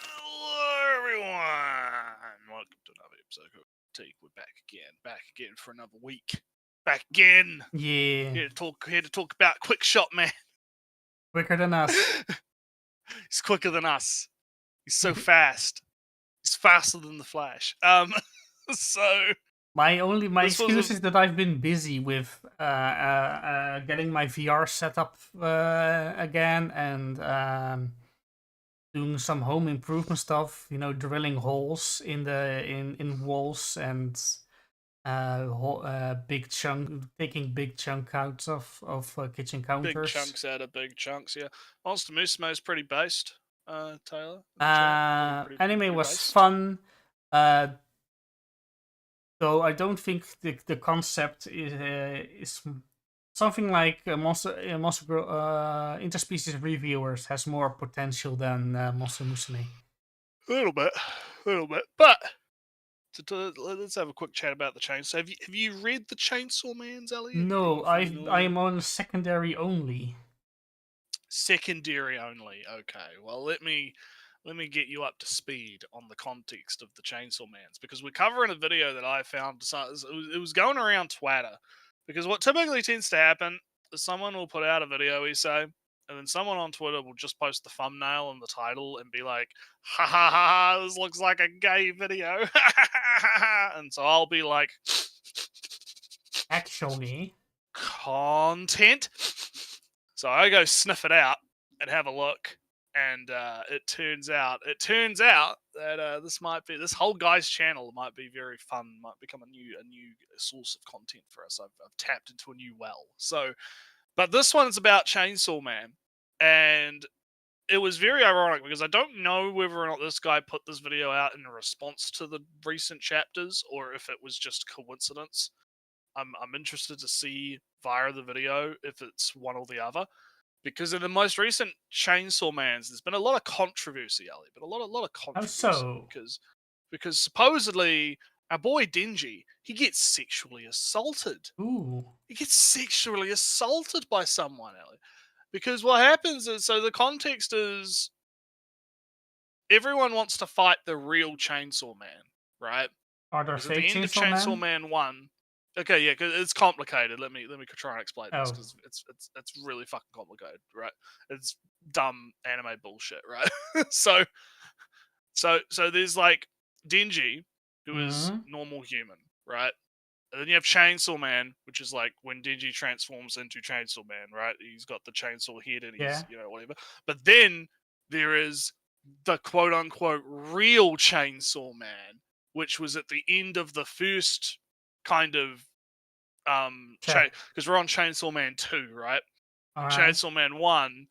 Hello, everyone. Welcome to another episode of Teak. We're back again for another week. Back again. Yeah. Here to talk about Quickshot, man. Quicker than us. He's quicker than us. He's so fast. He's faster than the Flash. So My this was excuse is that I've been busy with getting my VR set up again and doing some home improvement stuff. You know, drilling holes in walls and taking big chunk out of kitchen counters. big chunks out of big chunks. Yeah, Monster Musimo's pretty based. Taylor. Anime was based. fun. Though I don't think the concept is something like interspecies reviewers has more potential than Monster Musume. A little bit. But let's have a quick chat about the chainsaw. Have you read the Chainsaw Man's, Elliot? No, I am on secondary only. Secondary only. Okay. Well, let me get you up to speed on the context of the Chainsaw Man's, because we're covering a video that I found. It was going around Twitter, because what typically tends to happen is someone will put out a video, we say, and then someone on Twitter will just post the thumbnail and the title and be like, ha ha ha, this looks like a gay video. And so I'll be like, actually, content. So I go sniff it out and have a look, and it turns out that this whole guy's channel might be very fun, might become a new source of content for us. I've tapped into a new well. So, but this one's about Chainsaw Man, and it was very ironic because I don't know whether or not this guy put this video out in response to the recent chapters or if it was just coincidence. I'm interested to see via the video if it's one or the other, because in the most recent Chainsaw Man's, there's been a lot of controversy, Ellie, but a lot of controversy. How so? Because supposedly our boy Dingy, he gets sexually assaulted. Ooh. He gets sexually assaulted by someone, Ellie. Because what happens is, so the context is, everyone wants to fight the real Chainsaw Man, right? Are there fake at the end of Chainsaw Man 1, okay, yeah, because it's complicated. Let me try and explain this, because it's really fucking complicated, right? It's dumb anime bullshit, right? so there's like Dingy, who is normal human, right? And then you have Chainsaw Man, which is like when Dingy transforms into Chainsaw Man, right? He's got the chainsaw head and he's whatever. But then there is the quote unquote real Chainsaw Man, which was at the end of the first kind of because we're on Chainsaw Man 2, right? Chainsaw Man 1,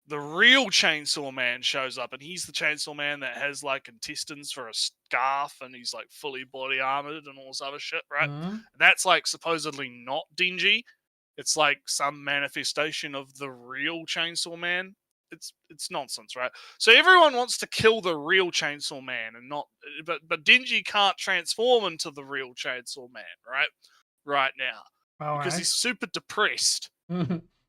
the real Chainsaw Man shows up, and he's the Chainsaw Man that has like intestines for a scarf, and he's like fully body armored and all this other shit, right? And that's like supposedly not Dingy. It's like some manifestation of the real Chainsaw Man. It's nonsense, right? So everyone wants to kill the real Chainsaw Man, and not, but Dingy can't transform into the real Chainsaw Man, right now, because he's super depressed.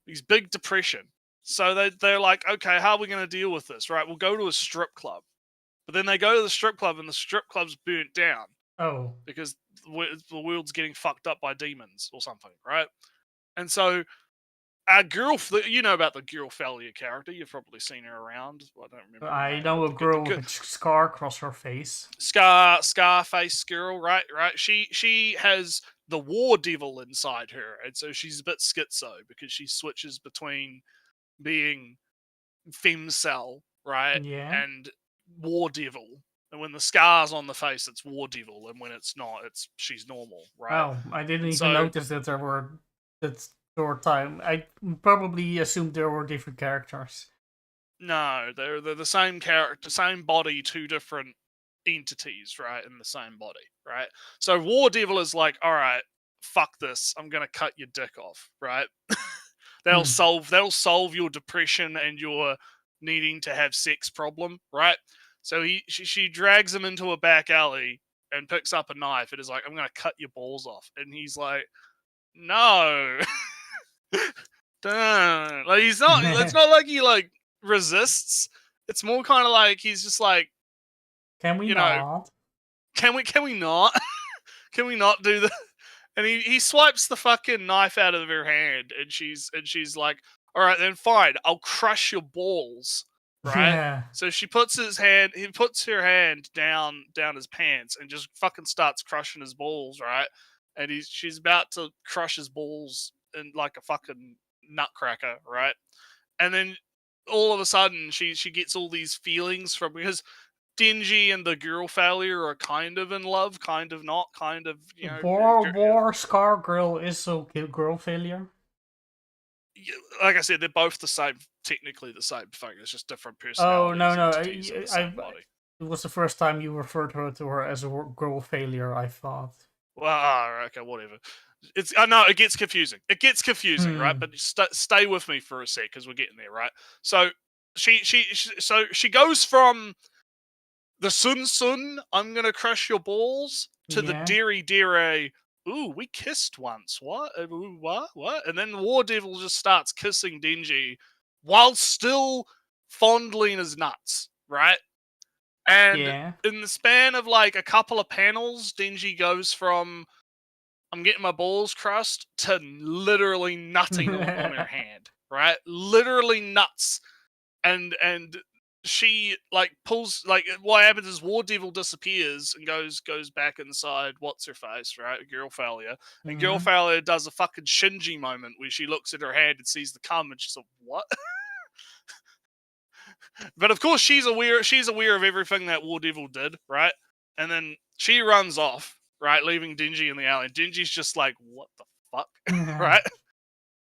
He's big depression. So they're like, okay, how are we going to deal with this? Right, we'll go to a strip club. But then they go to the strip club, and the strip club's burnt down. Oh. Because the world's getting fucked up by demons or something, right? And so our girl, you know about the girl Thalia character. You've probably seen her around. I don't remember. I know a girl with a scar across her face. Scarface girl, right? She has the war devil inside her, and so she's a bit schizo because she switches between being femcell, right? Yeah. And war devil. And when the scar's on the face, it's war devil, and when it's not, she's normal, right? Oh, I didn't even notice that there were time. I probably assumed there were different characters. No, they're the same character, same body, two different entities, right? In the same body, right? So war devil is like, all right, fuck this, I'm gonna cut your dick off, right? That'll solve your depression and your needing to have sex problem, right? So she drags him into a back alley and picks up a knife and is like, I'm gonna cut your balls off. And he's like, no. Like, it's not like he like resists. It's more kind of like he's just like, can we not? Can we not? Can we not do that? And he swipes the fucking knife out of her hand, and she's like, all right, then fine, I'll crush your balls, right? Yeah. So he puts her hand down his pants and just fucking starts crushing his balls, right? And she's about to crush his balls in like a fucking nutcracker, right? And then all of a sudden she gets all these feelings from, because Dingy and the girl failure are kind of in love, kind of not, kind of, you know. War Scar Girl is so girl failure. Like I said, they're both the same, technically the same thing. It's just different personalities. Oh no, entities in the same body. It was the first time you referred to her as a girl failure, I thought. Well, okay, whatever. I know it gets confusing. It gets confusing, right? But stay with me for a sec because we're getting there, right? So she goes from the Sun, I'm gonna crush your balls, to the Dere, ooh, we kissed once. What? Ooh, what? And then War Devil just starts kissing Dingy while still fondling his nuts, right? And in the span of like a couple of panels, Dingy goes from I'm getting my balls crushed to literally nutting on her hand, right? Literally nuts. And she like pulls, like, what happens is War Devil disappears and goes back inside what's her face, right? Girl failure. And Girl failure does a fucking Shinji moment where she looks at her hand and sees the cum and she's like, what? But of course she's aware of everything that War Devil did, right? And then she runs off, right, leaving Dingy in the alley. And Dingy's just like, what the fuck? Right?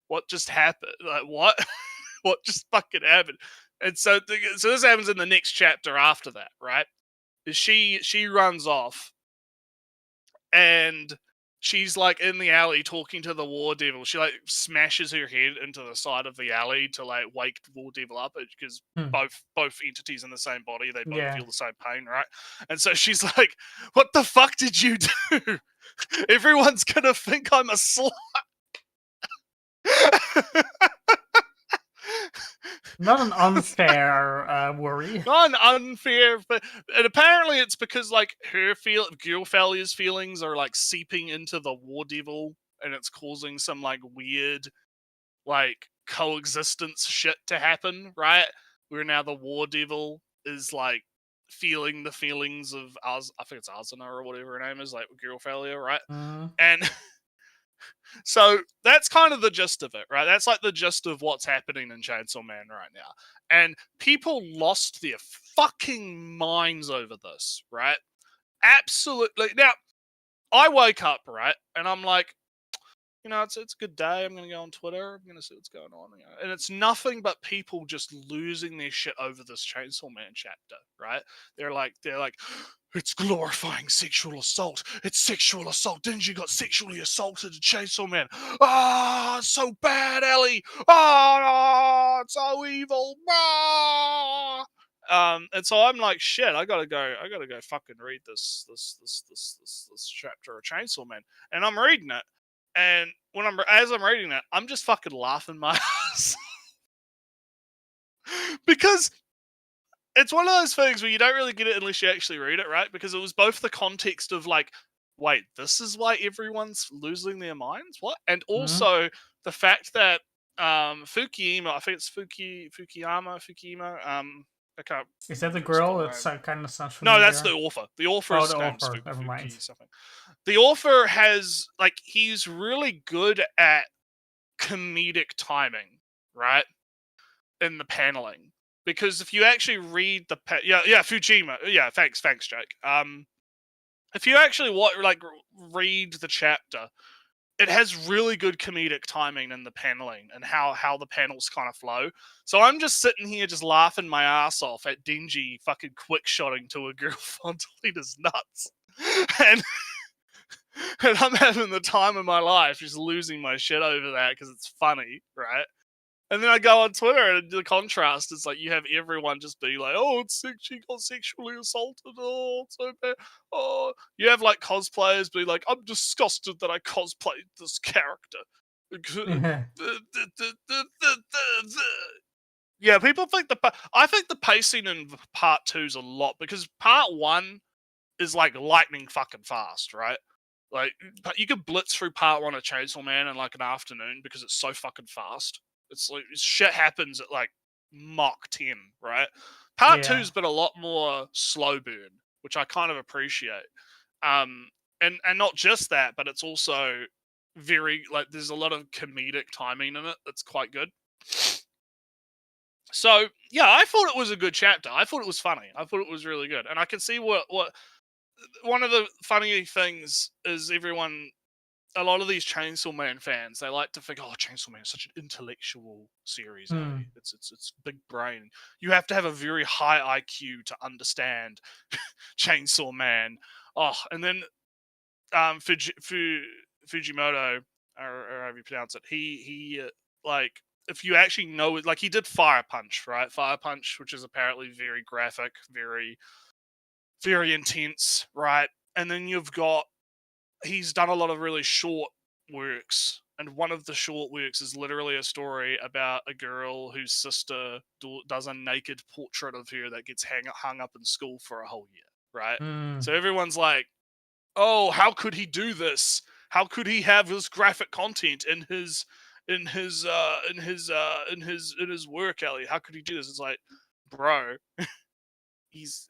What just happened? Like, what? What just fucking happened? And so this happens in the next chapter after that, right? She runs off, and she's like in the alley talking to the War Devil. She like smashes her head into the side of the alley to like wake War Devil up, because both entities in the same body, they both feel the same pain, right? And so she's like, "What the fuck did you do? Everyone's gonna think I'm a slut." Not an unfair worry. Not an unfair, and apparently it's because like Girl Failure's feelings are like seeping into the War Devil, and it's causing some like weird like coexistence shit to happen, right? Where now the War Devil is like feeling the feelings of I think it's Azuna or whatever her name is, like Girl Failure, right? And so that's kind of the gist of it, right? That's like the gist of what's happening in Chainsaw Man right now. And people lost their fucking minds over this, right? Absolutely. Now, I wake up, right? And I'm like, you know, it's a good day. I'm going to go on Twitter. I'm going to see what's going on. You know? And it's nothing but people just losing their shit over this Chainsaw Man chapter, right? They're like, it's glorifying sexual assault. It's sexual assault. Dingy got sexually assaulted in Chainsaw Man. Ah, it's so bad, Ellie. Ah, it's so evil. Ah. And so I'm like, shit, I gotta go fucking read this chapter of Chainsaw Man. And I'm reading it. And as I'm reading it, I'm just fucking laughing my ass. Because it's one of those things where you don't really get it unless you actually read it, right? Because it was both the context of like, wait, this is why everyone's losing their minds? What? And also the fact that Fukuyama, I think it's Fukuyama, I can't. Is that the girl? It's kind of sounds familiar. No, that's the author. The author's name's Never mind. Something. The author has, like, he's really good at comedic timing, right? In the paneling. Because if you actually read the Fujima. Yeah, thanks, Jake. If you actually read the chapter, it has really good comedic timing in the paneling and how the panels kind of flow. So I'm just sitting here just laughing my ass off at Dingy fucking quick-shotting to a girl fondling his nuts. And I'm having the time of my life, just losing my shit over that because it's funny, right? And then I go on Twitter, and the contrast is like you have everyone just be like, "Oh, she got sexually assaulted. Oh, it's so bad." Oh, you have like cosplayers be like, "I'm disgusted that I cosplayed this character." Yeah, people think I think the pacing in part 2 is a lot, because part 1 is like lightning fucking fast, right? Like, you could blitz through part 1 of Chainsaw Man in like an afternoon because it's so fucking fast. It's like shit happens at like Mach 10, right? Part Yeah. 2's been a lot more slow burn, which I kind of appreciate. And not just that, but it's also very, like, there's a lot of comedic timing in it that's quite good. So yeah, I thought it was a good chapter. I thought it was funny. I thought it was really good, and I can see what one of the funny things is a lot of these Chainsaw Man fans, they like to think, oh, Chainsaw Man is such an intellectual series, Hmm. It's big brain. You have to have a very high IQ to understand Chainsaw Man. Oh, and then Fujimoto, or however you pronounce it, he like, if you actually know it, like, he did Fire Punch, right? Fire Punch, which is apparently very graphic, very, very intense, right? And then he's done a lot of really short works, and one of the short works is literally a story about a girl whose sister does a naked portrait of her that gets hung up in school for a whole year, right? Hmm. So everyone's like, oh, how could he do this? How could he have this graphic content in his work, Ellie? How could he do this? It's like, bro, he's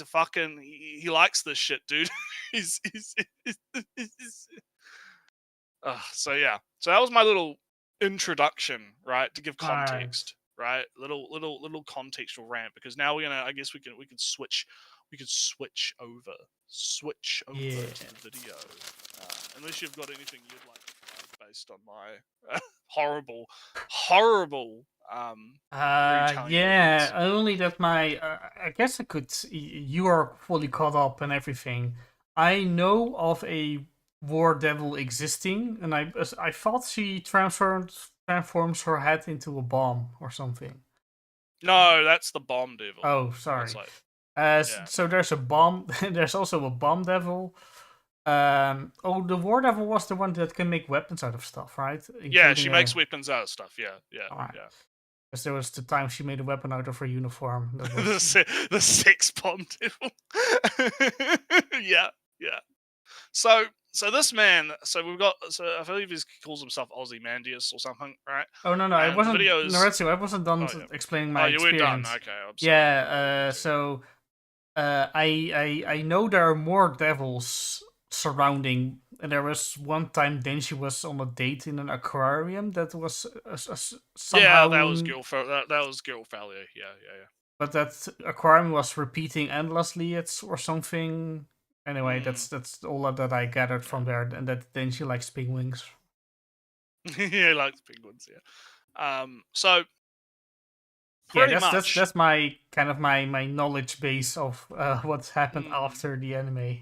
a fucking, he likes this shit, dude. He's so yeah. So that was my little introduction, right? To give Nice. context, right? Little contextual rant, because now we're gonna, I guess we can switch over Yeah. to the video. Unless you've got anything you'd like to flag based on my horrible retelling of Yeah, events. only that I guess I could. You are fully caught up and everything. I know of a war devil existing, and I thought she transforms her head into a bomb or something. No, that's the bomb devil. Oh, That's sorry. like, yeah. So there's a bomb. There's also a bomb devil. Oh, the war devil was the one that can make weapons out of stuff, right? Yeah, she Including makes a. weapons out of stuff. Yeah, yeah, Alright. yeah. Because there was the time she made a weapon out of her uniform. That was. The sex bomb devil. Yeah, yeah. So this man, so we've got, so I believe he calls himself Ozymandias or something, right? Oh no, I And the wasn't video is, Nretsew, I wasn't done oh yeah, explaining oh, my you were done. experience. Okay, I'm sorry. Yeah, so I know there are more devils surrounding, and there was one time Denji was on a date in an aquarium that was Yeah, somehow, that was that was girl failure. Yeah, yeah, yeah. but that aquarium was repeating endlessly, or something. Anyway, Mm. that's all that I gathered from there, and that Denji likes penguins. Yeah, he likes penguins. Yeah. So Yeah, pretty much. that's my kind of my knowledge base of what's happened Mm. after the anime.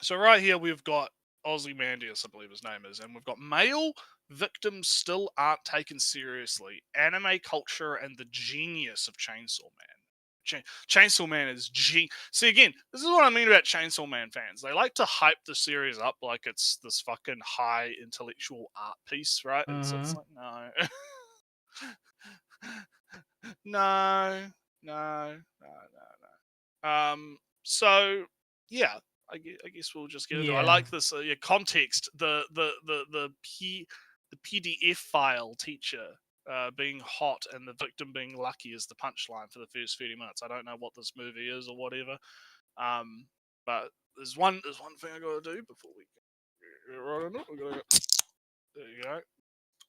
So right here we've got Ozymandias, I believe his name is, and we've got male victims still aren't taken seriously. Anime culture and the genius of Chainsaw Man. Chainsaw Man is See, again, this is what I mean about Chainsaw Man fans. They like to hype the series up like it's this fucking high intellectual art piece, right? It's Mm-hmm. like, no. No, no, no, no. So yeah, I guess we'll just get into it. I Yeah, like this context. The PDF file teacher being hot and the victim being lucky is the punchline for the first 30 minutes. I don't know what this movie is or whatever. But there's one thing I got to do before we get right on it. There you go.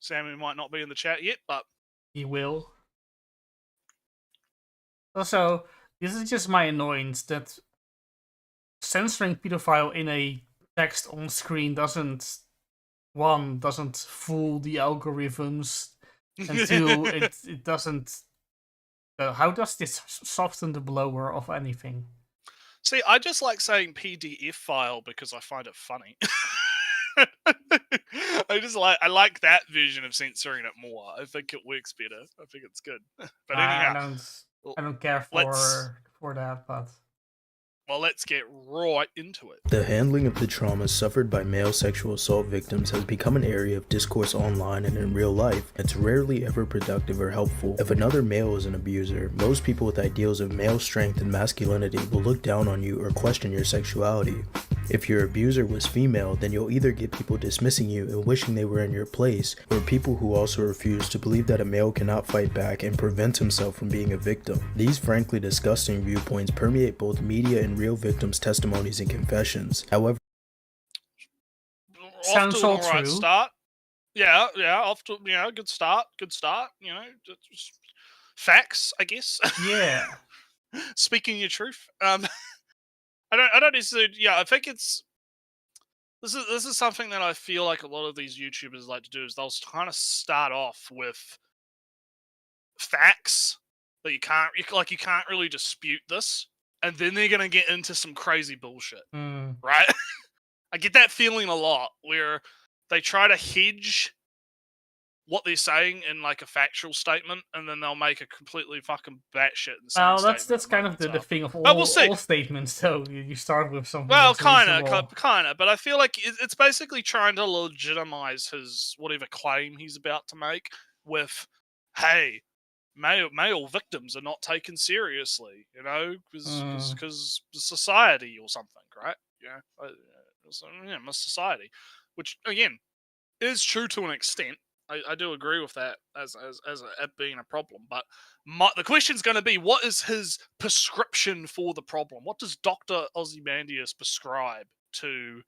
Sammy might not be in the chat yet, but he will. Also, this is just my annoyance that censoring pedophile in a text on screen doesn't fool the algorithms, and two, it doesn't. How does this soften the blower of anything? See, I just like saying PDF file because I find it funny. I like that version of censoring it more. I think it works better. I think it's good. But I anyhow, don't I don't care let's for that, but Well, let's get right into it. The handling of the trauma suffered by male sexual assault victims has become an area of discourse online and in real life. It's rarely ever productive or helpful. If another male is an abuser, most people with ideals of male strength and masculinity will look down on you or question your sexuality. If your abuser was female, then you'll either get people dismissing you and wishing they were in your place, or people who also refuse to believe that a male cannot fight back and prevent himself from being a victim. These frankly disgusting viewpoints permeate both media and real victims' testimonies and confessions. However, Sounds all right true. Start. Yeah, off to good start. Just facts, I guess. Yeah. Speaking your truth. I don't necessarily. Yeah, I think it's. This is something that I feel like a lot of these YouTubers like to do is they'll kind of start off with facts that you can't really dispute this, and then they're gonna get into some crazy bullshit, right? I get that feeling a lot where they try to hedge what they're saying in like a factual statement, and then they'll make a completely fucking batshit insane Well, statement. that's kind of the thing of we'll see. all statements. So you start with something. Well, kind of, but I feel like it's basically trying to legitimize his whatever claim he's about to make with, hey, male victims are not taken seriously, because society or something, right? Society, which again is true to an extent. I do agree with that as being a problem, but the question's going to be, what is his prescription for the problem? What does Dr. Ozymandias prescribe to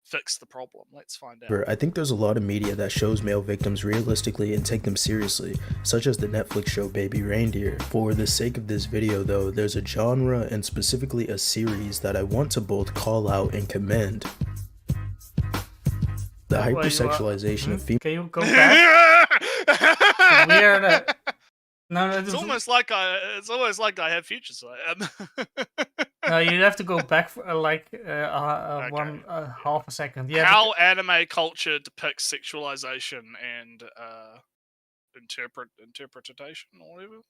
fix the problem? Let's find out. I think there's a lot of media that shows male victims realistically and take them seriously, such as the Netflix show Baby Reindeer. For the sake of this video though, there's a genre and specifically a series that I want to both call out and commend. The hypersexualization of female. Can you go back? Weird. No, it's almost like I have future sight. No, you have to go back for half a second. Yeah. How anime culture depicts sexualization and interpretation or whatever,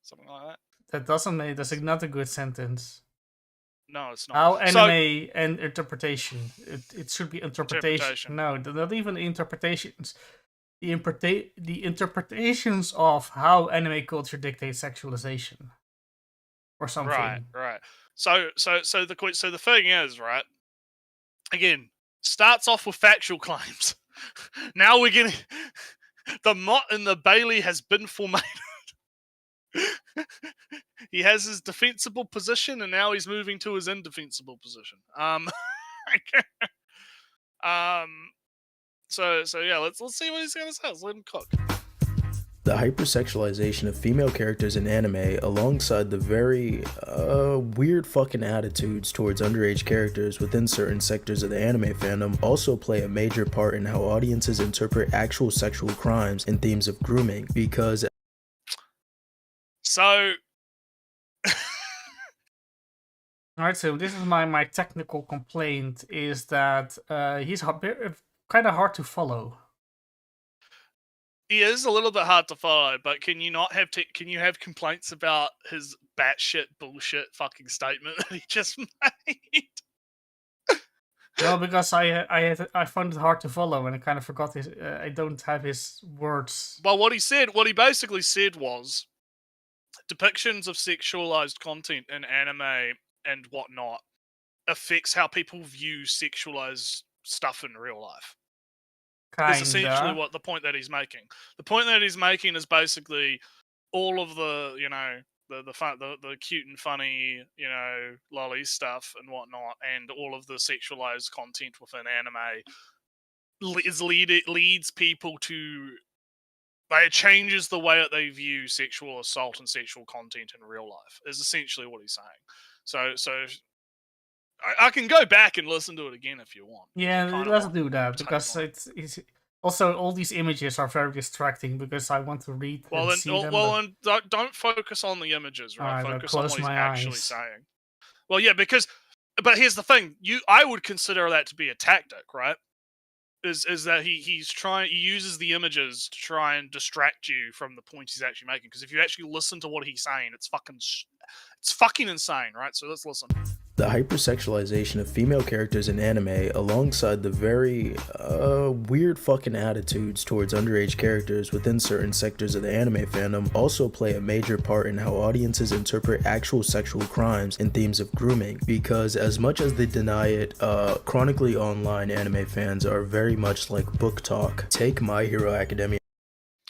something like that. That doesn't make that's not a good sentence. No, it's not. How anime and interpretation. It should be interpretation. No, not even interpretations. The interpretations of how anime culture dictates sexualization, or something. Right. So the thing is, right? Again, starts off with factual claims. Now we're getting the Mott and the Bailey has been formatted. He has his defensible position, and now he's moving to his indefensible position. So yeah, let's see what he's gonna say. Let's let him cook. The hypersexualization of female characters in anime, alongside the very weird fucking attitudes towards underage characters within certain sectors of the anime fandom, also play a major part in how audiences interpret actual sexual crimes and themes of grooming, because so alright, so this is my technical complaint, is that he's kind of hard to follow. He is a little bit hard to follow, but can you have complaints about his batshit bullshit fucking statement that he just made? No, because I found it hard to follow, and I kind of forgot his. I don't have his words. Well, what he basically said was, depictions of sexualized content in anime and whatnot affects how people view sexualized stuff in real life. Is essentially what the point that he's making. The point that he's making is basically all of the, the cute and funny, lolly stuff and whatnot, and all of the sexualized content within anime leads people to. It changes the way that they view sexual assault and sexual content in real life. Is essentially what he's saying. So I can go back and listen to it again if you want. Yeah, let's do that, because it's also all these images are very distracting because I want to read them. And don't focus on the images, right? Focus on what he's actually saying. Well, yeah, but here's the thing: I would consider that to be a tactic, right? Is that he uses the images to try and distract you from the point he's actually making. Because if you actually listen to what he's saying, it's fucking insane, right? So let's listen. The hypersexualization of female characters in anime, alongside the very weird fucking attitudes towards underage characters within certain sectors of the anime fandom, also play a major part in how audiences interpret actual sexual crimes and themes of grooming. Because as much as they deny it, chronically online anime fans are very much like book talk. Take My Hero Academia.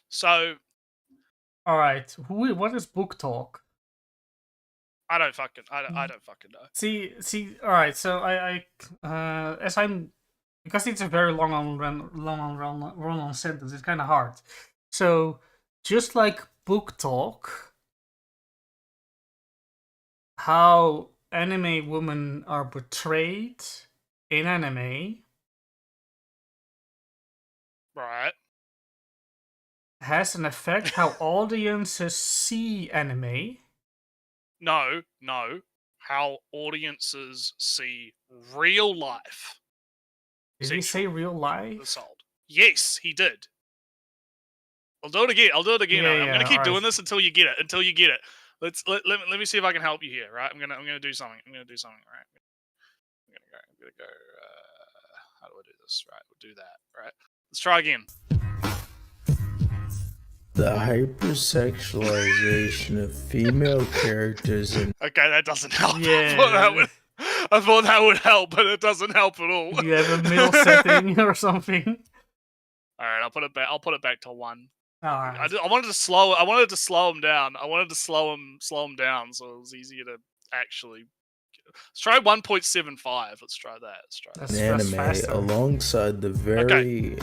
So, alright, what is book talk? I don't fucking know. See, alright, so I as I'm, because it's a very long on sentence, it's kind of hard. So, just like book talk, how anime women are portrayed in anime, Right. has an effect how audiences see anime. No. How audiences see real life. Did he say real life? Assault. Yes, he did. I'll do it again. I'm gonna keep doing this until you get it. Let me see if I can help you here. Right. I'm gonna do something. Right. I'm gonna go. How do I do this? Right. We'll do that. Right. Let's try again. The hypersexualization of female characters in... Okay, that doesn't help. Yeah. I thought that would help, but it doesn't help at all. You have a middle setting or something. All right, I'll put it back to 1. All right. I wanted to slow him down. I wanted to slow him down, so it was easier to actually. Let's try 1.75. Let's try that. That's anime, faster. alongside the very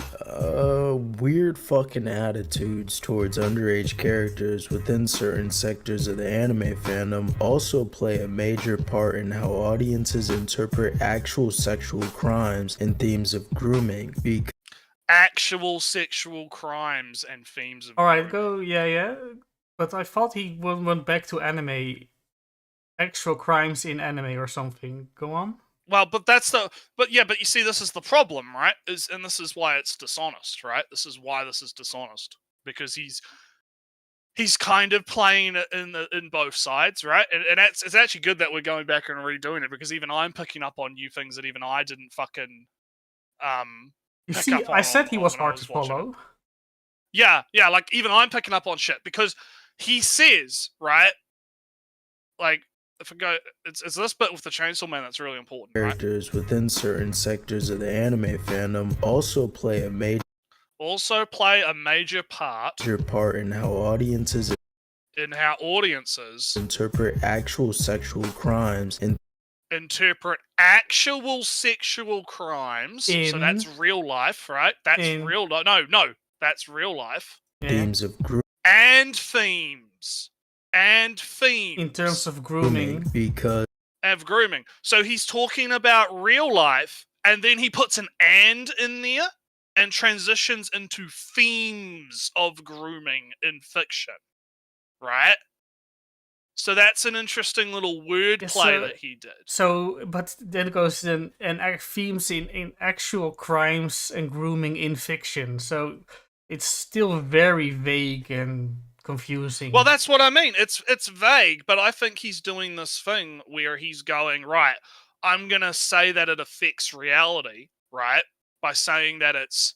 weird fucking attitudes towards underage characters within certain sectors of the anime fandom, also play a major part in how audiences interpret actual sexual crimes and themes of grooming. Actual sexual crimes and themes of. All right, go. Yeah. But I thought he went back to anime. Actual crimes in anime or something. Go on. Well, but you see, this is the problem, right? And this is why it's dishonest, right? This is why this is dishonest, because he's kind of playing it in both sides, right? And it's actually good that we're going back and redoing it, because even I'm picking up on new things that even I didn't fucking You see, I said he was hard to follow. Yeah, like even I'm picking up on shit because he says, right, like. If I go, it's this bit with the Chainsaw Man that's really important. Characters within certain sectors of the anime fandom also play a major part in how audiences interpret actual sexual crimes and so that's real life, right? That's real life. No, that's real life. Themes of group and themes. In terms of grooming. Because of grooming. So he's talking about real life, and then he puts an "and" in there and transitions into themes of grooming in fiction. Right? So that's an interesting little wordplay that he did. So, but then it goes and themes in actual crimes and grooming in fiction. So it's still very vague and confusing. Well, that's what I mean. It's vague, but I think he's doing this thing where he's going, right, I'm going to say that it affects reality, right? By saying that it's,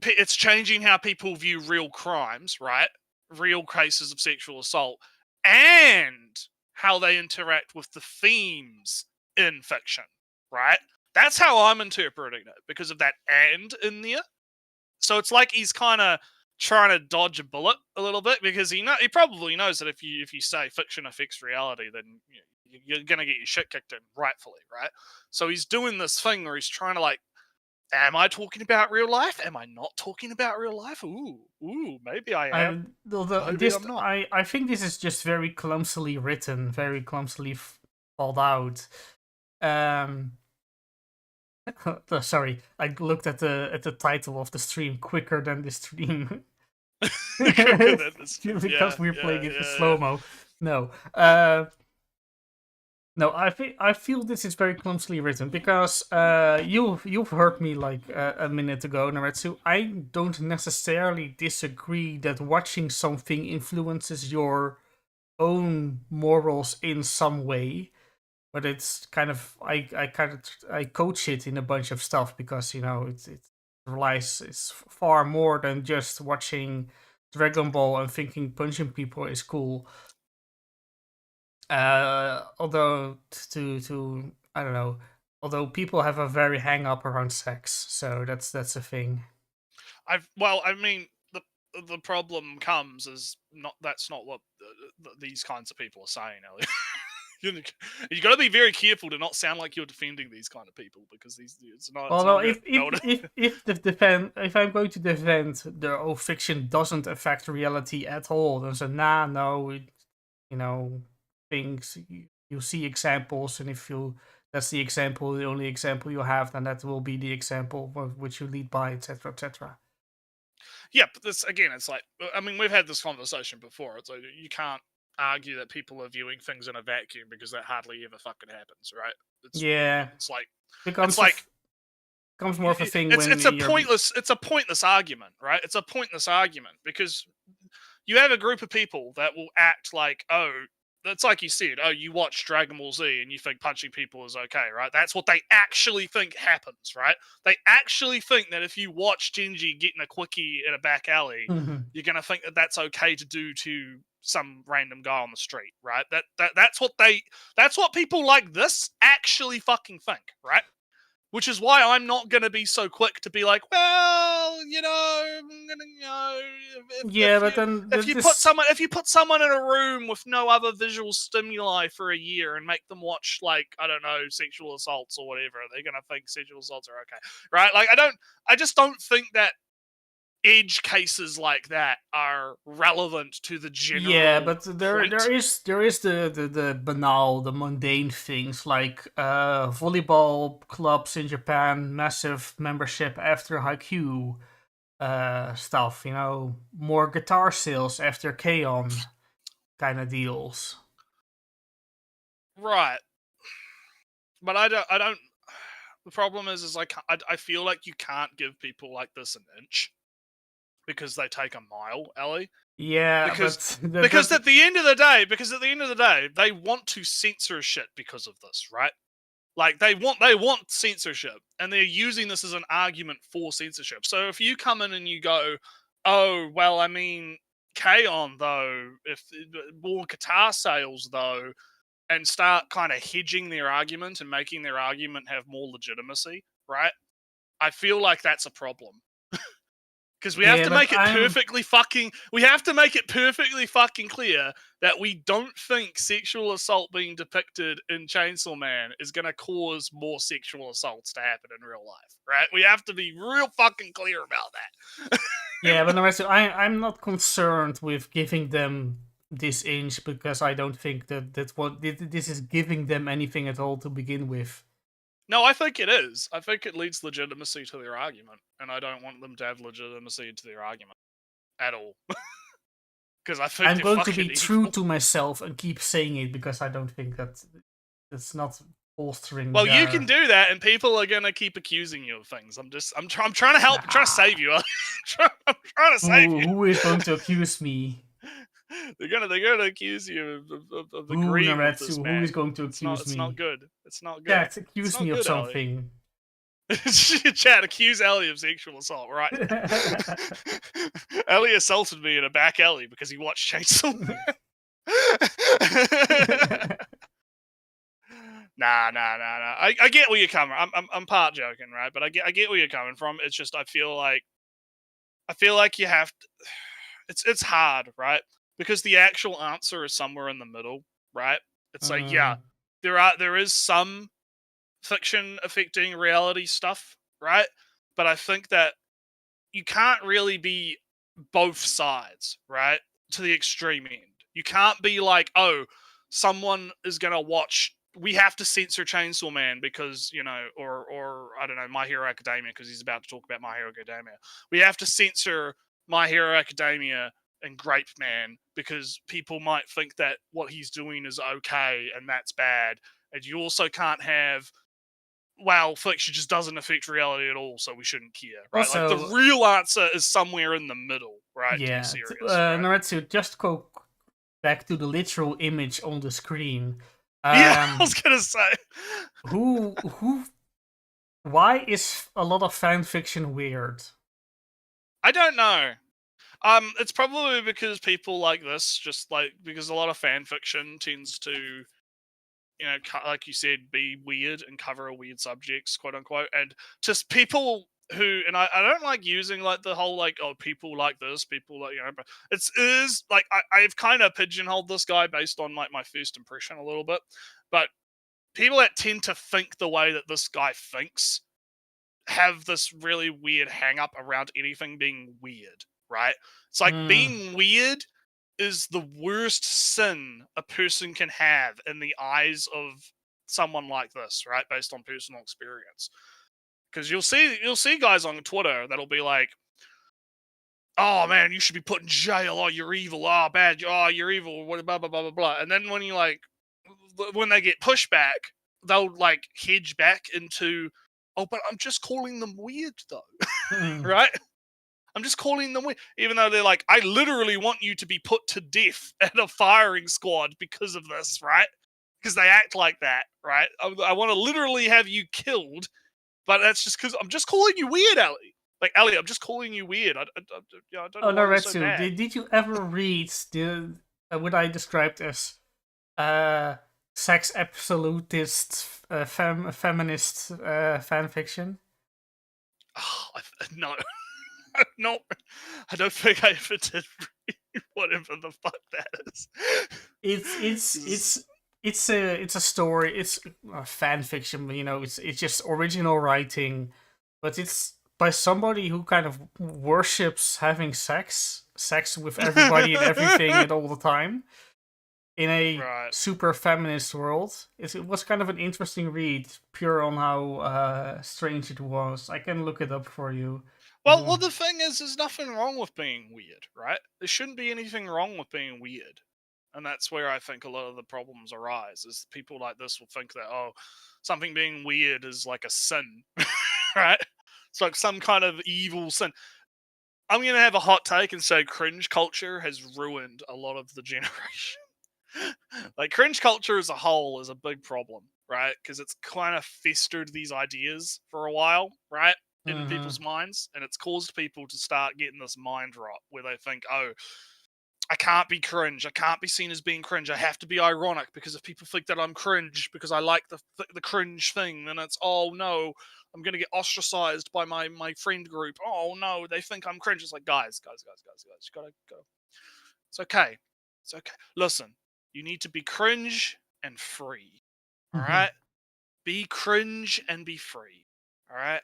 it's changing how people view real crimes, right? Real cases of sexual assault, and how they interact with the themes in fiction, right? That's how I'm interpreting it, because of that "and" in there. So it's like he's kind of trying to dodge a bullet a little bit, because he probably knows that if you say fiction affects reality, then you're gonna get your shit kicked in, rightfully, right? So he's doing this thing where he's trying to am I talking about real life? Am I not talking about real life? Ooh, maybe I am. Maybe I'm not. I think this is just very clumsily written, very clumsily thought out. Sorry, I looked at the title of the stream quicker than the stream. Because we're playing it in slow-mo. No. No, I feel this is very clumsily written, because you've heard me like a minute ago, Nretsew. I don't necessarily disagree that watching something influences your own morals in some way, but it's kind of I coach it in a bunch of stuff because it relies it's far more than just watching Dragon Ball and thinking punching people is cool. Although to I don't know, although people have a very hang up around sex, so that's a thing. I mean, the problem comes is that's not what these kinds of people are saying, Elliot. You got to be very careful to not sound like you're defending these kind of people because it's not. Although if if I'm going to defend the fiction doesn't affect reality at all, then say no, things you see examples, and if that's the example, the only example you have, then that will be the example which you lead by, etc., etc. Yeah, but this again, it's like I mean, we've had this conversation before. It's like you can't argue that people are viewing things in a vacuum because that hardly ever fucking happens, right? It's like becomes more of a thing. It's a pointless argument, right? It's a pointless argument because you have a group of people that will act like, oh, that's like you said, oh, you watch Dragon Ball Z and you think punching people is okay, right? That's what they actually think happens, right? They actually think that if you watch Genji getting a quickie in a back alley, you're going to think that that's okay to do to some random guy on the street, right? That's what people like this actually fucking think, right? Which is why I'm not going to be so quick to be like, well, if you put someone in a room with no other visual stimuli for a year and make them watch, like, I don't know, sexual assaults or whatever, they're going to think sexual assaults are okay, right? Like, I just don't think that edge cases like that are relevant to the general. Yeah, but there is the banal, the mundane things like volleyball clubs in Japan, massive membership after Haikyuu stuff. More guitar sales after K-On! Kind of deals. Right, but I don't. The problem is I feel like you can't give people like this an inch. Because they take a mile, Ellie. Yeah, because at the end of the day, they want to censor shit because of this, right? Like they want censorship, and they're using this as an argument for censorship. So if you come in and you go, oh well, I mean, K-On! Though, if more guitar sales though, and start kind of hedging their argument and making their argument have more legitimacy, right? I feel like that's a problem. Because we have to make it perfectly fucking clear that we don't think sexual assault being depicted in Chainsaw Man is going to cause more sexual assaults to happen in real life, right? We have to be real fucking clear about that. Yeah, but I'm not concerned with giving them this inch because I don't think that what this is giving them anything at all to begin with. No, I think it is. I think it leads legitimacy to their argument, and I don't want them to have legitimacy to their argument at all. Because I think I'm going to be evil. True to myself and keep saying it because I don't think that it's not bolstering. Well, you can do that, and people are gonna keep accusing you of things. I'm trying to help. I'm trying to save you. I'm trying to save you. Who is going to accuse me? They're gonna accuse you of agreeing with this man. Who is going to accuse me? It's not good. It's not good. Chat, accuse me of something. Chat, accuse Ellie of sexual assault, right? Ellie assaulted me in a back alley because he watched Chainsaw Man. Nah. I get where you're coming. I'm part joking, right? But I get where you're coming from. It's just I feel like you have to. It's hard, right? Because the actual answer is somewhere in the middle, right? It's like, yeah, there is some fiction affecting reality stuff, right? But I think that you can't really be both sides, right? To the extreme end. You can't be like, oh, someone is going to watch, we have to censor Chainsaw Man because, or I don't know, My Hero Academia, because he's about to talk about My Hero Academia. We have to censor My Hero Academia and Grape Man because people might think that what he's doing is okay and that's bad. And you also can't have, well, fiction just doesn't affect reality at all, so we shouldn't care, right? Also, like the real answer is somewhere in the middle, right? Yeah, to be serious, right? Nretsew, just back to the literal image on the screen. Yeah, I was gonna say. Who why is a lot of fan fiction weird? I don't know. It's probably because people like this, just like because a lot of fan fiction tends to, you know, like you said, be weird and cover a weird subjects, quote unquote, and just people who, and I don't like using like the whole like, oh, people like this, people like, you know, but it is like I've kind of pigeonholed this guy based on like my first impression a little bit, but people that tend to think the way that this guy thinks have this really weird hang up around anything being weird, right? It's like being weird is the worst sin a person can have in the eyes of someone like this, right? Based on personal experience. Because you'll see guys on Twitter that'll be like, oh man, you should be put in jail, oh you're evil, oh bad, oh you're evil, blah blah blah blah blah. And then when you like when they get pushback, they'll like hedge back into, oh, but I'm just calling them weird though. Right? I'm just calling them weird. Even though they're like, I literally want you to be put to death at a firing squad because of this, right? Because they act like that, right? I want to literally have you killed, but that's just because I'm just calling you weird, Ellie. Like, Ellie, I'm just calling you weird. I don't know why you're so Nretsew, mad. did you ever read the what I described as sex absolutist feminist fan fiction? Oh, no. No, I don't think I ever did read whatever the fuck that is. It's a story. It's a fan fiction, but you know, it's just original writing, but it's by somebody who kind of worships having sex with everybody and everything and all the time in a super feminist world. It was kind of an interesting read, pure on how strange it was. I can look it up for you. Well, the thing is, there's nothing wrong with being weird, right? There shouldn't be anything wrong with being weird. And that's where I think a lot of the problems arise, is people like this will think that, oh, something being weird is like a sin, right? It's like some kind of evil sin. I'm going to have a hot take and say cringe culture has ruined a lot of the generation. Like, cringe culture as a whole is a big problem, right? Because it's kind of festered these ideas for a while, right? In people's minds, and it's caused people to start getting this mind rot where they think, oh, I can't be cringe, I can't be seen as being cringe, I have to be ironic, because if people think that I'm cringe because I like the cringe thing, then it's, oh no, I'm gonna get ostracized by my friend group, oh no, they think I'm cringe. It's like, guys, you gotta go. It's okay, listen, you need to be cringe and free, all right? Be cringe and be free, all right?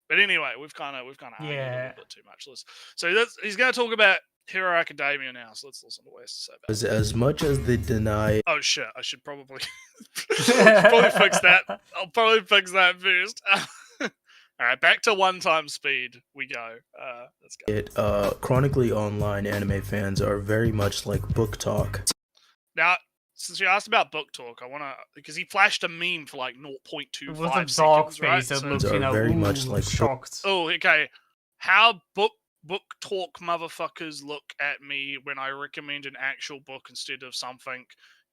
But anyway, we've kind of argued a little bit too much. So he's going to talk about Hero Academia now. So let's listen to what he has to say about it. As much as they deny. Oh shit! I should probably probably fix that. I'll probably fix that first. All right, back to 1x speed. We go. Let's go. Chronically online anime fans are very much like book talk. Now, since you asked about book talk, I want to, because he flashed a meme for like 0.25 with a seconds, dog face right? that So looks, you know, very much like shocked. Oh, okay. How book talk motherfuckers look at me when I recommend an actual book instead of something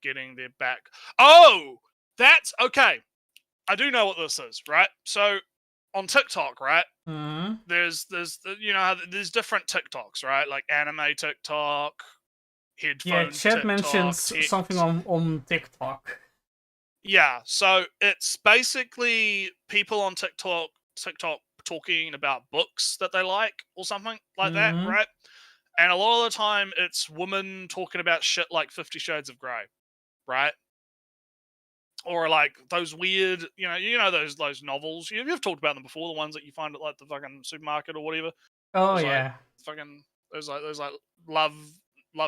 getting their back. Oh, that's okay. I do know what this is, right? So on TikTok, right? There's you know, there's different TikToks, right? Like anime TikTok, headphone. Yeah, Chet TikTok, mentions something on TikTok. Yeah, so it's basically people on TikTok talking about books that they like or something like that, right? And a lot of the time it's women talking about shit like 50 Shades of Grey, right? Or like those weird, you know those novels. You've talked about them before, the ones that you find at like the fucking supermarket or whatever. Oh those, yeah. Like, fucking those like love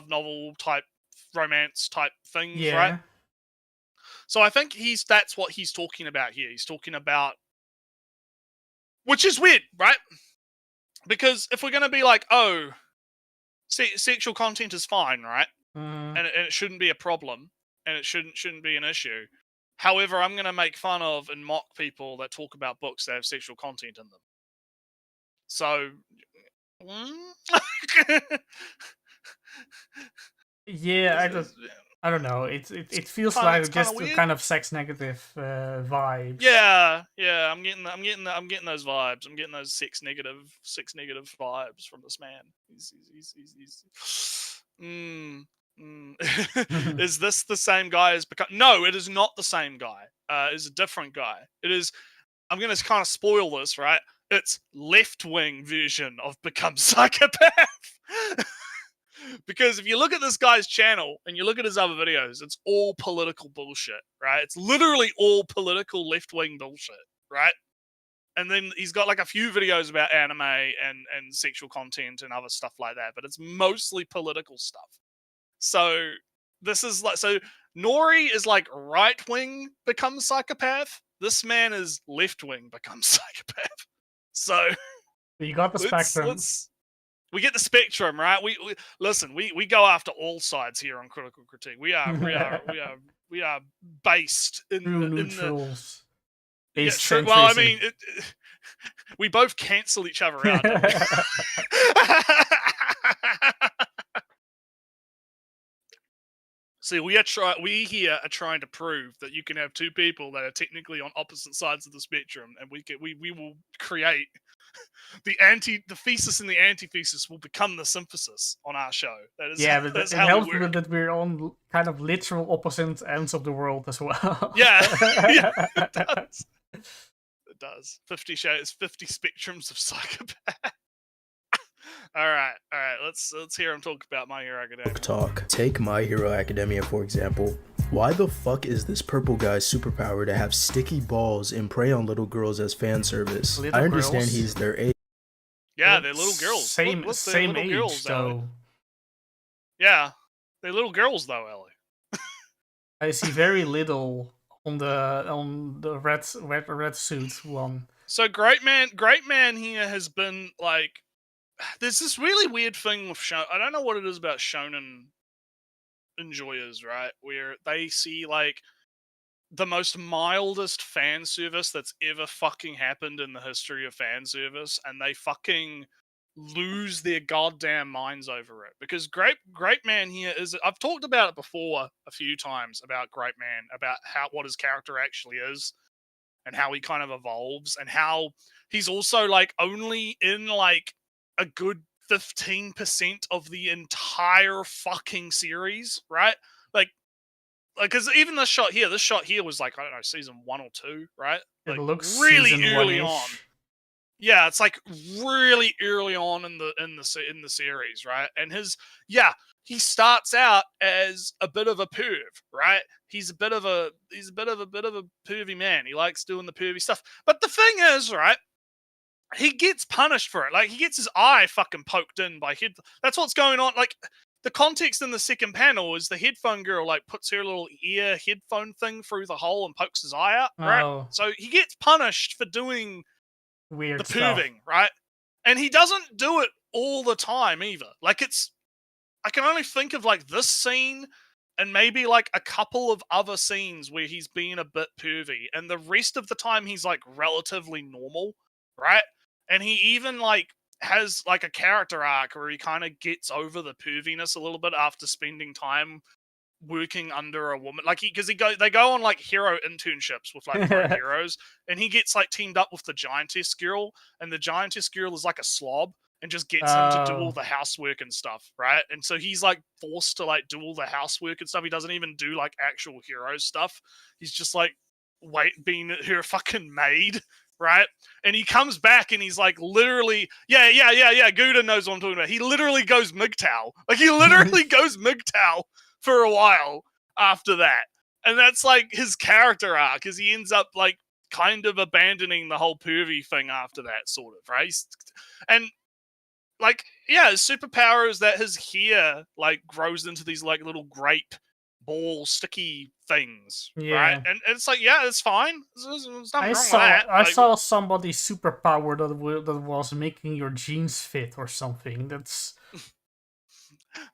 novel type, romance type things, right? So I think that's what he's talking about here. He's talking about, which is weird, right? Because if we're going to be like, oh, sexual content is fine, right? And it shouldn't be a problem, and it shouldn't be an issue. However, I'm going to make fun of and mock people that talk about books that have sexual content in them. So, Yeah, I don't know. It feels like just weird. kind of sex negative vibes. Yeah, I'm getting those vibes. I'm getting those sex negative vibes from this man. He's Is this the same guy as become? No, it is not the same guy. It's a different guy. It is. I'm gonna kind of spoil this, right? It's left-wing version of Become Psychopath. Because if you look at this guy's channel and you look at his other videos, it's all political bullshit, right? It's literally all political left-wing bullshit, right? And then he's got like a few videos about anime and sexual content and other stuff like that, but it's mostly political stuff. So this is like, so Nori is like right-wing Become Psychopath. This man is left-wing Become Psychopath. So you got the spectrum. We get the spectrum, right? We listen. We go after all sides here on Critical Critique. We are based in True the neutrals. yeah, true. Well, I mean, we both cancel each other out. Don't we? See, we here are trying to prove that you can have two people that are technically on opposite sides of the spectrum, and we will create the thesis and the antithesis will become the synthesis on our show. That is, yeah, but that's it how helps we work. that we're on kind of literal opposite ends of the world as well. Yeah, it does. It does. 50 spectrums of psychopath. All right. Let's hear him talk about My Hero Academia. Talk. Take My Hero Academia for example. Why the fuck is this purple guy's superpower to have sticky balls and prey on little girls as fan service? I understand he's their age. Yeah, they're little girls. Same age girls, though. Ellie. Yeah, they're little girls though, Ellie. I see very little on the red suit one. So Grape Man here has been like, there's this really weird thing with I don't know what it is about shonen enjoyers, right? Where they see like the most mildest fan service that's ever fucking happened in the history of fan service, and they fucking lose their goddamn minds over it. Because Grape Man here is, I've talked about it before a few times about Grape Man, about what his character actually is and how he kind of evolves, and how he's also like only in like a good 15% of the entire fucking series, right? Like, because even this shot here was like, I don't know, season 1 or 2, right? Like, it looks really early on. Yeah, it's like really early on in the series, right? And he starts out as a bit of a perv, right? He's a bit of a pervy man. He likes doing the pervy stuff. But the thing is, right, he gets punished for it. Like, he gets his eye fucking poked in by that's what's going on. Like, the context in the second panel is the headphone girl like puts her little ear headphone thing through the hole and pokes his eye out, right? So he gets punished for doing weird the stuff. perving, right? And he doesn't do it all the time either. Like, I can only think of like this scene and maybe like a couple of other scenes where he's being a bit pervy, and the rest of the time he's like relatively normal, right? And he even like has like a character arc where he kind of gets over the perviness a little bit after spending time working under a woman. Like, they go on like hero internships with like pro heroes, and he gets like teamed up with the giantess girl, and the giantess girl is like a slob and just gets him to do all the housework and stuff, right? And so he's like forced to like do all the housework and stuff. He doesn't even do like actual hero stuff. He's just like being her fucking maid, right? And he comes back and he's like, literally, yeah, Gouda knows what I'm talking about. He literally goes MGTOW. Like, he literally goes MGTOW for a while after that. And that's like his character arc, because he ends up like kind of abandoning the whole pervy thing after that, sort of, right? And like, yeah, his superpower is that his hair like grows into these like little grape ball sticky things, right? And it's like, yeah, it's fine. There's nothing wrong with that. I saw somebody's superpower that was making your jeans fit or something. That's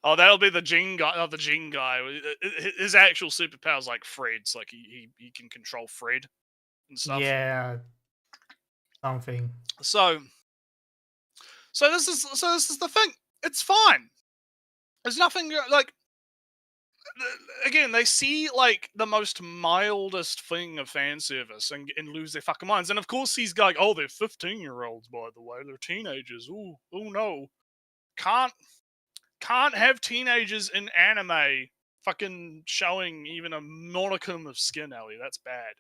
oh, that'll be the Gene guy. Oh, the Gene guy. His actual superpower is like Fred's. Like, he can control Fred and stuff. Yeah, something. So this is the thing. It's fine. There's nothing like. again, they see like the most mildest thing of fan service and lose their fucking minds. And of course, he's like, "Oh, they're 15-year-olds, by the way. They're teenagers. Oh no, can't have teenagers in anime fucking showing even a modicum of skin, Ellie. That's bad.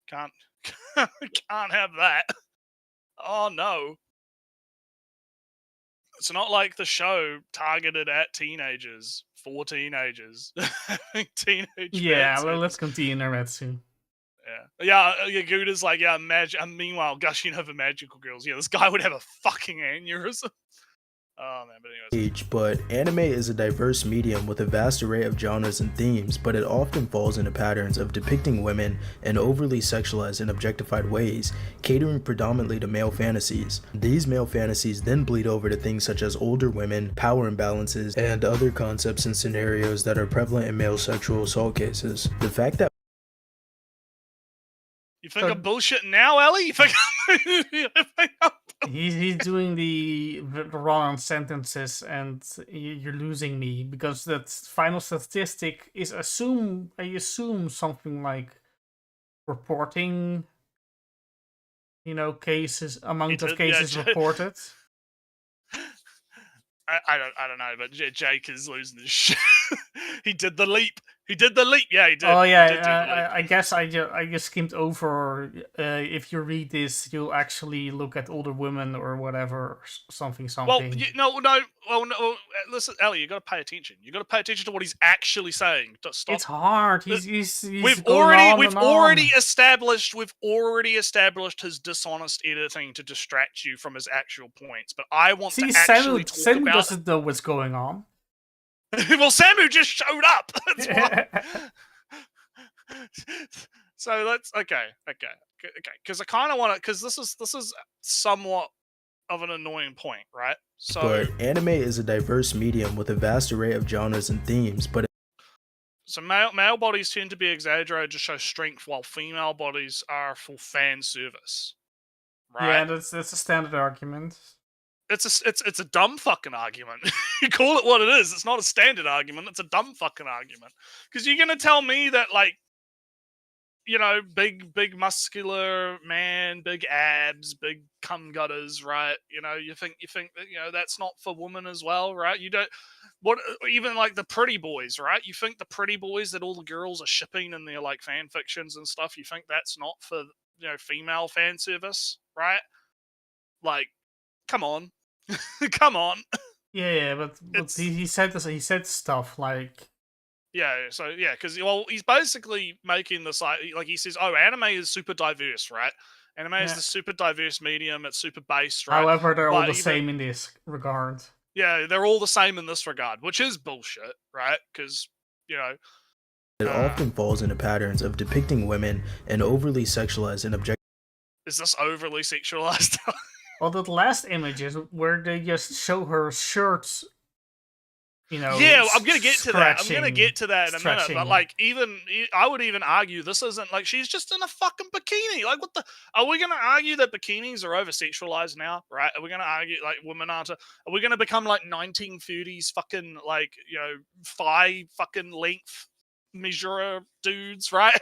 Can't can't have that. Oh no." It's not like the show targeted at teenagers, for teenagers. Teenage Yeah, fans. let's continue Nretsew. Yeah. Yaguda's like, yeah, meanwhile, gushing over magical girls. Yeah, this guy would have a fucking aneurysm. Oh man, but anyways. But anime is a diverse medium with a vast array of genres and themes, but it often falls into patterns of depicting women in overly sexualized and objectified ways, catering predominantly to male fantasies. These male fantasies then bleed over to things such as older women, power imbalances, and other concepts and scenarios that are prevalent in male sexual assault cases. The fact that You think I'm bullshitting now, Ellie? You think He's doing the wrong sentences, and you're losing me because that final statistic is I assume something like reporting, cases, amount of cases reported. I don't know, but Jake is losing his shit. He did the leap. Yeah, he did. Oh yeah, I guess I just skimmed over. If you read this, you'll actually look at older women or whatever, something. Well, no. Listen, Ellie, you got to pay attention. You got to pay attention to what he's actually saying. Stop. It's hard. We've already established his dishonest editing to distract you from his actual points. But I want to actually talk Samu about. Doesn't know what's going on. Well, Samu just showed up. That's why. So let's okay. Because I kind of want to. Because this is somewhat of an annoying point, right? But anime is a diverse medium with a vast array of genres and themes, but so male bodies tend to be exaggerated to show strength, while female bodies are for fan service. Right? Yeah, that's a standard argument. It's a dumb fucking argument. You call it what it is. It's not a standard argument. It's a dumb fucking argument. Because you're gonna tell me that big muscular man, big abs, big cum gutters, right? You think that that's not for women as well, right? You don't. What even like the pretty boys, right? You think the pretty boys that all the girls are shipping in their like fan fictions and stuff. You think that's not for female fan service, right? Like, come on. Come on. Yeah, but he said stuff like. Yeah, so yeah, because he's basically making this like he says, oh, anime is super diverse, right? Anime is the super diverse medium. It's super based, right? However, they're all the same in this regard. Yeah, they're all the same in this regard, which is bullshit, right? Because it often falls into patterns of depicting women in overly sexualized and objectified. Is this overly sexualized? Well, the last images where they just show her shirts, Yeah, I'm gonna get to that. I'm gonna get to that in a minute. But I would even argue this isn't like she's just in a fucking bikini. Like, what the? Are we gonna argue that bikinis are over sexualized now? Right? Are we gonna argue like women aren't? Are we gonna become like 1930s fucking thigh fucking length measurer dudes? Right?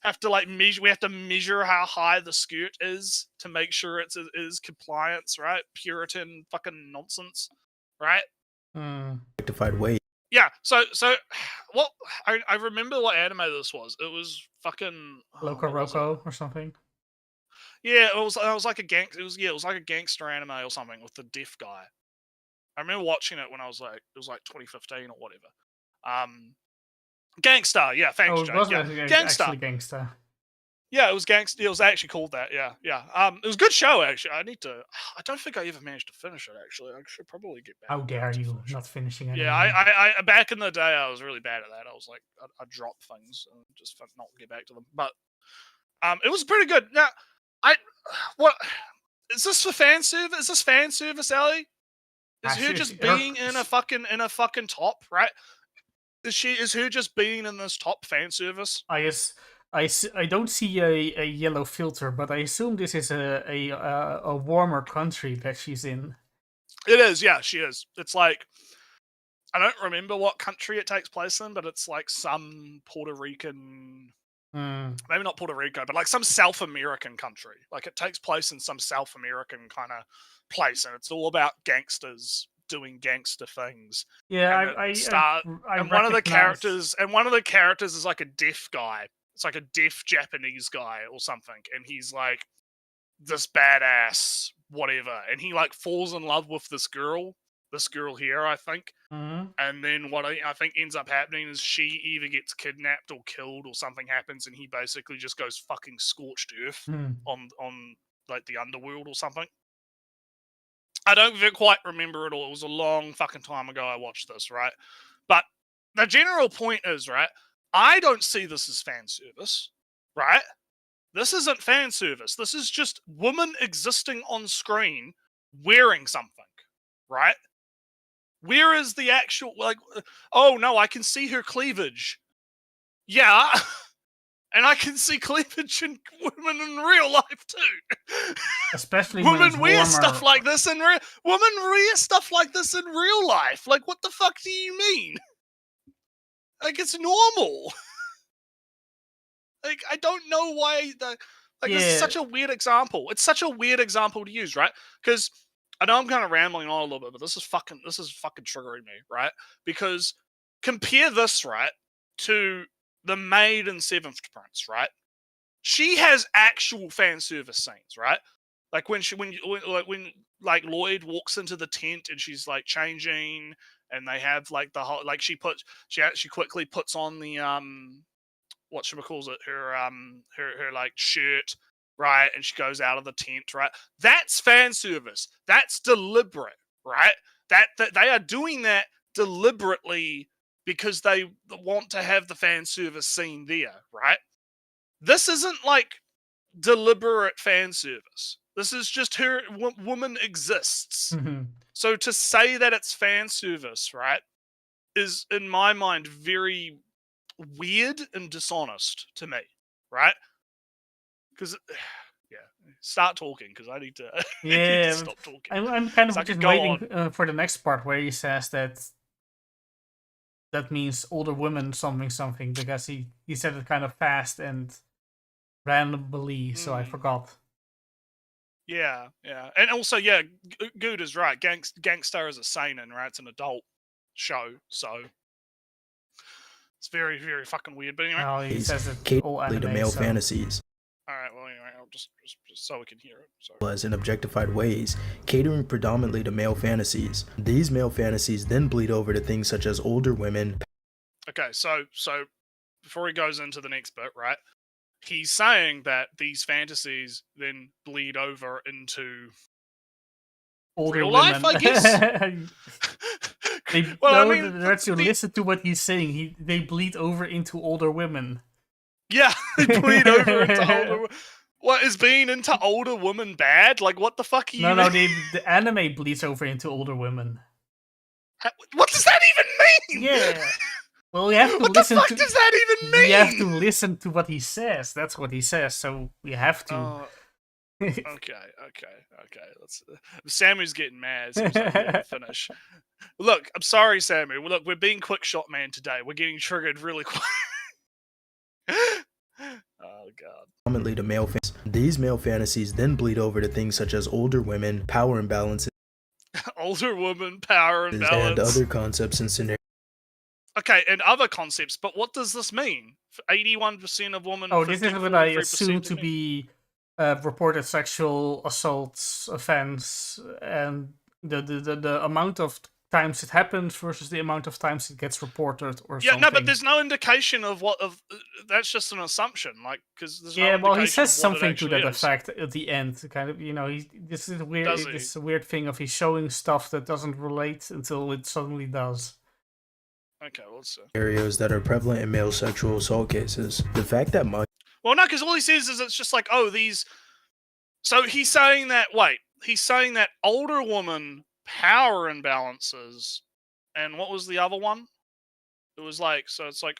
Have to measure. We have to measure how high the skirt is to make sure it is compliance, right? Puritan fucking nonsense, right? Objectified way. Yeah. So what? I remember what anime this was. It was fucking Loco Roco or something. Yeah, it was like a it was like a gangster anime or something with the deaf guy. I remember watching it when it was like 2015 or whatever. Gangster, yeah, thanks, Jake. Actually gangster. Yeah, it was gangster. It was actually called that. Yeah. It was a good show, actually. I don't think I ever managed to finish it. Actually, I should probably get back. How dare you not finishing it? Yeah, I back in the day, I was really bad at that. I was like, I dropped things and just not get back to them. But it was pretty good. Now, what is this for fan service? Is this fan service, Ellie? Is her just being in a fucking top, right? Is her just being in this top fan service? I don't see a yellow filter, but I assume this is a warmer country that she's in. It is, yeah, she is. It's like I don't remember what country it takes place in, but it's like some Puerto Rican, maybe not Puerto Rico, but like some South American country. Like it takes place in some South American kind of place, and it's all about gangsters doing gangster things. Yeah, and one of the characters is like a deaf guy. It's like a deaf Japanese guy or something, and he's like this badass whatever, and he like falls in love with this girl here, I think. And then what I think ends up happening is she either gets kidnapped or killed or something happens, and he basically just goes fucking scorched earth on like the underworld or something. I don't quite remember it all. It was a long fucking time ago I watched this, right? But the general point is, right, I don't see this as fan service, right? This isn't fan service. This is just women existing on screen wearing something, right? Where is the actual, like, oh no, I can see her cleavage. Yeah. And I can see cleavage in women in real life too. Especially women wear stuff like this in real life. Like, what the fuck do you mean? Like, it's normal. Like, I don't know why this is such a weird example. It's such a weird example to use, right? Because I know I'm kind of rambling on a little bit, but this is fucking triggering me, right? Because compare this, right, to the maid in Seventh Prince, right? She has actual fan service scenes, right? Like when Lloyd walks into the tent and she's like changing, and they have like the whole, like she quickly puts on the her like shirt, right? And she goes out of the tent, right? That's fan service. That's deliberate, right? That they are doing that deliberately because they want to have the fan service scene there, right? This isn't like deliberate fan service. This is just her woman exists. So to say that it's fan service, right, is in my mind very weird and dishonest to me, right? Because start talking, because I need to, stop talking. I'm kind of just waiting for the next part where he says that means older women something, because he said it kind of fast and randomly, so I forgot. Yeah. And also, Good is right. Gangstar is a seinen, right? It's an adult show, so it's very, very fucking weird. But anyway, he says it all anime, to male fantasies. All right. Well, anyway, I'll just so we can hear it. As in objectified ways, catering predominantly to male fantasies. These male fantasies then bleed over to things such as older women. Okay, so before he goes into the next bit, right? He's saying that these fantasies then bleed over into older real women. life, I guess. Listen to what he's saying. They bleed over into older women. Yeah, they bleed over into older women. What, is being into older women bad? Like, what the fuck are you? No, the anime bleeds over into older women. What does that even mean? Yeah. Well, we have to what listen. What the fuck does that even mean? We have to listen to what he says. That's what he says. So we have to. Okay. Samu's getting mad. Seems like we're gonna finish. Look, I'm sorry, Samu. Look, we're being Quickshot man today. We're getting triggered really quick. Oh god. Commonly to male fantasies. These male fantasies then bleed over to things such as older women, power imbalances, older woman, power imbalance, and other concepts and scenarios. Okay, and other concepts, but what does this mean? 81% of women. Oh, this is what I assume to be reported sexual assaults offense, and the amount of times it happens versus the amount of times it gets reported or something. Yeah, no, but there's no indication of that's just an assumption, like, because there's no well, he says something to that is. effect at the end, kind of, this is weird. This a weird thing of he's showing stuff that doesn't relate until it suddenly does. Okay, well, let's see. Areas that are prevalent in male sexual assault cases. The fact that well, no, because all he says is it's just like, oh, these. So he's saying that. Wait, he's saying that older woman power imbalances, and what was the other one? It was like, it's like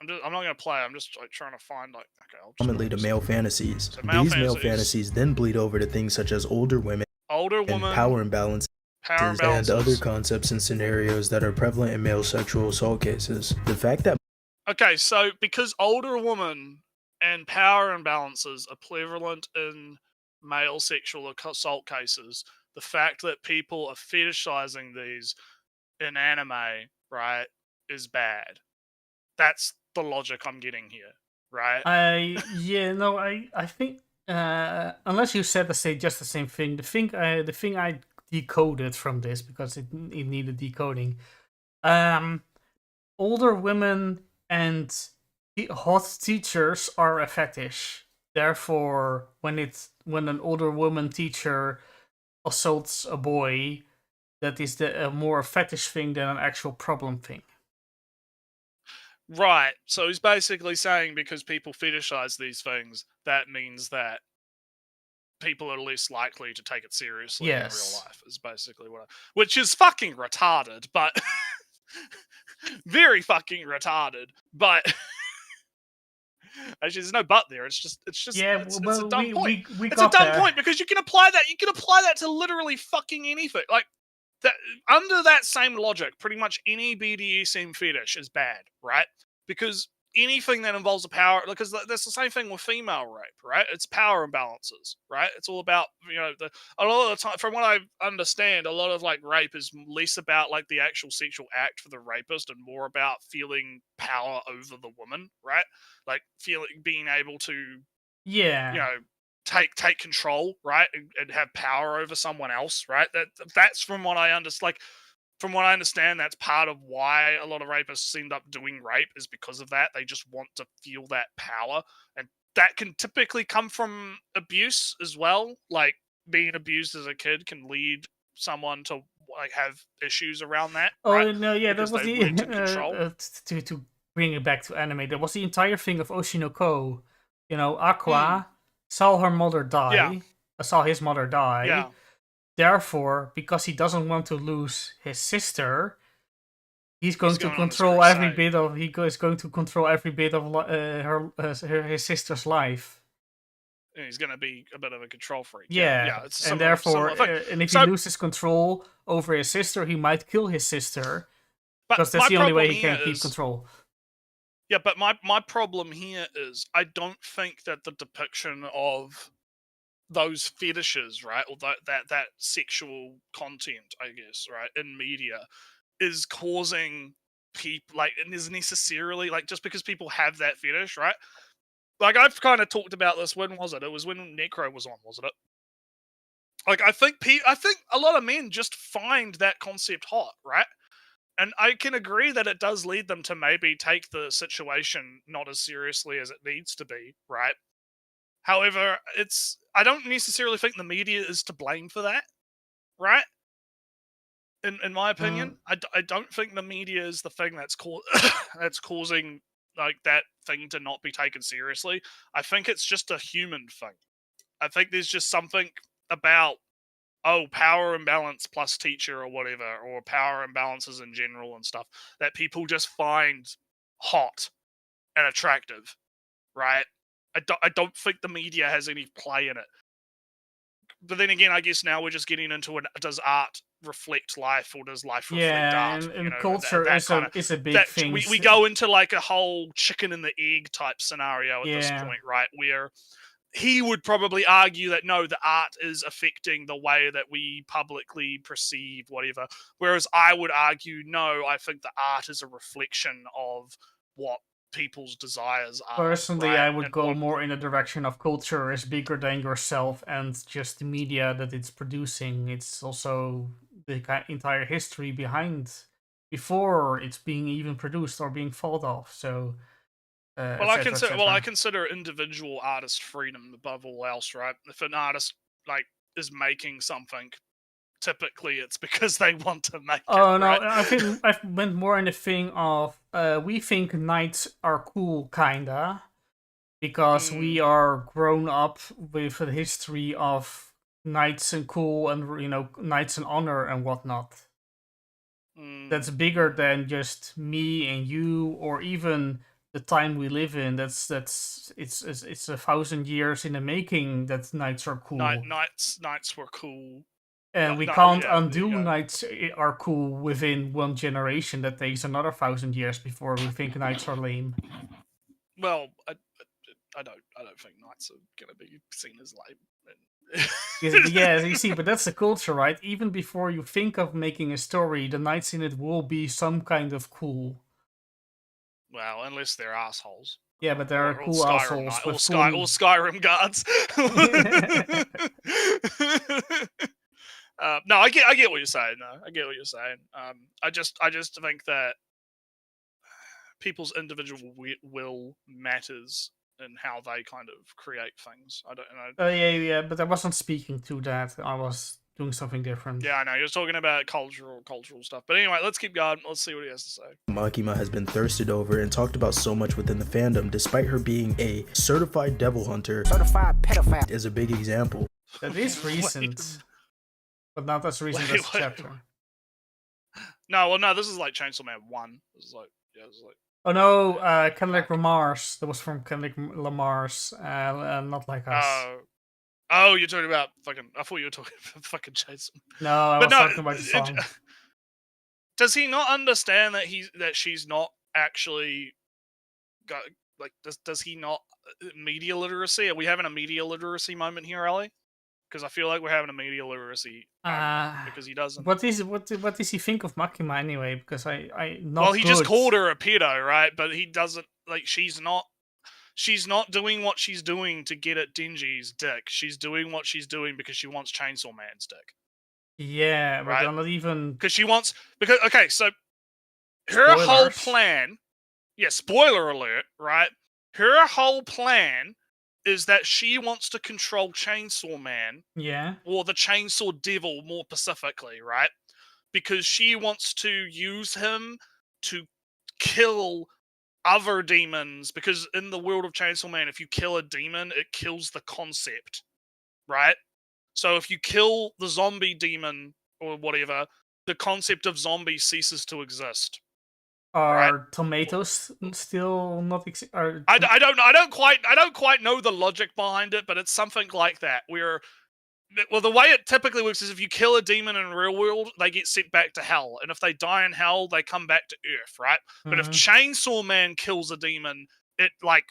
I'm not gonna play. I'm just like trying to find like. Okay, commonly to male fantasies. So male fantasies then bleed over to things such as older women, and power imbalance. Power and other imbalances. concepts and scenarios that are prevalent in male sexual assault cases. The fact that Okay, so because older women and power imbalances are prevalent in male sexual assault cases, the fact that people are fetishizing these in anime, right, is bad. That's the logic I'm getting here, right? I think unless you said just the same thing, the thing I decoded from this because it needed decoding. Older women and hot teachers are a fetish. Therefore, when an older woman teacher assaults a boy, that is a more fetish thing than an actual problem thing. Right. So he's basically saying because people fetishize these things, that means that people are less likely to take it seriously in real life, is basically which is fucking retarded, but very fucking retarded. But actually, there's no but there. It's just it's a dumb point. It's a dumb point because you can apply that to literally fucking anything. Like that under that same logic, pretty much any BDSM fetish is bad, right? Because anything that involves a power, because that's the same thing with female rape, right? It's power imbalances, right? It's all about, a lot of the time, from what I understand, a lot of like rape is less about like the actual sexual act for the rapist and more about feeling power over the woman, right? Like being able to, take control, right, and have power over someone else, right? That's from what I understand. Like, from what I understand, that's part of why a lot of rapists end up doing rape is because of that. They just want to feel that power, and that can typically come from abuse as well. Like being abused as a kid can lead someone to like have issues around that. Oh right? no, yeah, because that was they've the lived in control. to bring it back to anime. That was the entire thing of Oshinoko. Aqua saw her mother die. Saw his mother die. Yeah. Therefore, because he doesn't want to lose his sister, he's going to going control every bit of. He is going to control every bit of his sister's life. And he's going to be a bit of a control freak. Yeah. It's and similar, therefore, and if he loses control over his sister, he might kill his sister. Because that's the only way he can keep control. Yeah, but my problem here is I don't think that the depiction of those fetishes, right, or that sexual content, I guess, right, in media is causing people, like, and is necessarily, like, just because people have that fetish, right? Like, I've kind of talked about this, when was it? It was when Necro was on, wasn't it? Like, I think a lot of men just find that concept hot, right? And I can agree that it does lead them to maybe take the situation not as seriously as it needs to be, right? However, I don't necessarily think the media is to blame for that, right? In my opinion, I don't think the media is the thing that's that's causing like that thing to not be taken seriously. I think it's just a human thing. I think there's just something about power imbalance plus teacher or whatever, or power imbalances in general and stuff that people just find hot and attractive, right? I don't think the media has any play in it. But then again, I guess now we're just getting into does art reflect life, or does life reflect art? And culture is a big thing. We go into like a whole chicken and the egg type scenario at this point, right? Where he would probably argue that no, the art is affecting the way that we publicly perceive whatever. Whereas I would argue, no, I think the art is a reflection of what people's desires are. Personally, right? I would go more in the direction of culture is bigger than yourself and just the media that it's producing. It's also the entire history before it's being even produced or being thought of. So, I consider individual artist freedom above all else, right? If an artist like is making something, typically it's because they want to make it. Oh no, right? I think I went more in the thing of we think knights are cool, kinda, because we are grown up with a history of knights and cool and knights and honor and whatnot. That's bigger than just me and you, or even the time we live in. It's 1,000 years in the making that knights are cool. Knights were cool And we can't undo knights are cool within one generation. That takes another 1,000 years before we think knights are lame. Well, I don't think knights are gonna be seen as lame. Yeah, you see, but that's the culture, right? Even before you think of making a story, the knights in it will be some kind of cool. Well, unless they're assholes. Yeah, but there are cool Skyrim assholes or Skyrim guards. No, I get what you're saying. No, I get what you're saying. I just think that people's individual will matters in how they kind of create things. I don't know. Yeah, but I wasn't speaking to that. I was doing something different. Yeah, I know. You're talking about cultural stuff. But anyway, let's keep going. Let's see what he has to say. Makima has been thirsted over and talked about so much within the fandom, despite her being a certified devil hunter. Certified pedophile is a big example. That is recent, but not as recent as the chapter. No, this is like Chainsaw Man 1. This is like, Oh no, Kendrick Lamar's. That was from Kendrick Lamar's, not like us. Oh, you're talking about fucking. I thought you were talking about fucking Chainsaw. No, I was talking about the song. Does he not understand that she's not actually got like? Does he not media literacy? Are we having a media literacy moment here, Ellie? Because I feel like we're having a media literacy because he doesn't. What does he think of Makima anyway? Because he just called her a pedo, right? But he doesn't like. She's not doing what she's doing to get at Denji's dick. She's doing what she's doing because she wants Chainsaw Man's dick. Yeah, right? But not even because she wants okay. So her whole plan. Yeah, spoiler alert, right? Her whole plan is that she wants to control Chainsaw Man. Yeah. Or the Chainsaw Devil, more specifically, right? Because she wants to use him to kill other demons. Because in the world of Chainsaw Man, if you kill a demon, it kills the concept, right? So if you kill the zombie demon or whatever, the concept of zombie ceases to exist. Are tomatoes still not? I don't know. I don't quite know the logic behind it, but it's something like that. The way it typically works is if you kill a demon in the real world, they get sent back to hell, and if they die in hell, they come back to Earth, right? Mm-hmm. But if Chainsaw Man kills a demon, it like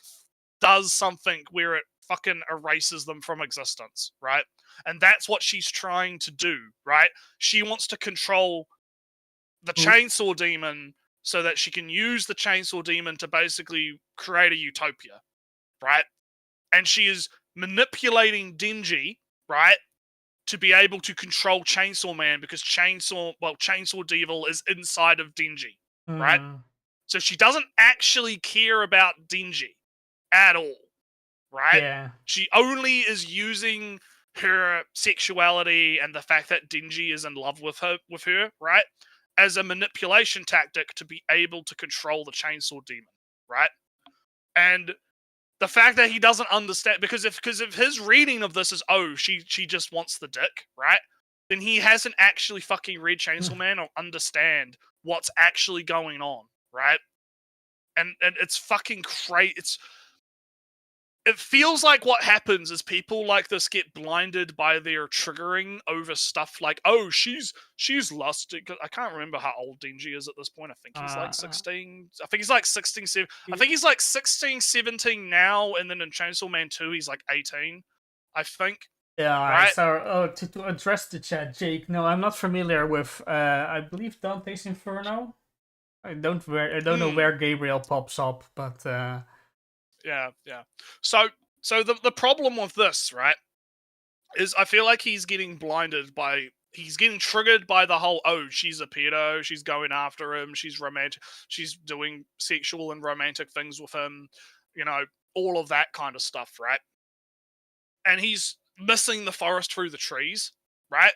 does something where it fucking erases them from existence, right? And that's what she's trying to do, right? She wants to control the Chainsaw Demon so that she can use the Chainsaw Demon to basically create a utopia, right? And she is manipulating Denji, right, to be able to control Chainsaw Man because Chainsaw Devil is inside of Denji, right? So she doesn't actually care about Denji at all, right? Yeah. She only is using her sexuality and the fact that Denji is in love with her, right, as a manipulation tactic to be able to control the Chainsaw Demon, right? And the fact that he doesn't understand, because if his reading of this is, oh, she just wants the dick, right? Then he hasn't actually fucking read Chainsaw Man or understand what's actually going on, right? And it's fucking crazy. It feels like what happens is people like this get blinded by their triggering over stuff like, oh, she's lusted. I can't remember how old Denji is at this point. I think he's like 16. I think he's like 16, 17. I think he's like 16, 17 now, and then in Chainsaw Man 2, he's like 18, I think. Yeah, right? So to address the chat, Jake, no, I'm not familiar with, I believe Dante's Inferno. I don't know where Gabriel pops up, but... Yeah. So the problem with this, right, is I feel like he's getting triggered by the whole, oh, she's a pedo, she's going after him, she's romantic, she's doing sexual and romantic things with him, you know, all of that kind of stuff, right? And he's missing the forest through the trees, right?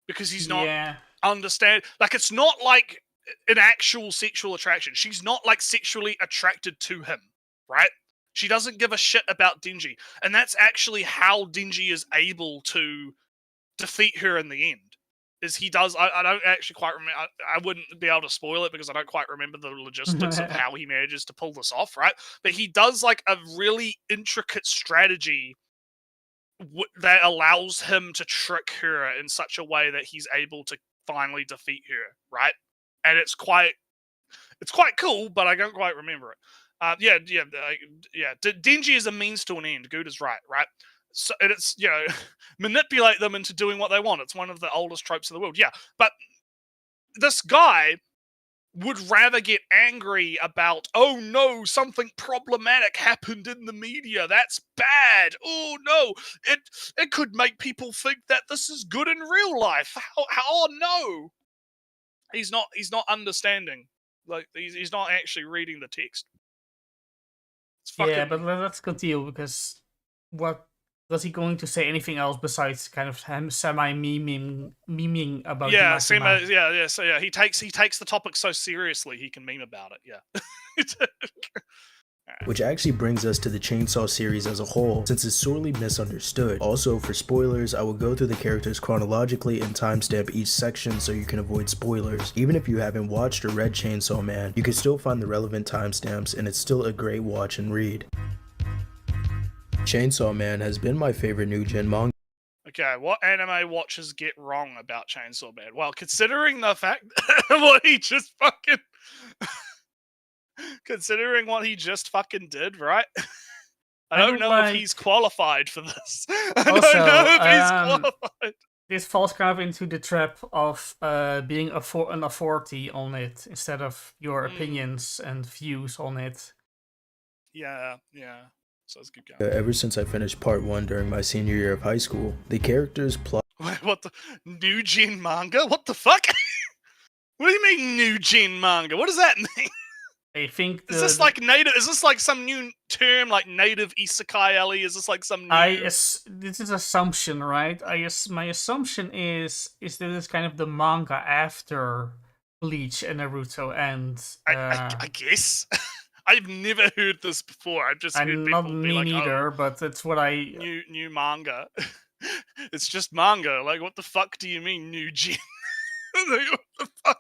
Because he's not understand. Like, it's not like an actual sexual attraction. She's not like sexually attracted to him, right? She doesn't give a shit about Denji. And that's actually how Denji is able to defeat her in the end. Is he does... I don't actually quite remember... I wouldn't be able to spoil it because I don't quite remember the logistics of how he manages to pull this off, right? But he does, like, a really intricate strategy that allows him to trick her in such a way that he's able to finally defeat her, right? And it's quite cool, but I don't quite remember it. Denji is a means to an end. Good is right? So it's manipulate them into doing what they want. It's one of the oldest tropes of the world. Yeah, but this guy would rather get angry about, oh no, something problematic happened in the media. That's bad. Oh no, it could make people think that this is good in real life. How oh no. He's not understanding. Like he's not actually reading the text. Yeah, but let's continue, because what was he going to say anything else besides kind of him memeing about So he takes the topic so seriously he can meme about it. Yeah. Which actually brings us to the Chainsaw series as a whole, since it's sorely misunderstood. Also, for spoilers, I will go through the characters chronologically and timestamp each section so you can avoid spoilers. Even if you haven't watched or read Chainsaw Man, you can still find the relevant timestamps, and it's still a great watch and read. Chainsaw Man has been my favorite new gen manga. Okay, what anime watchers get wrong about Chainsaw Man? Well, considering the fact what he just fucking... Considering what he just fucking did, right? I don't know if he's qualified for this. I don't know if he's qualified. This falls kind of into the trap of being an authority on it instead of your opinions and views on it. Yeah. So let's keep going. Ever since I finished part 1 during my senior year of high school, the characters plot... Wait, what the... New gen manga? What the fuck? What do you mean new gen manga? What does that mean? I think is this like native? Is this like some new term, like native isekai, Ellie? Is this like some new... This is assumption, right? My assumption is that it's kind of the manga after Bleach and Naruto, and I guess. I've never heard this before. I've just heard people not be me like, neither, but it's what I... New manga. It's just manga. Like, what the fuck do you mean, new gen? What the fuck?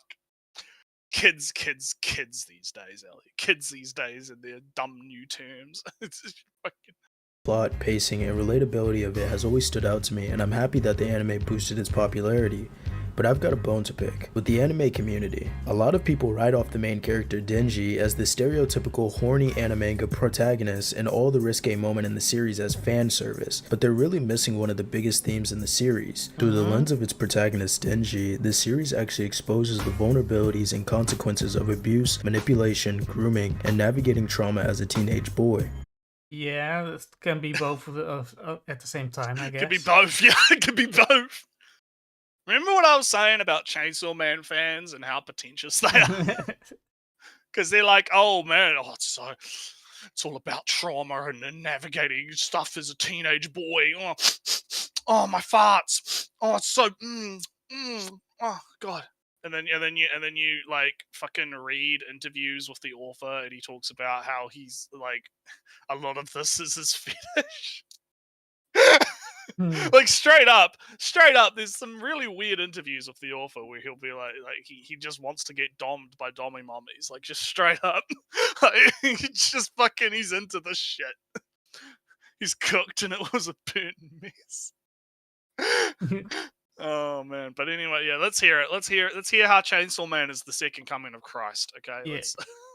Kids these days, Ellie. Kids these days and their dumb new terms. It's just fucking... Plot, pacing, and relatability of it has always stood out to me, and I'm happy that the anime boosted its popularity. But I've got a bone to pick with the anime community. A lot of people write off the main character Denji as the stereotypical horny anime protagonist, and all the risque moment in the series as fan service, but they're really missing one of the biggest themes in the series. Through the lens of its protagonist Denji, the series actually exposes the vulnerabilities and consequences of abuse, manipulation, grooming, and navigating trauma as a teenage boy. Yeah, it can be both at the same time, I guess. It could be both, yeah, it could be both. Remember what I was saying about Chainsaw Man fans and how pretentious they are? Because they're like, oh man, it's all about trauma and navigating stuff as a teenage boy. Oh my farts. Oh, it's so oh god. And then you like fucking read interviews with the author, and he talks about how he's like, a lot of this is his fetish. Like straight up, there's some really weird interviews with the author where he'll be like he just wants to get dommed by dommy mommies, like just straight up. Like, he's just fucking, he's into this shit. He's cooked and it was a burnt mess. Oh man, but anyway, yeah, let's hear it. Let's hear how Chainsaw Man is the second coming of Christ. Okay, yeah.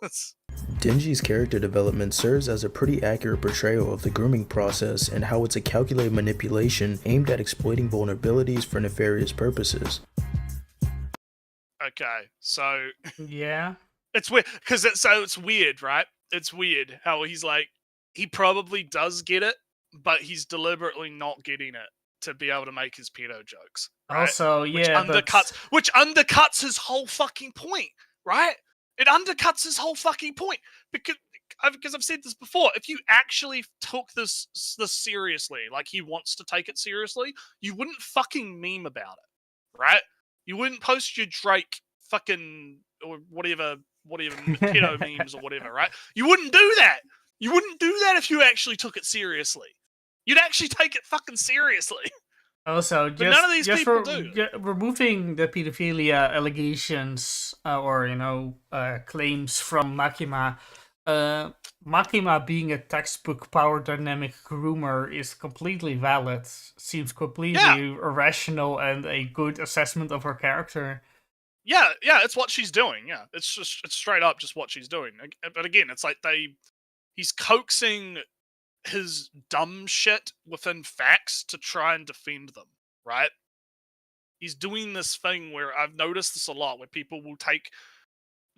Let's... Denji's character development serves as a pretty accurate portrayal of the grooming process and how it's a calculated manipulation aimed at exploiting vulnerabilities for nefarious purposes. Okay, so yeah, it's weird because it's weird, right? It's weird how he's like, he probably does get it, but he's deliberately not getting it to be able to make his pedo jokes. Right? Also, yeah, which undercuts his whole fucking point, right? It undercuts his whole fucking point because I've said this before. If you actually took this seriously, like he wants to take it seriously, you wouldn't fucking meme about it, right? You wouldn't post your Drake fucking or whatever pedo memes or whatever, right? You wouldn't do that. You wouldn't do that if you actually took it seriously. You'd actually take it fucking seriously. Also, but none of these people do. Removing the pedophilia allegations or claims from Makima, Makima being a textbook power dynamic groomer is completely valid. Seems completely irrational and a good assessment of her character. Yeah, it's what she's doing. Yeah, it's straight up just what she's doing. But again, it's like he's coaxing his dumb shit within facts to try and defend them, right? He's doing this thing where I've noticed this a lot, where people will take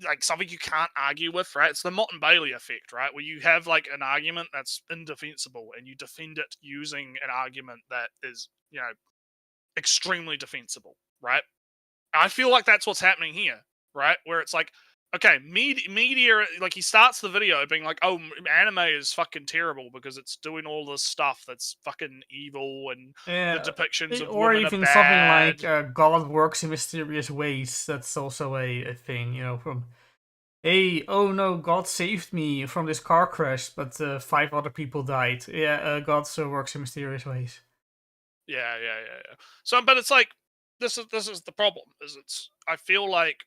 like something you can't argue with, right? It's the Mott and Bailey effect, right? Where you have like an argument that's indefensible and you defend it using an argument that is, extremely defensible, right? I feel like that's what's happening here, right? Where it's like, okay, media, like he starts the video being like, oh, anime is fucking terrible because it's doing all this stuff that's fucking evil and the depictions of or women even are something bad. like God works in mysterious ways. That's also a thing, from, hey, oh no, God saved me from this car crash, but 5 other people died. Yeah, God still works in mysterious ways. Yeah. So, but it's like, this is the problem. I feel like,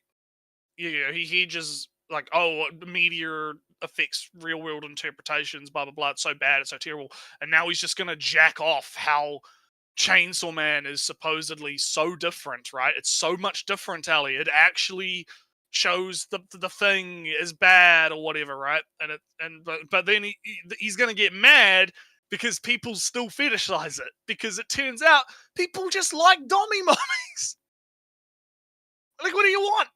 he just like, oh, the media affects real world interpretations, blah blah blah. It's so bad, it's so terrible, and now he's just gonna jack off how Chainsaw Man is supposedly so different, right? It's so much different, Ellie. It actually shows the thing is bad or whatever, right? But then he's gonna get mad because people still fetishize it, because it turns out people just like dommy mommies. Like, what do you want?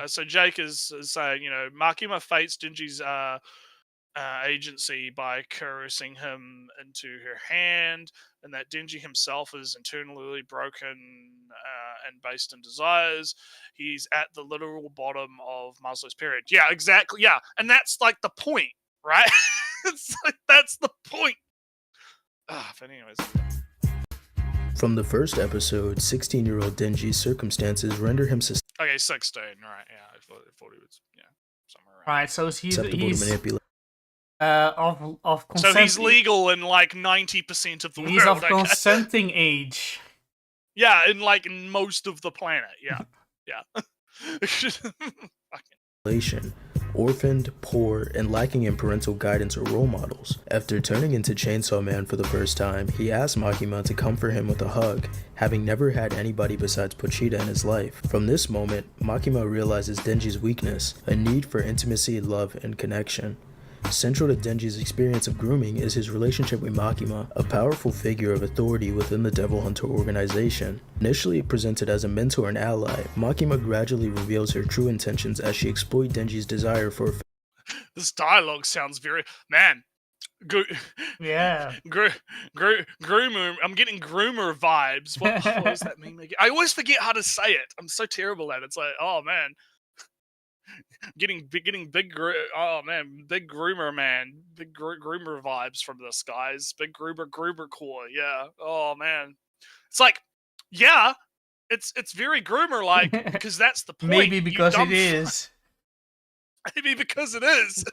So Jake is saying, Makima fates Dingy's agency by coercing him into her hand, and that Dingy himself is internally broken and based in desires. He's at the literal bottom of Maslow's pyramid. Yeah, exactly. Yeah, and that's like the point, right? It's like, that's the point. But anyways. From the first episode, 16-year-old Denji's circumstances render him Okay, 16, right? Yeah, I thought he was, somewhere around. Right, so he's to manipulate. Of consent. So he's legal in like 90% of the world. He's of consenting age. Yeah, in like most of the planet. Yeah. Orphaned, poor, and lacking in parental guidance or role models. After turning into Chainsaw Man for the first time, he asks Makima to comfort him with a hug, having never had anybody besides Pochita in his life. From this moment, Makima realizes Denji's weakness, a need for intimacy, love, and connection. Central to Denji's experience of grooming is his relationship with Makima, a powerful figure of authority within the Devil Hunter organization. Initially presented as a mentor and ally, Makima gradually reveals her true intentions as she exploits Denji's desire for... This dialogue sounds very... Man. Yeah. Groomer. I'm getting groomer vibes. What does that mean? I always forget how to say it. I'm so terrible at it. It's like, oh man. Getting big big groomer man, big groomer vibes from this, guys. Big groomer core. Yeah. Oh man, it's like, yeah, it's very groomer like, because that's the point. Maybe because it is. Maybe because it is.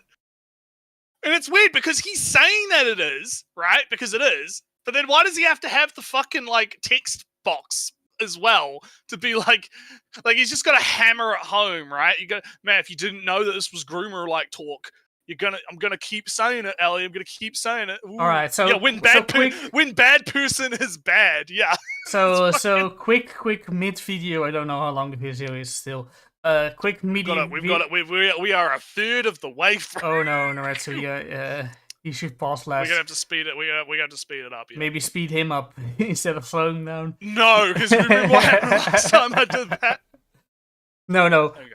And it's weird because he's saying that it is, right? Because it is. But then why does he have to have the fucking like text box as well to be like he's just got to hammer it home, right? You go, man, if you didn't know that this was groomer like talk, I'm gonna keep saying it, Ellie. I'm gonna keep saying it. Ooh. All right, so yeah, when bad person is bad, yeah. So quick mid video. I don't know how long the video is still. Quick medium. We are a third of the way from. Oh no, Nretsew, yeah. You should pause less. We're gonna have to speed it. We have to speed it up. Yeah. Maybe speed him up instead of slowing down. No, because remember what happened last time I did that. No. Okay.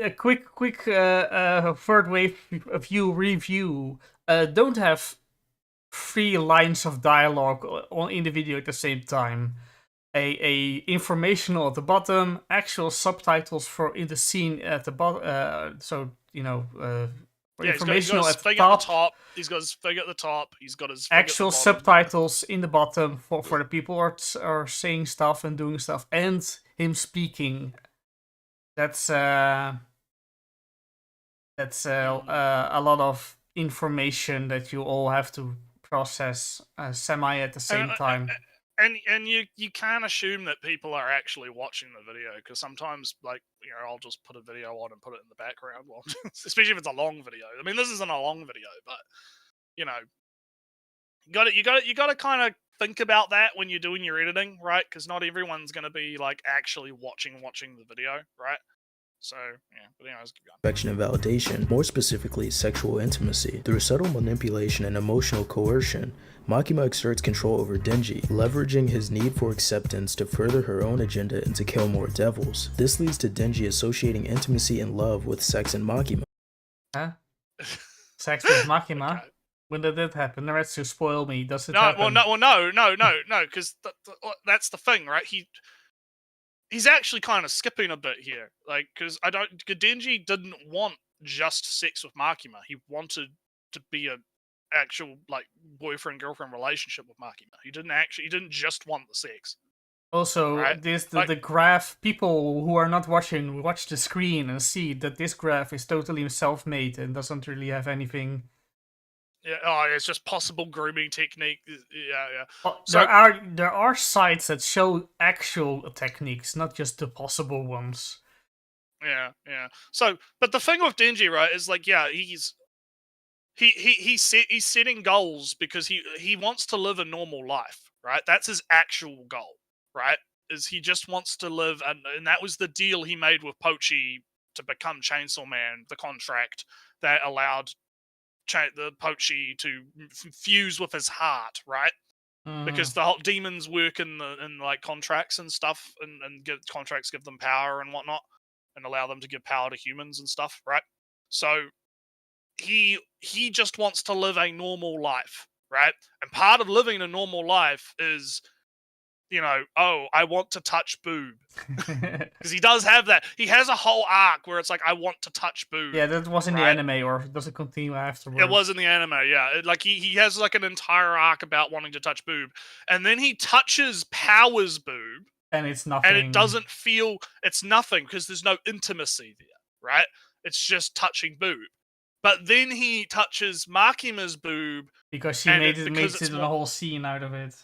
A quick third wave view review. Don't have 3 lines of dialogue in the video at the same time. A informational at the bottom, actual subtitles in the scene at the bottom. Informational at the top. He's got his figure at the top. He's got his actual subtitles in the bottom for the people who are saying stuff and doing stuff, and him speaking. That's a lot of information that you all have to process semi at the same time. and you can't assume that people are actually watching the video, because sometimes, like, I'll just put a video on and put it in the background, while, especially if it's a long video. I mean, this isn't a long video, but you got to kind of think about that when you're doing your editing, right? Because not everyone's going to be like actually watching the video, right? So, yeah, but anyways, keep going. Affection and validation, more specifically sexual intimacy. Through subtle manipulation and emotional coercion, Makima exerts control over Denji, leveraging his need for acceptance to further her own agenda and to kill more devils. This leads to Denji associating intimacy and love with sex and Makima. Huh? Sex with Makima? Okay. When did that happen? Nretsew, spoil me. Does it happen? No, because that's the thing, right? He's actually kind of skipping a bit here, like, because Denji didn't want just sex with Makima. He wanted to be a actual, like, boyfriend girlfriend relationship with Makima. He didn't just want the sex. Also, right? The graph, people who are not watching watch the screen and see that this graph is totally self-made and doesn't really have anything. Yeah, it's just possible grooming technique. Yeah. Well, there are sites that show actual techniques, not just the possible ones. Yeah. So, but the thing with Denji, right, is like, yeah, he's setting goals because he wants to live a normal life, right? That's his actual goal, right? Is he just wants to live, and that was the deal he made with Pochi to become Chainsaw Man, the contract that allowed the Pochi to fuse with his heart, right? Because the whole demons work in like contracts and stuff, and contracts give them power and whatnot, and allow them to give power to humans and stuff, right? So he just wants to live a normal life, right? And part of living a normal life is, I want to touch boob. Because he does have that. He has a whole arc where it's like, I want to touch boob. Yeah, that was in the anime, or does it continue afterwards? It was in the anime, yeah. Like, he has like an entire arc about wanting to touch boob. And then he touches Power's boob. And it's nothing. And it doesn't feel, it's nothing, because there's no intimacy there, right? It's just touching boob. But then he touches Makima's boob. Because she makes it a whole scene out of it.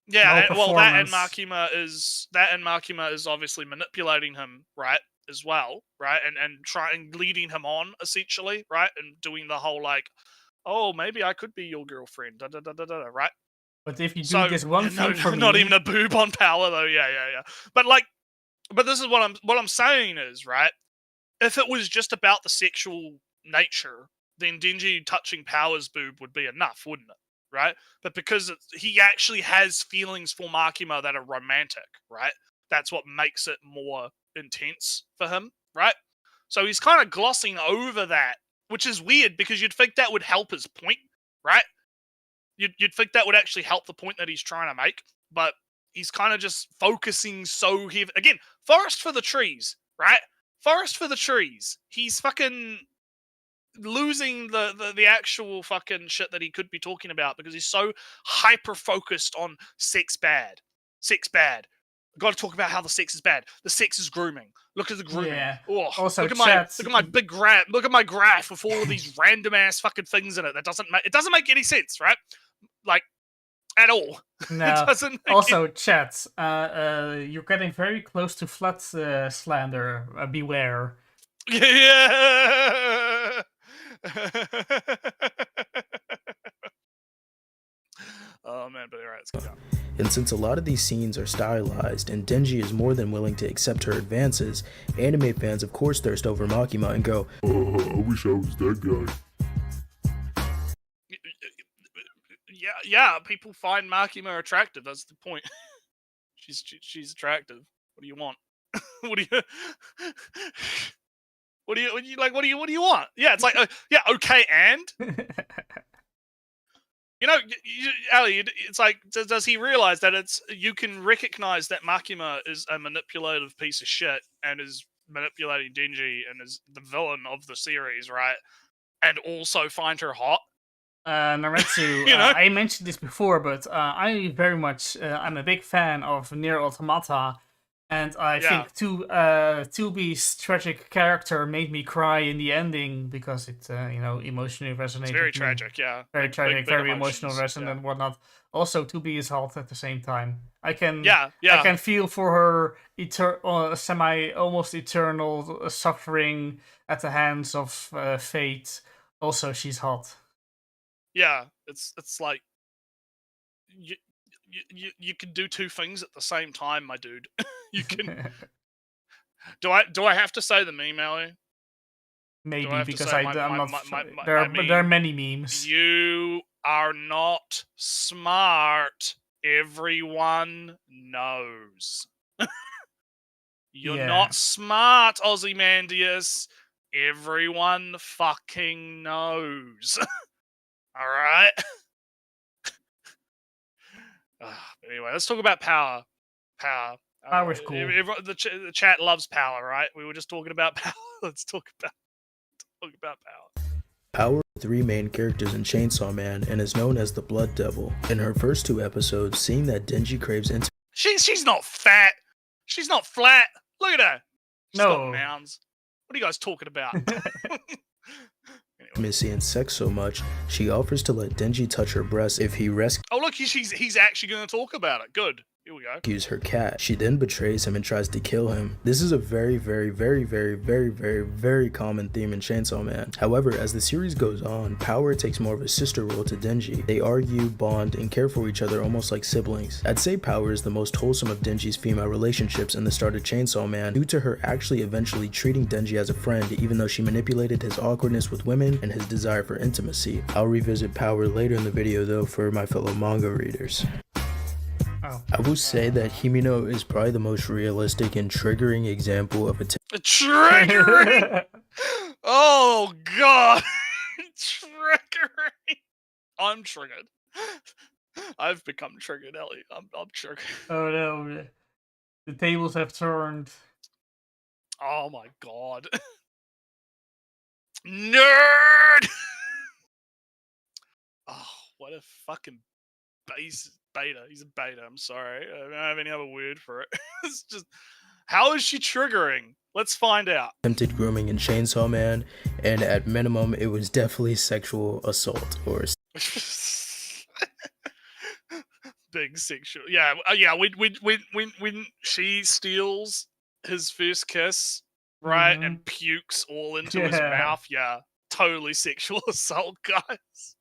Yeah, well, that and Makima is obviously manipulating him, right, as well, right, and leading him on, essentially, right, and doing the whole, like, oh, maybe I could be your girlfriend, right? But if you do this one thing for me, not even a boob on Power though, yeah. But this is what I'm saying is, right, if it was just about the sexual nature, then Denji touching Power's boob would be enough, wouldn't it? Right? But because he actually has feelings for Makima that are romantic, right? That's what makes it more intense for him, right? So he's kind of glossing over that, which is weird, because you'd think that would help his point, right? You'd think that would actually help the point that he's trying to make, but he's kind of just focusing so heavy. Again, forest for the trees, right? Forest for the trees. He's fucking losing the actual fucking shit that he could be talking about, because he's so hyper focused on sex bad. Got to talk about how the sex is bad. The sex is grooming. Look at the grooming. Yeah. Oh, also, look at my big graph. Look at my graph with all of these random ass fucking things in it. That doesn't make any sense, right? Like, at all. No. It doesn't. Also, chat. You're getting very close to flat slander. Beware. Yeah. Oh man, but alright, let's go down. And since a lot of these scenes are stylized and Denji is more than willing to accept her advances, anime fans of course thirst over Makima and go, "Oh, I wish I was that guy." Yeah, people find Makima attractive. That's the point. she's attractive. What do you want? What do you want? Yeah, it's like, yeah, okay, and Ali, it's like, does he realize that you can recognize that Makima is a manipulative piece of shit and is manipulating Denji and is the villain of the series, right? And also find her hot. Nretsew, I mentioned this before, but I very much I'm a big fan of Nier Automata, And I think Tubi's tragic character made me cry in the ending because it, emotionally resonated. It's very with me. tragic, yeah. Very tragic, big very emotions, emotional, resonant, and whatnot. Also, Tubi is hot at the same time. I can, I can feel for her almost eternal suffering at the hands of fate. Also, she's hot. Yeah, it's like you can do two things at the same time, my dude. You can. Do I have to say the meme, Ali? Maybe because I'm not. There are many memes. You are not smart. Everyone knows. You're not smart, Ozymandias. Everyone fucking knows. All right. Anyway, let's talk about power. Power. Power's cool. The chat loves power, right? We were just talking about power. Let's talk about power. Power are three main characters in Chainsaw Man and is known as the Blood Devil. In her first 2 episodes, seeing that Denji craves intimacy. She's not fat. She's not flat. Look at her. She's got mounds. What are you guys talking about? Intimacy and sex so much, she offers to let Denji touch her breast if he rescues. Oh look, he's actually going to talk about it. Good. Here we go. Use her cat. She then betrays him and tries to kill him. This is a very, very, very, very, very, very, very common theme in Chainsaw Man. However, as the series goes on, Power takes more of a sister role to Denji. They argue, bond, and care for each other almost like siblings. I'd say Power is the most wholesome of Denji's female relationships in the start of Chainsaw Man, due to her actually eventually treating Denji as a friend, even though she manipulated his awkwardness with women and his desire for intimacy. I'll revisit Power later in the video though for my fellow manga readers. I will say that Himino is probably the most realistic and triggering example of a triggering. Oh god, triggering. I'm triggered. I've become triggered, Ellie. I'm triggered. Oh no, the tables have turned. Oh my god, nerd. Oh, what a fucking base. Beta. He's a beta. I'm sorry. I don't have any other word for it. It's just, how is she triggering? Let's find out. Attempted grooming in Chainsaw Man, and at minimum, it was definitely sexual assault or. Big sexual. Yeah. When she steals his first kiss, right, and pukes all into his mouth. Yeah, totally sexual assault, guys.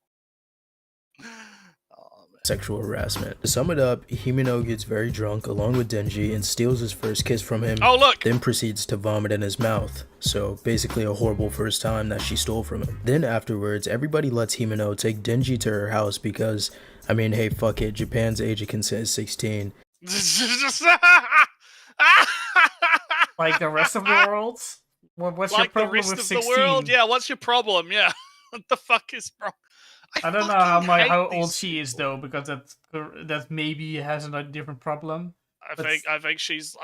Sexual harassment. To sum it up, Himino gets very drunk along with Denji and steals his first kiss from him. Oh look! Then proceeds to vomit in his mouth. So basically a horrible first time that she stole from him. Then afterwards, everybody lets Himino take Denji to her house because, I mean, hey, fuck it, Japan's age of consent is 16. Like the rest of the world? What's like your problem the rest with of 16? The world? Yeah, what's your problem? Yeah. What the fuck is wrong? I don't know how old she is though, because that maybe has a different problem. I think she's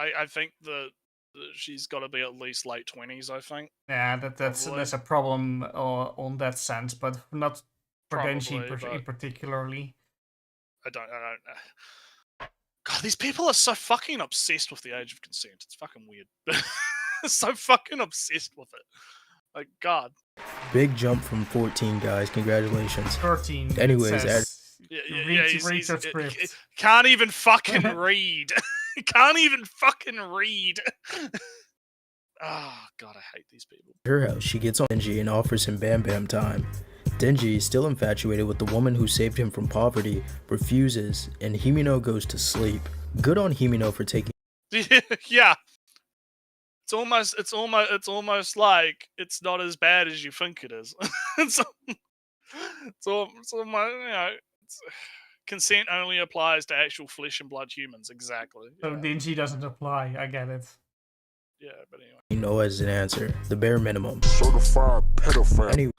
she's got to be at least late 20s. I think. Yeah, that's a problem on that sense, but not for Denji particularly. I don't. God, these people are so fucking obsessed with the age of consent. It's fucking weird. So fucking obsessed with it. Like, God. Big jump from 14, guys. Congratulations. 13. Anyways, read your script. Can't even fucking read. Can't even fucking read. Oh, God, I hate these people. At her house, she gets on Denji and offers him Bam Bam time. Denji, still infatuated with the woman who saved him from poverty, refuses, and Himino goes to sleep. Good on Himino for taking. Yeah. It's almost like it's not as bad as you think it is. Consent only applies to actual flesh and blood humans. Exactly. So Denji doesn't apply. I get it. Yeah, but anyway. You know, as an answer, the bare minimum. Certified pedophile. Anyway.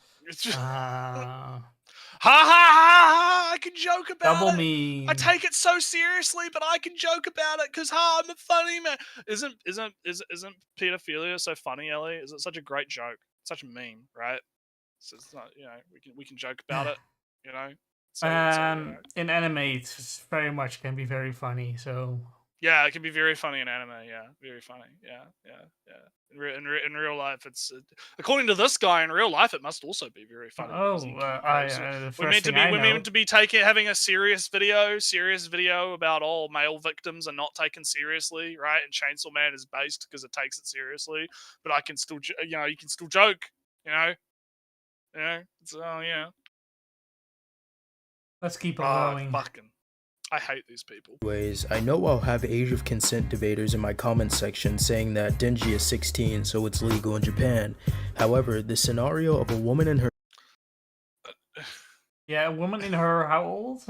Ha ha ha! I can joke about Double it. meme. I take it so seriously, but I can joke about it because I'm a funny man. Isn't pedophilia so funny, Ellie? Is it such a great joke? Such a meme, right? So it's not, we can joke about it, So, in anime, it very much can be very funny. So Yeah, it can be very funny in anime. Yeah, very funny. Yeah. In real life, it's according to this guy. In real life, it must also be very funny. Oh, the first thing I we're know. meant to be having a serious video about all male victims are not taken seriously, right? And Chainsaw Man is based because it takes it seriously, but I can still, you can still joke, So yeah. Let's keep it going. I hate these people. Anyways, I know I'll have age of consent debaters in my comments section saying that Denji is 16, so it's legal in Japan. However, the scenario of a woman in her... Yeah, a woman in her, how old?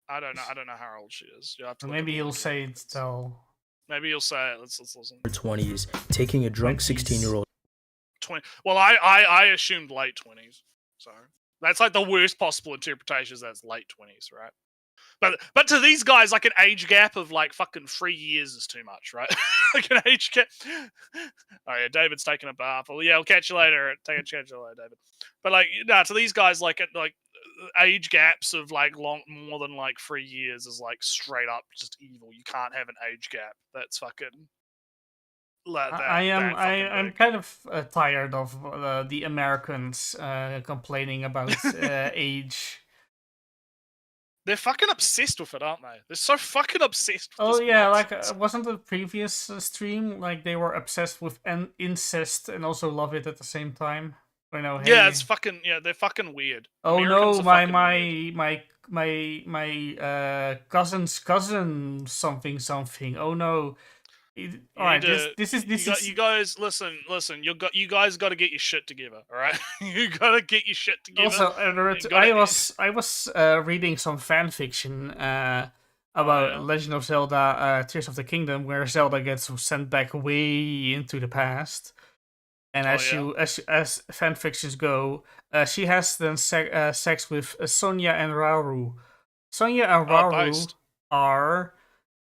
I don't know how old she is. Maybe you'll say it though. Maybe you'll say it. Let's listen. Her 20s, taking a drunk 16-year-old... 20. Well, I assumed late 20s. So that's like the worst possible interpretation. That's late 20s, right? But to these guys, like an age gap of like fucking 3 years is too much, right? Like an age gap. Oh yeah, David's taking a bath. Well, yeah, I'll catch you later. Catch you later, David. But like, to these guys, like age gaps of like more than like 3 years is like straight up just evil. You can't have an age gap. That's fucking. I'm kind of tired of the Americans complaining about age. They're fucking obsessed with it, aren't they? They're so fucking obsessed with Oh this yeah, nonsense. like wasn't the previous stream like they were obsessed with incest and also love it at the same time? I know. Hey, yeah, it's fucking they're fucking weird. Oh Americans no, my cousin's cousin something. Oh no. All right, this is you guys listen. You guys got to get your shit together. All right, you got to get your shit together. Also, I was reading some fan fiction about Legend of Zelda: Tears of the Kingdom, where Zelda gets sent back way into the past, and as fan fictions go, she has then sex with Sonya and Rauru. Sonya and Rauru are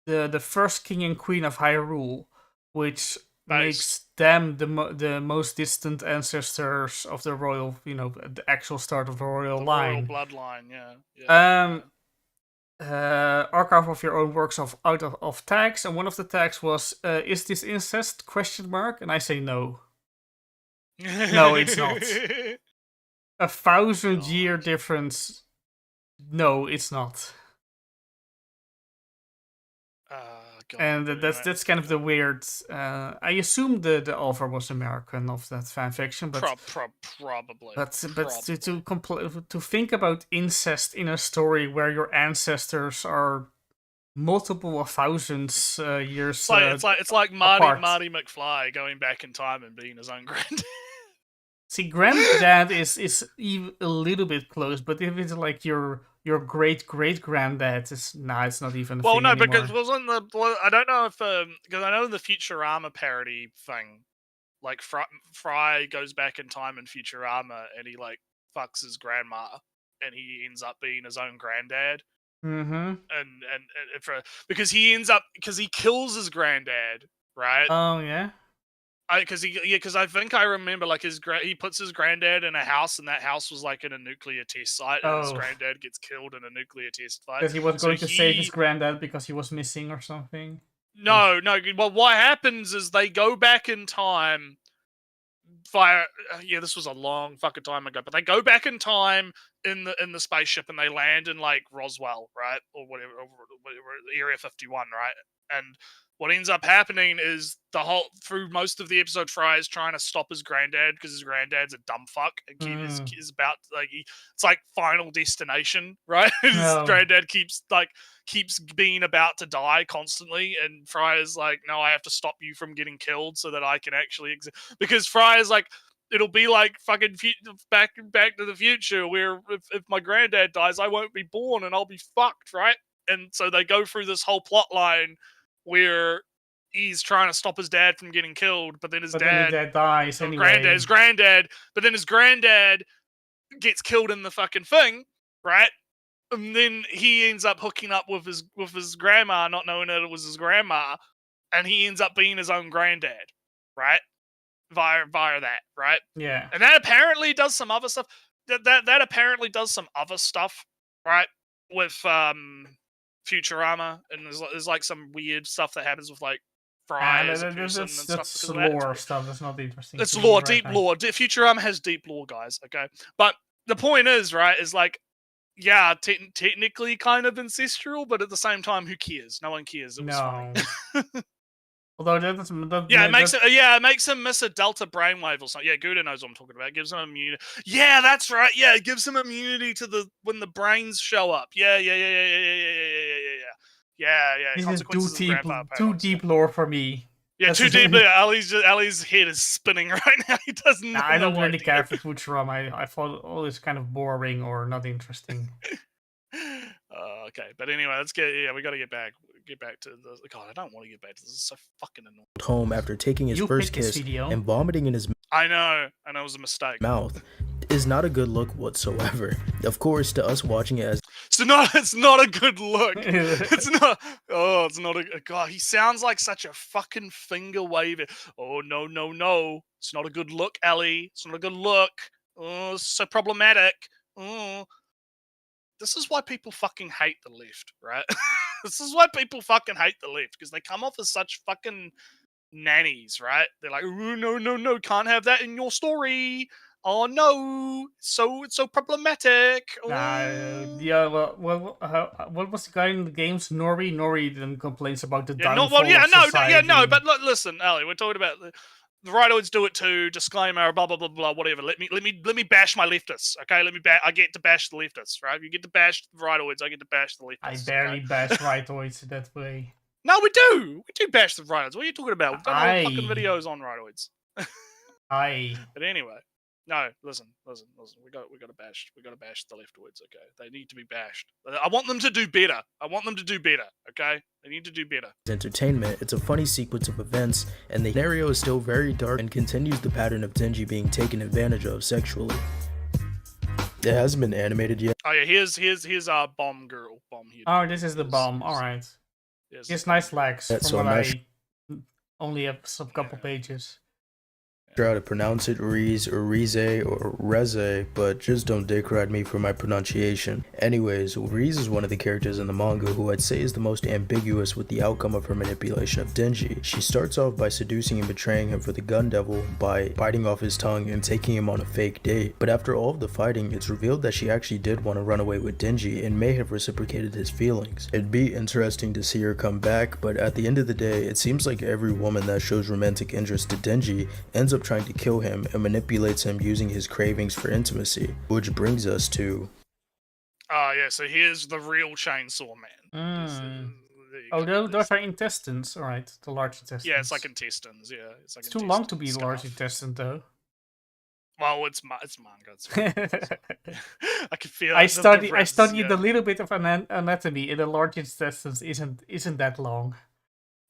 the first king and queen of Hyrule, which makes them the most distant ancestors of the royal, the actual start of the royal line. Royal bloodline, yeah. Archive of your own works out of tags, and one of the tags was, "Is this incest?" ? And I say no. No, it's not. 1,000-year difference. No, it's not. God, and that's kind of the weird. I assume the author was American of that fanfiction, but probably. But to think about incest in a story where your ancestors are multiple of thousands years. It's like Marty McFly going back in time and being his own granddad. See, granddad is even a little bit close, but if it's like your great granddad, it's not even. Well, no, anymore. Because I don't know if because I know in the Futurama parody thing, like Fry goes back in time in Futurama and he like fucks his grandma and he ends up being his own granddad. Mm-hmm. Because he kills his granddad, right? Oh yeah. Because I think I remember like he puts his granddad in a house and that house was like in a nuclear test site and his granddad gets killed in a nuclear test site. Because he was going to save his granddad because he was missing or something. No. Well, what happens is they go back in time via this was a long fucking time ago, but they go back in time in the spaceship and they land in like Roswell, right, or whatever Area 51, right, and what ends up happening is through most of the episode, Fry is trying to stop his granddad because his granddad's a dumb fuck and is about it's like Final Destination, right? His granddad keeps being about to die constantly, and Fry is like, "No, I have to stop you from getting killed so that I can actually because Fry is like, it'll be like fucking back to the future where if my granddad dies, I won't be born and I'll be fucked, right?" And so they go through this whole plot line where he's trying to stop his dad from getting killed, but then his dad dies anyway. His granddad, but then his granddad gets killed in the fucking thing, right? And then he ends up hooking up with his grandma, not knowing that it was his grandma, and he ends up being his own granddad, right? Via that, right? Yeah. And that apparently does some other stuff. That apparently does some other stuff, right? With Futurama, and there's like some weird stuff that happens with like Fry as a person and stuff. That's lore stuff. That's not interesting. It's lore, deep lore. Futurama has deep lore, guys. Okay, but the point is, right, is like, yeah, technically kind of ancestral, but at the same time, who cares? No one cares. It was funny. Although it makes him miss a delta brainwave or something. Yeah, Gouda knows what I'm talking about. It gives him immunity. Yeah, that's right. Yeah, it gives him immunity to when the brains show up. Yeah. This is too deep lore for me. Yeah, too deep. Ali's head is spinning right now. He doesn't. I don't really care for Futurama. I thought all this kind of boring or not interesting. Okay, but anyway, let's we got to get back to the. God, I don't want to get back to this. This is so fucking annoying. Home after taking his first kiss and vomiting in his I know it was a mistake. Mouth is not a good look whatsoever. Of course, to us watching it as it's not a good look. It's not. Oh, it's not a. God, he sounds like such a fucking finger waving. Oh no! It's not a good look, Ali. It's not a good look. Oh, it's so problematic. Oh. This is why people fucking hate the left, right? This is why people fucking hate the left, because they come off as such fucking nannies, right? They're like, oh, no, can't have that in your story. Oh no, it's so problematic. Yeah, what was the guy in the games? Nori then complains about the downfall of society. But listen, Ali, we're talking about the rightoids do it too. Disclaimer, blah blah blah blah, whatever. Let me bash my leftists, okay? I get to bash the leftists, right? You get to bash the rightoids, I get to bash the leftists. I barely bash rightoids that way. No, we do bash the rightoids. What are you talking about? We've done all fucking videos on rightoids. But anyway, no, listen. We got to bash the leftoids. Okay, they need to be bashed. I want them to do better. Okay, they need to do better. Entertainment. It's a funny sequence of events, and the scenario is still very dark and continues the pattern of Denji being taken advantage of sexually. It hasn't been animated yet. Oh yeah, here's our bomb girl. Here. Oh, this is the bomb. All right. He has nice legs. I only have some couple pages. Sure how to pronounce it, Reese or Rize or Reze, but just don't dick ride me for my pronunciation. Anyways, Reese is one of the characters in the manga who I'd say is the most ambiguous with the outcome of her manipulation of Denji. She starts off by seducing and betraying him for the gun devil by biting off his tongue and taking him on a fake date. But after all of the fighting, it's revealed that she actually did want to run away with Denji and may have reciprocated his feelings. It'd be interesting to see her come back, but at the end of the day, it seems like every woman that shows romantic interest to Denji ends up trying to kill him and manipulates him using his cravings for intimacy, which brings us to so here's the real Chainsaw Man. Those are intestines. All right, the large intestines. Yeah, it's like intestines. Yeah, it's too long to be large intestine though. Well, it's manga. I can feel. I studied a little bit of anatomy, and the large intestines isn't that long.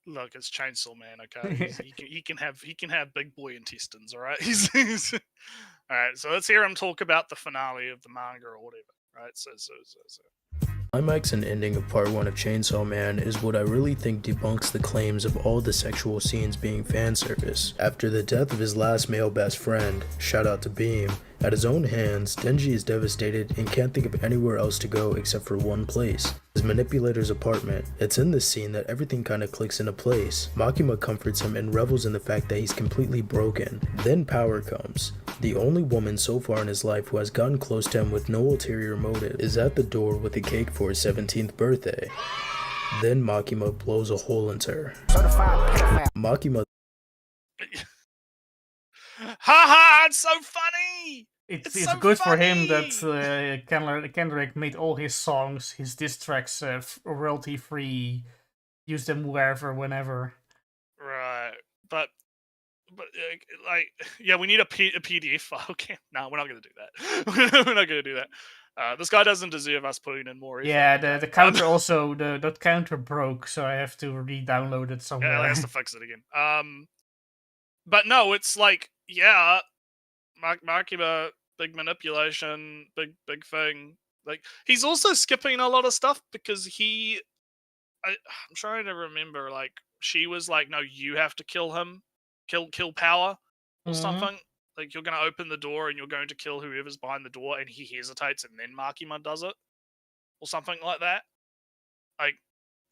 Look, it's Chainsaw Man, okay? he can have big boy intestines, all right? All right, so let's hear him talk about the finale of the manga or whatever, right? So. Climax and ending of part 1 of Chainsaw Man is what I really think debunks the claims of all the sexual scenes being fan service. After the death of his last male best friend, shout out to Beam, at his own hands, Denji is devastated and can't think of anywhere else to go except for one place, his manipulator's apartment. It's in this scene that everything kinda clicks into place. Makima comforts him and revels in the fact that he's completely broken. Then Power comes. The only woman so far in his life who has gotten close to him with no ulterior motive is at the door with a cake for his 17th birthday. Then Makima blows a hole into her. Makima Haha, it's so funny! It's so good funny! For him that Kendrick made all his songs, his diss tracks, royalty-free, use them wherever, whenever. Right, but we need a PDF file. Okay, no, we're not going to do that. We're not going to do that. This guy doesn't deserve us putting in more. Yeah, the counter also, the counter broke, so I have to re-download it somewhere. Yeah, I have to fix it again. But no, it's like, yeah, Makima, big manipulation, big thing. Like, he's also skipping a lot of stuff because I'm trying to remember, like, she was like, no, you have to kill him, kill Power or something. Like, you're going to open the door and you're going to kill whoever's behind the door, and he hesitates and then Makima does it or something like that. Like,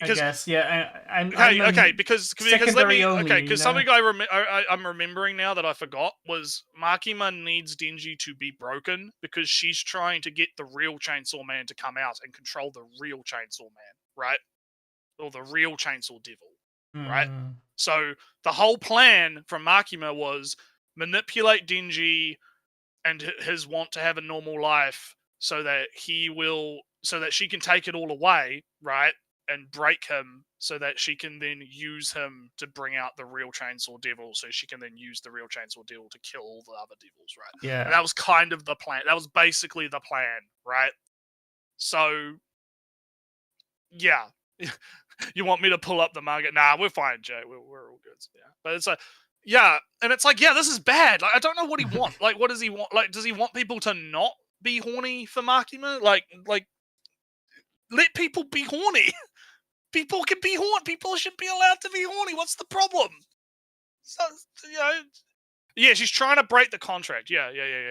I guess, yeah. I'm okay, because let secondary me only, okay, because you know? something I'm remembering now that I forgot was Makima needs Denji to be broken because she's trying to get the real Chainsaw Man to come out and control the real Chainsaw Man, right? Or the real Chainsaw Devil, right? Mm. So the whole plan from Makima was manipulate Denji and his want to have a normal life so that she can take it all away, right? And break him so that she can then use him to bring out the real Chainsaw Devil so she can then use the real Chainsaw Devil to kill all the other devils, right? Yeah. And that was kind of the plan. That was basically the plan, right? So, yeah. You want me to pull up the manga? Nah, we're fine, Jay. We're all good. Yeah. But it's like, yeah. And it's like, yeah, this is bad. Like, I don't know what he wants. Like, what does he want? Like, does he want people to not be horny for Makima? Like, let people be horny. People can be horny. People should be allowed to be horny. What's the problem? So, you know, yeah, she's trying to break the contract. Yeah.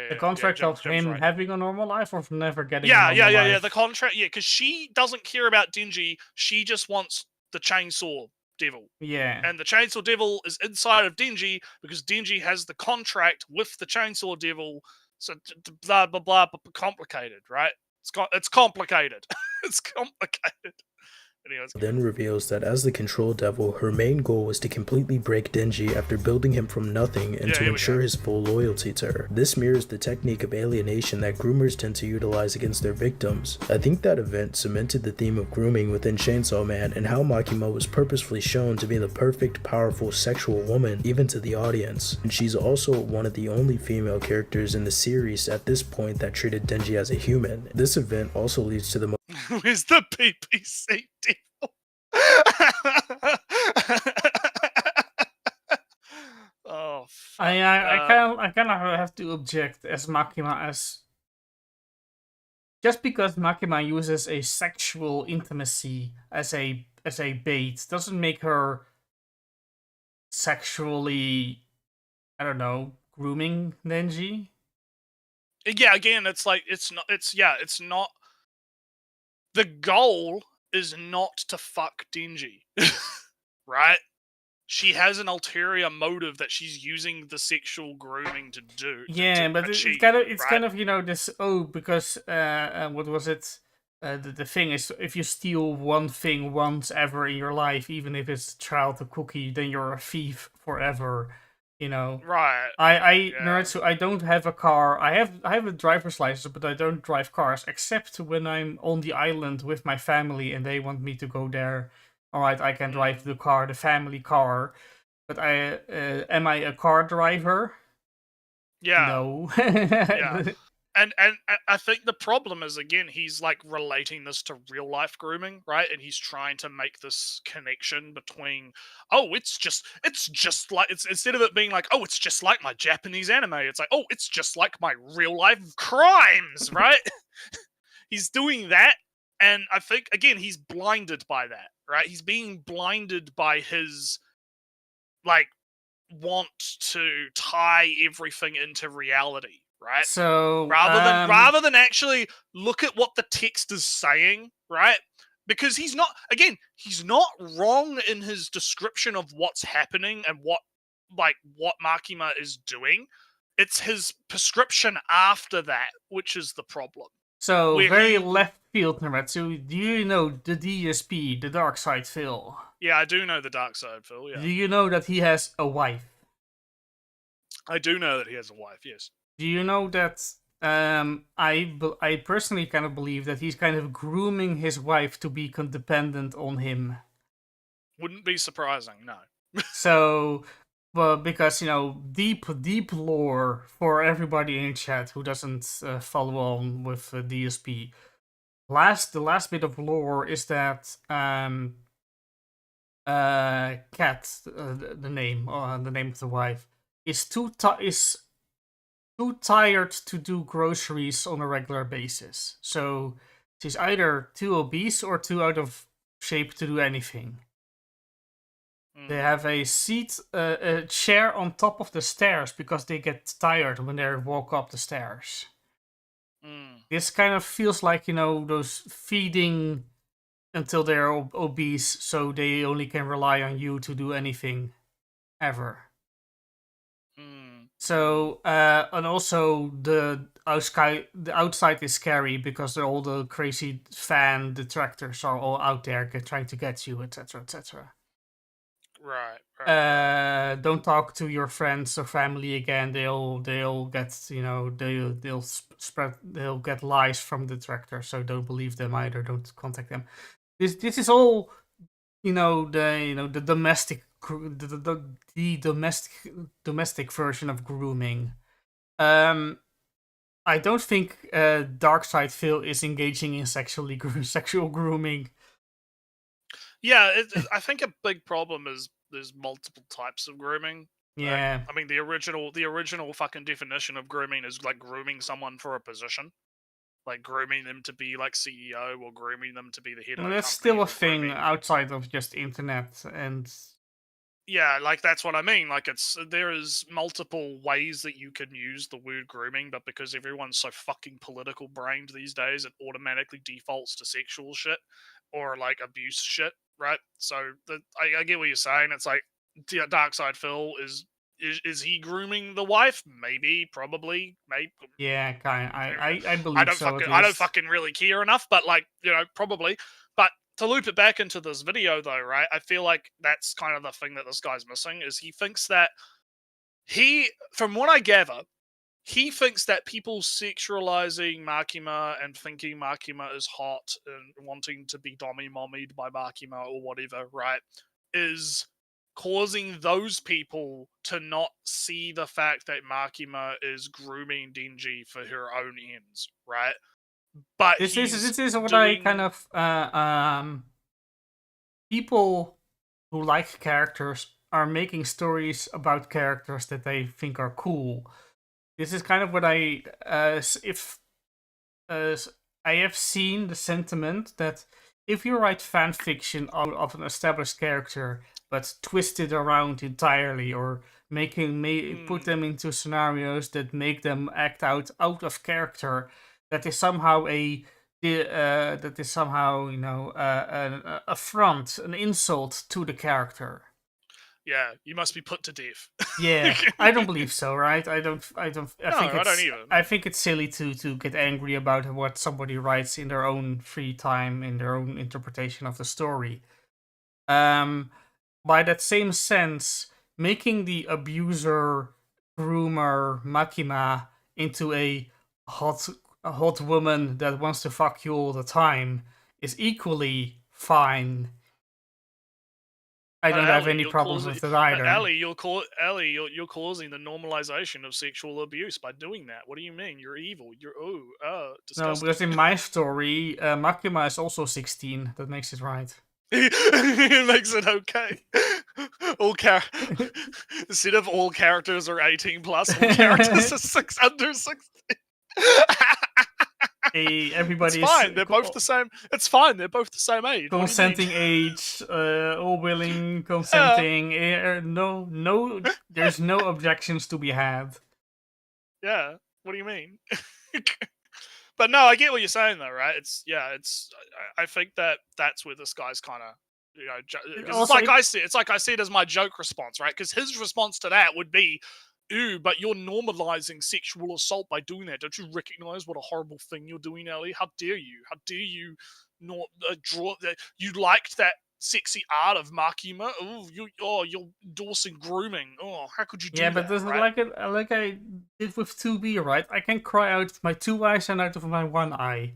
The contract of him right. having a normal life or from never getting a normal life? Yeah. The contract, yeah, because she doesn't care about Denji. She just wants the Chainsaw Devil. Yeah. And the Chainsaw Devil is inside of Denji because Denji has the contract with the Chainsaw Devil. So blah blah blah, but complicated, right? It's complicated. It's complicated. Anyways, Then reveals that as the control devil, her main goal was to completely break Denji after building him from nothing and to ensure his full loyalty to her. This mirrors the technique of alienation that groomers tend to utilize against their victims. I think that event cemented the theme of grooming within Chainsaw Man and how Makima was purposefully shown to be the perfect, powerful, sexual woman even to the audience. And she's also one of the only female characters in the series at this point that treated Denji as a human. This event also leads to the Where's the PPC devil? Oh, fuck. I kind of have to object as Makima as just because Makima uses a sexual intimacy as a bait doesn't make her sexually, I don't know, grooming Denji. Yeah, again, it's like it's not. The goal is not to fuck Denji, right? She has an ulterior motive that she's using the sexual grooming to do. Yeah, but achieve, it's right? kind of, you know, this, because what was it? The thing is, if you steal one thing once ever in your life, even if it's a child a cookie, then you're a thief forever. You know, right? Nretsew, I don't have a car. I have a driver's license, but I don't drive cars except when I'm on the island with my family and they want me to go there. All right, I can drive the car, the family car, but am I a car driver? Yeah. No. Yeah. And I think the problem is, again, he's like relating this to real life grooming, right? And he's trying to make this connection between, it's just like, it's instead of it being like, it's just like my Japanese anime, it's like, it's just like my real life crimes, right? He's doing that, and I think, again, he's blinded by that, right? He's being blinded by his like want to tie everything into reality. Right. So rather than actually look at what the text is saying, right? Because he's not wrong in his description of what's happening and what Makima is doing. It's his prescription after that, which is the problem. So very left field, Nretsew. Do you know the DSP, the Dark Side Phil? Yeah, I do know the Dark Side Phil. Yeah. Do you know that he has a wife? I do know that he has a wife. Yes. Do you know that I personally kind of believe that he's kind of grooming his wife to be dependent on him? Wouldn't be surprising, no. So, well, because, you know, deep lore for everybody in chat who doesn't follow on with DSP. The last bit of lore is that Cat, the name of the wife, is too tired to do groceries on a regular basis. So she's either too obese or too out of shape to do anything. They have a chair on top of the stairs because they get tired when they walk up the stairs. This kind of feels like, you know, those feeding until they're obese, so they only can rely on you to do anything ever. So, and also the outside is scary because all the crazy fan detractors are all out there trying to get you, etc., etc. Right. Don't talk to your friends or family again. They'll get they'll get lies from the detractor. So don't believe them either. Don't contact them. This is all the domestic version of grooming. I don't think Darkside Phil is engaging in sexual grooming. Yeah, I think a big problem is there's multiple types of grooming. Yeah. I mean, the original fucking definition of grooming is like grooming someone for a position, like grooming them to be like CEO or grooming them to be the head of the That's company. still a thing outside of just internet and. Yeah, like that's what I mean. Like there is multiple ways that you can use the word grooming, but because everyone's so fucking political brained these days, it automatically defaults to sexual shit or like abuse shit, right? So I get what you're saying. It's like Darkside Phil is he grooming the wife? Maybe, probably, maybe. Yeah, kind. I believe I don't fucking really care enough, but like probably. But to loop it back into this video though, right? I feel like that's kind of the thing that this guy's missing is he thinks that from what I gather, he thinks that people sexualizing Makima and thinking Makima is hot and wanting to be dommy mommied by Makima or whatever, right, is causing those people to not see the fact that Makima is grooming Denji for her own ends, right? But this is what I kind of people who like characters are making stories about characters that they think are cool. This is kind of what I have seen the sentiment that if you write fan fiction of an established character but twist it around entirely or put them into scenarios that make them act out of character, that is somehow an affront, an insult to the character. Yeah, you must be put to death. Yeah, I don't believe so, right? I don't I don't either. I think it's silly to get angry about what somebody writes in their own free time, in their own interpretation of the story. By that same sense, making the abuser, groomer, Makima into a hot woman that wants to fuck you all the time is equally fine. I don't have any problems with it either. Ellie, you're causing the normalization of sexual abuse by doing that. What do you mean? You're evil. You're disgusting. No, because in my story, Makima is also 16. That makes it right. It makes it okay. Instead of all characters are 18 plus, all characters are under 16. Hey, everybody it's fine. They're both the same. It's fine. They're both the same age. Consenting age, all willing, consenting. No, there's no objections to be had. Yeah. What do you mean? But no, I get what you're saying though, right? I think that's where this guy's kind of, it's like I said as my joke response, right? Because his response to that would be, "Ew, but you're normalizing sexual assault by doing that. Don't you recognize what a horrible thing you're doing, Ellie? How dare you? How dare you not draw that? You liked that sexy art of Makima. You're endorsing grooming. Oh, how could you do that?" Yeah, but this right? is like I did with 2B, right? I can cry out with my 2 eyes and out of my 1 eye.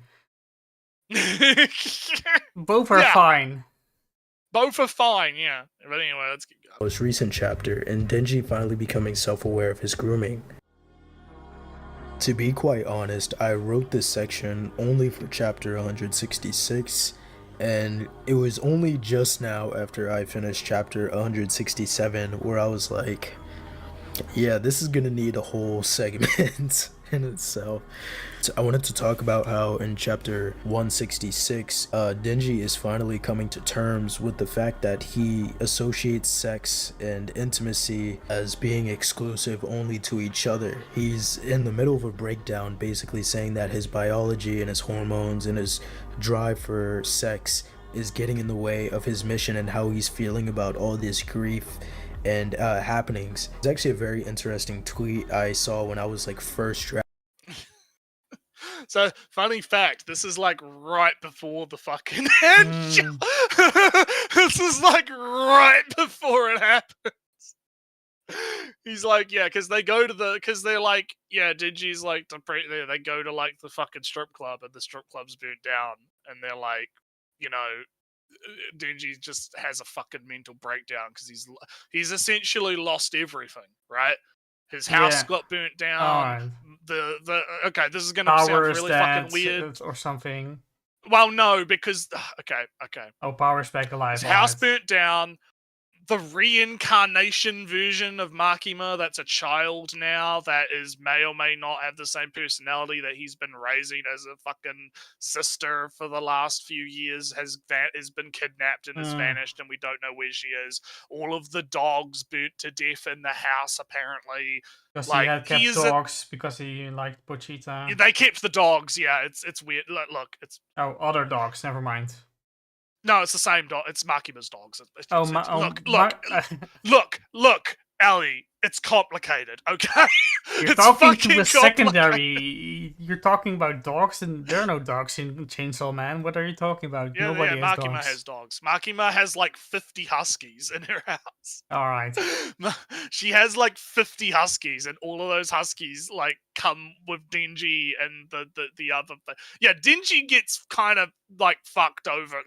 Both are fine. Both are fine, yeah. But anyway, let's keep going. Most recent chapter, and Denji finally becoming self-aware of his grooming. To be quite honest, I wrote this section only for chapter 166, and it was only just now after I finished chapter 167 where I was like, yeah, this is gonna need a whole segment in itself. So I wanted to talk about how in chapter 166, Denji is finally coming to terms with the fact that he associates sex and intimacy as being exclusive only to each other. He's in the middle of a breakdown, basically saying that his biology and his hormones and his drive for sex is getting in the way of his mission and how he's feeling about all this grief and happenings. It's actually a very interesting tweet I saw when I was like first drafting. So, funny fact, this is like right before the fucking end. This is like right before it happens. He's like, yeah, because they go to because they're like, yeah, Dingy's like, they go to like the fucking strip club and the strip club's burnt down. And they're like, you know, Dingy just has a fucking mental breakdown because he's essentially lost everything, right? His house got burnt down. Okay, this is gonna sound really fucking weird or something. Well, no, because okay. Oh, Power's back alive. His house burnt down. The reincarnation version of Makima, that's a child now, that may or may not have the same personality that he's been raising as a fucking sister for the last few years, has been kidnapped and has vanished, and we don't know where she is. All of the dogs burnt to death in the house, apparently. Because he had kept dogs because he liked Pochita. They kept the dogs, yeah. It's weird. Look, it's... Oh, other dogs, never mind. No, it's the same dog. It's Makima's dogs. Look, Ali. It's complicated, okay? You're talking to a secondary. You're talking about dogs, and there are no dogs in Chainsaw Man. What are you talking about? Yeah, Nobody has Makima dogs. has dogs. Makima has like 50 huskies in her house. All right. She has like 50 huskies, and all of those huskies like come with Dingy and the other thing. Yeah, Dingy gets kind of like fucked over.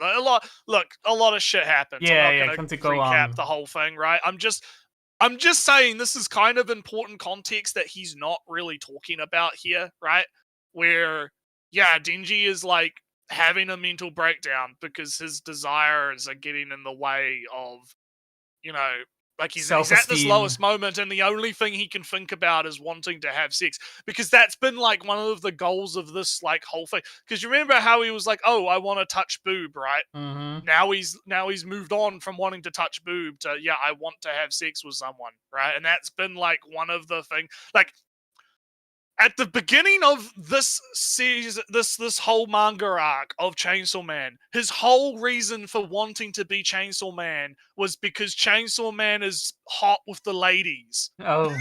Like, a lot of shit happens. I'm not gonna recap the whole thing, right? I'm just saying this is kind of important context that he's not really talking about here, right? Where, yeah, Dingy is like having a mental breakdown because his desires are getting in the way of, you know, like he's at this lowest moment, and the only thing he can think about is wanting to have sex, because that's been like one of the goals of this like whole thing. Because you remember how he was like, "Oh, I want to touch boob," right? Mm-hmm. Now he's moved on from wanting to touch boob to, yeah, I want to have sex with someone, right? And that's been like one of the things. Like at the beginning of this season, this whole manga arc of Chainsaw Man, his whole reason for wanting to be Chainsaw Man was because Chainsaw Man is hot with the ladies. Oh.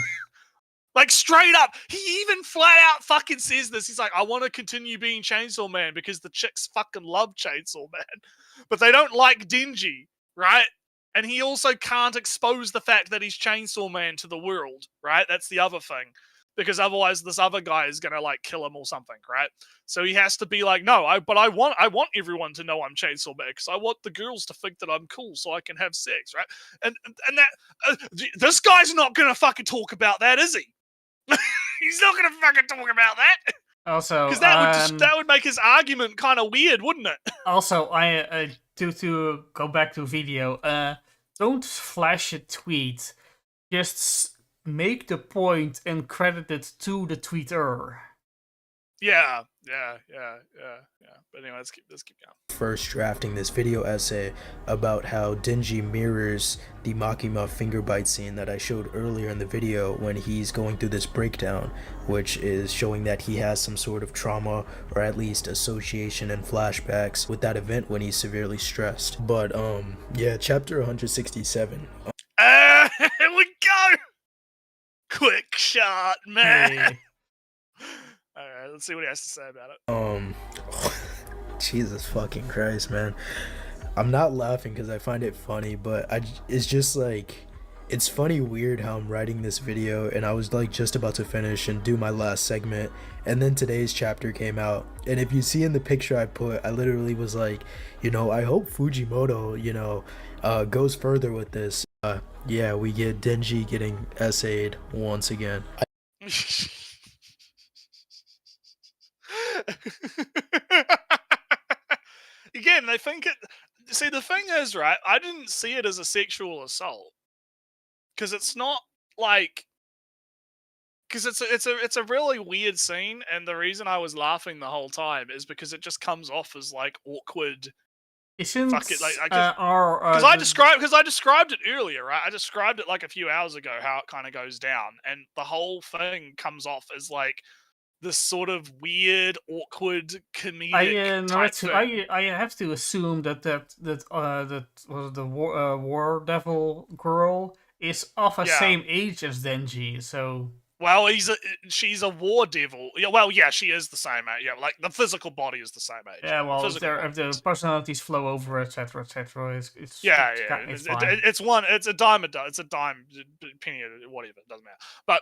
Like straight up, he even flat out fucking says this. He's like, I want to continue being Chainsaw Man because the chicks fucking love Chainsaw Man, but they don't like Dingy, right? And he also can't expose the fact that he's Chainsaw Man to the world, right? That's the other thing. Because otherwise this other guy is going to like kill him or something, right? So he has to be like, no, I want everyone to know I'm Chainsaw Man because I want the girls to think that I'm cool so I can have sex, right? And that this guy's not going to fucking talk about that, is he? He's not going to fucking talk about that. Also, because that would make his argument kind of weird, wouldn't it? Also, I to go back to video, don't flash a tweet. Just make the point and credit it to the tweeter. Yeah. But anyway, let's keep going. First drafting this video essay about how Dingy mirrors the Makima finger bite scene that I showed earlier in the video when he's going through this breakdown, which is showing that he has some sort of trauma or at least association and flashbacks with that event when he's severely stressed. But yeah, chapter 167. Here we go. Quickshot, man. Hey. All right, let's see what he has to say about it. Jesus fucking Christ, man. I'm not laughing because I find it funny, but it's just like, it's funny weird how I'm writing this video and I was like just about to finish and do my last segment, and then today's chapter came out, and if you see in the picture I put, I literally was like, you know, I hope Fujimoto, you know, goes further with this. Yeah, we get Dingy getting essayed once again. Again, they think it. See, the thing is, right? I didn't see it as a sexual assault because it's not like, because it's a really weird scene, and the reason I was laughing the whole time is because it just comes off as like awkward. Isn't fuck it, like because I described it earlier, right? I described it like a few hours ago how it kind of goes down, and the whole thing comes off as like this sort of weird, awkward, comedic type Nretsew, thing. I have to assume that was the war devil girl is of the same age as Denji, so. Well, she's a war devil. Yeah, well, yeah, she is the same age. Yeah, like the physical body is the same age. Yeah, well, if the personalities flow over, etc., it's it's fine. It's a dime penny, whatever, it doesn't matter. But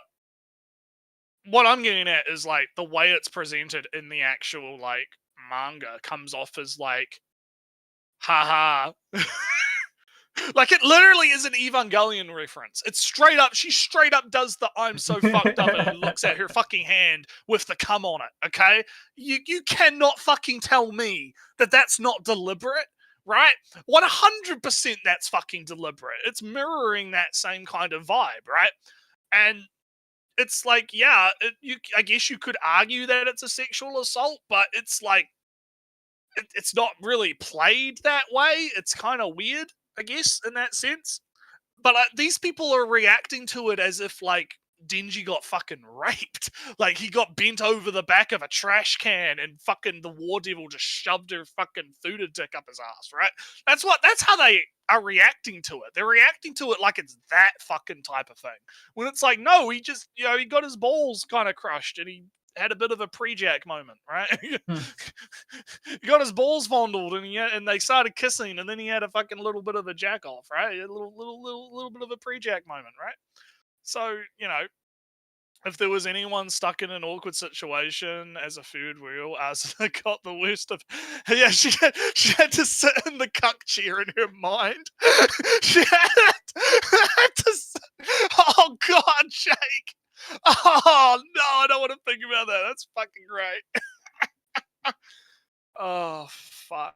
what I'm getting at is like the way it's presented in the actual like manga comes off as like, haha. Like it literally is an Evangelion reference. It's straight up. She straight up does the "I'm so fucked up" and looks at her fucking hand with the cum on it. Okay, you cannot fucking tell me that that's not deliberate, right? 100% that's fucking deliberate. It's mirroring that same kind of vibe, right? And it's like, yeah, I guess you could argue that it's a sexual assault, but it's like it's not really played that way. It's kind of weird, I guess, in that sense. But these people are reacting to it as if, like, Denji got fucking raped. Like, he got bent over the back of a trash can and fucking the war devil just shoved her fucking food dick up his ass, right? That's how they are reacting to it. They're reacting to it like it's that fucking type of thing. When it's like, no, he just, he got his balls kind of crushed and he had a bit of a pre-jack moment, right? He got his balls fondled and they started kissing, and then he had a fucking little bit of a jack off, right? A little bit of a pre-jack moment, right? So, if there was anyone stuck in an awkward situation as a food wheel, Asuna got the worst of. Yeah, she had to sit in the cuck chair in her mind. She had to. Oh God, Jake. Oh no, I don't want to think about that. That's fucking great. Oh fuck.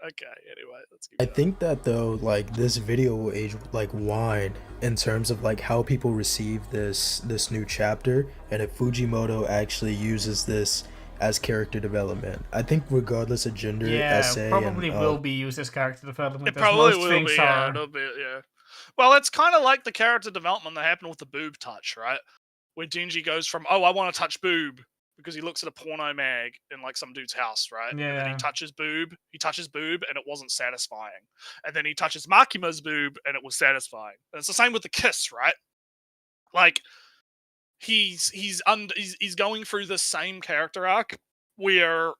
Okay, anyway, let's keep going. I think that though, like, this video will age like wine in terms of like how people receive this new chapter, and if Fujimoto actually uses this as character development. I think regardless of gender, essay, probably will be used as character development. It probably will be, yeah. It'll be, yeah. Well, it's kind of like the character development that happened with the boob touch, right? Where Denji goes from, I want to touch boob, because he looks at a porno mag in like some dude's house, right? Yeah. And then he touches boob, and it wasn't satisfying. And then he touches Makima's boob, and it was satisfying. And it's the same with the kiss, right? Like, he's going through the same character arc where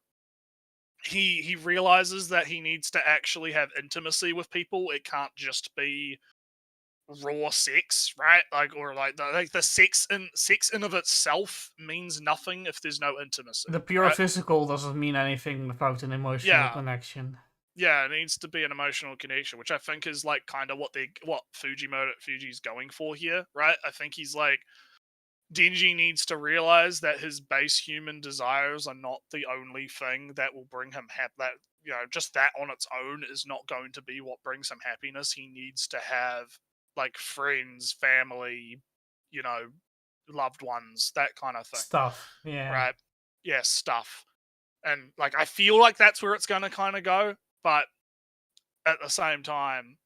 he realizes that he needs to actually have intimacy with people. It can't just be raw sex, right? Like, or like the sex in of itself means nothing if there's no intimacy. The pure physical doesn't mean anything without an emotional connection. Yeah, it needs to be an emotional connection, which I think is like kind of what Fuji's going for here, right? I think he's like, Denji needs to realize that his base human desires are not the only thing that will bring him that just that on its own is not going to be what brings him happiness. He needs to have like friends, family, loved ones, that kind of thing. Stuff, yeah. Right? Yeah, stuff. And like, I feel like that's where it's going to kind of go, but at the same time,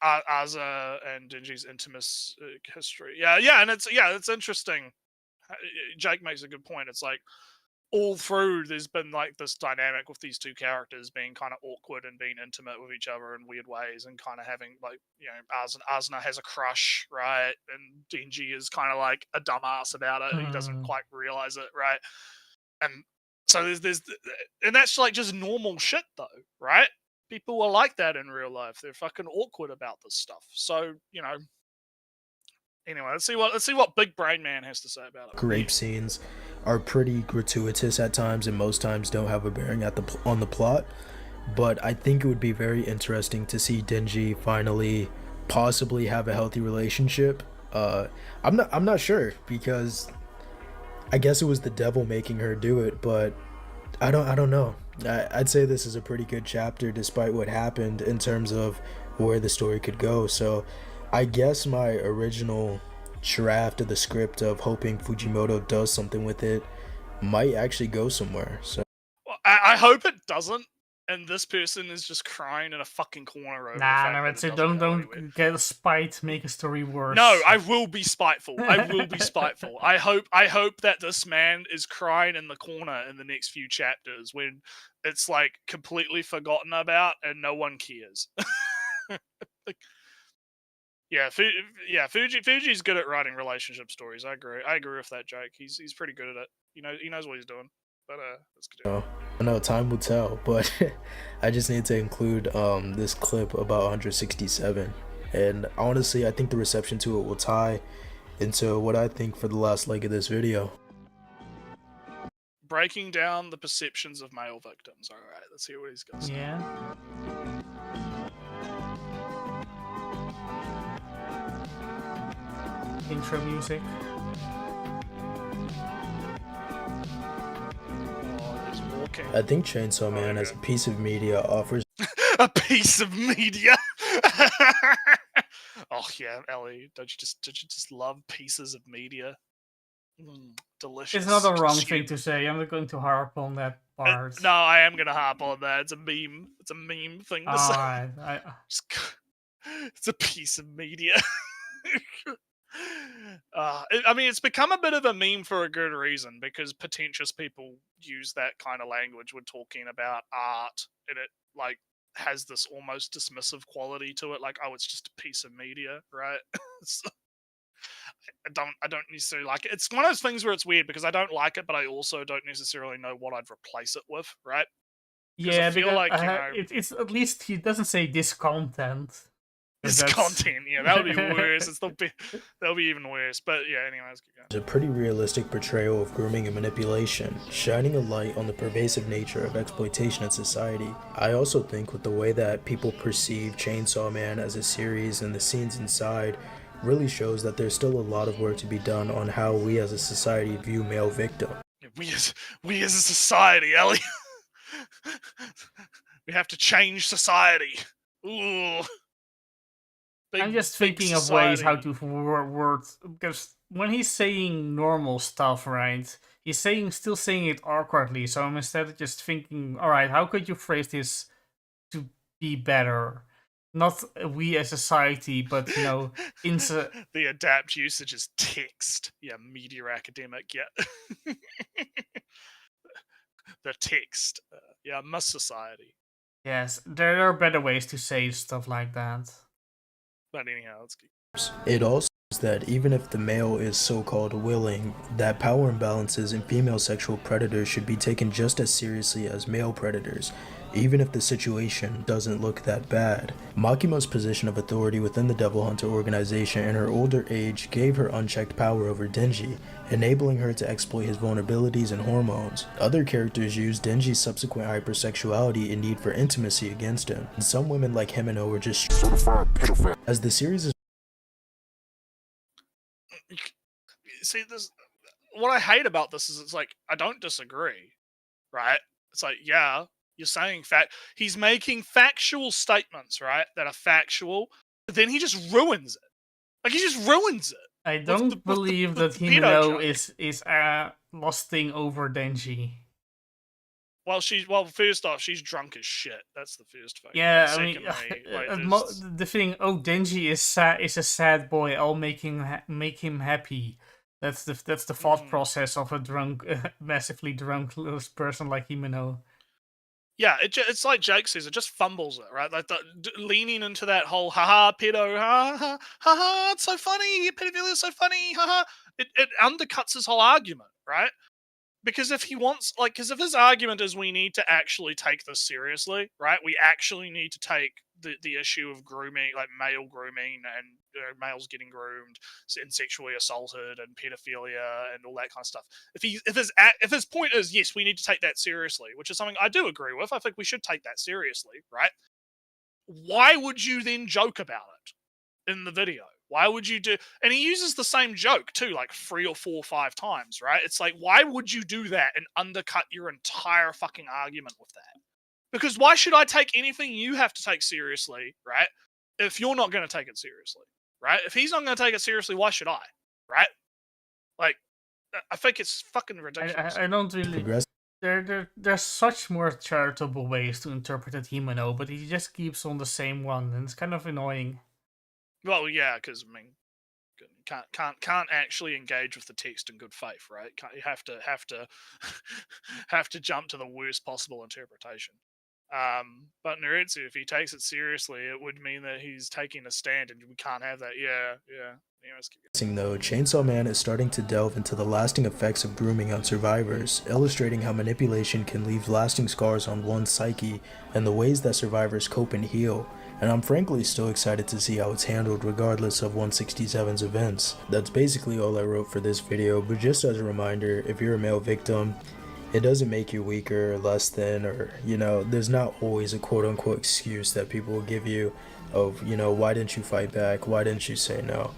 Asa and Denji's intimate history. Yeah, and it's interesting. Jake makes a good point. It's like, all through, there's been like this dynamic with these two characters being kind of awkward and being intimate with each other in weird ways, and kind of having like, Asuna has a crush, right? And Denji is kind of like a dumbass about it. He doesn't quite realize it, right? And so and that's like just normal shit though, right? People are like that in real life. They're fucking awkward about this stuff. So, anyway, let's see what Big Brain Man has to say about it. Grape scenes are pretty gratuitous at times, and most times don't have a bearing on the plot. But I think it would be very interesting to see Denji finally possibly have a healthy relationship. I'm not sure, because I guess it was the devil making her do it, but I don't know. I'd say this is a pretty good chapter despite what happened in terms of where the story could go. So I guess my original draft of the script of hoping Fujimoto does something with it might actually go somewhere. So well, I hope it doesn't, and this person is just crying in a fucking corner over the Nah, fact that it Nretsew, doesn't go anywhere. don't get a spite, make a story worse. No, I will be spiteful. I will be spiteful. I hope that this man is crying in the corner in the next few chapters when it's like completely forgotten about and no one cares. Like, Fuji's good at writing relationship stories. I agree with that, Jake. He's pretty good at it. He knows what he's doing. But let's continue. I know time will tell, but I just need to include this clip about 167, and honestly I think the reception to it will tie into what I think for the last leg of this video. Breaking down the perceptions of male victims. Alright, let's hear what he's gonna say. Yeah. Intro music. I think Chainsaw Man as a piece of media offers a piece of media. Oh yeah, Ellie, don't you just love pieces of media? Delicious. It's not a wrong thing to say. I'm not going to harp on that part. No, I am gonna harp on that. It's a meme. It's a meme thing to say. Alright. It's a piece of media. I mean, it's become a bit of a meme for a good reason, because pretentious people use that kind of language when talking about art, and it like has this almost dismissive quality to it, like, oh, it's just a piece of media, right? So, I don't necessarily like it. It's one of those things where it's weird because I don't like it, but I also don't necessarily know what I'd replace it with, right? Yeah, because like, it's at least he doesn't say this content. This content, yeah, that would be worse. That'll be even worse. But yeah, anyways, keep going. It's a pretty realistic portrayal of grooming and manipulation, shining a light on the pervasive nature of exploitation in society. I also think with the way that people perceive Chainsaw Man as a series and the scenes inside really shows that there's still a lot of work to be done on how we as a society view male victims. Yeah, we as a society, Ellie. We have to change society. Ooh. I'm just thinking of ways how to word, because when he's saying normal stuff, right, he's still saying it awkwardly, so I'm instead of just thinking, alright, how could you phrase this to be better? Not we as society, but, the adapt usage is text. Yeah, media academic, yeah. The text. Yeah, must society. Yes, there are better ways to say stuff like that. But anyhow, let's keep. It also is that even if the male is so-called willing, that power imbalances in female sexual predators should be taken just as seriously as male predators, even if the situation doesn't look that bad. Makima's position of authority within the Devil Hunter organization in her older age gave her unchecked power over Denji, enabling her to exploit his vulnerabilities and hormones. Other characters use Denji's subsequent hypersexuality and need for intimacy against him, and some women like Himeno were just certified pedophile. As the series is see, this, what I hate about this is it's like, I don't disagree, right? It's like, yeah, you're saying he's making factual statements, right, that are factual, but then he just ruins it. Like, he just ruins it. I don't believe that Himeno is lusting over Denji. Well, first off, she's drunk as shit. That's the first fact. Yeah, I mean, the thing. Oh, Denji is a sad boy. I'll make him happy. That's the thought process of a drunk, massively drunk person like Himeno. Yeah, it's like Jake says. It just fumbles it, right? Like leaning into that whole haha pedo, ha ha, it's so funny. Pedophilia is so funny, haha. It undercuts his whole argument, right? Because if if his argument is we need to actually take this seriously, right? We actually need to take the issue of grooming, like male grooming and males getting groomed and sexually assaulted and pedophilia and all that kind of stuff. If his point is, yes, we need to take that seriously, which is something I do agree with. I think we should take that seriously, right? Why would you then joke about it in the video? Why would you do... And he uses the same joke, too, like 3 or 4 or 5 times, right? It's like, why would you do that and undercut your entire fucking argument with that? Because why should I take anything you have to take seriously, right, if you're not going to take it seriously, right? If he's not going to take it seriously, why should I, right? Like, I think it's fucking ridiculous. I don't really... there's such more charitable ways to interpret it, Himeno, but he just keeps on the same one, and it's kind of annoying. Well, yeah, because I mean, can't actually engage with the text in good faith, right? You have to have to jump to the worst possible interpretation. But Nretsew, if he takes it seriously, it would mean that he's taking a stand, and we can't have that. Yeah. Anyways, Though, Chainsaw Man is starting to delve into the lasting effects of grooming on survivors, illustrating how manipulation can leave lasting scars on one's psyche and the ways that survivors cope and heal. And I'm frankly still excited to see how it's handled regardless of 167's events. That's basically all I wrote for this video, but just as a reminder, if you're a male victim, it doesn't make you weaker or less than, or, there's not always a quote-unquote excuse that people will give you of, why didn't you fight back? Why didn't you say no?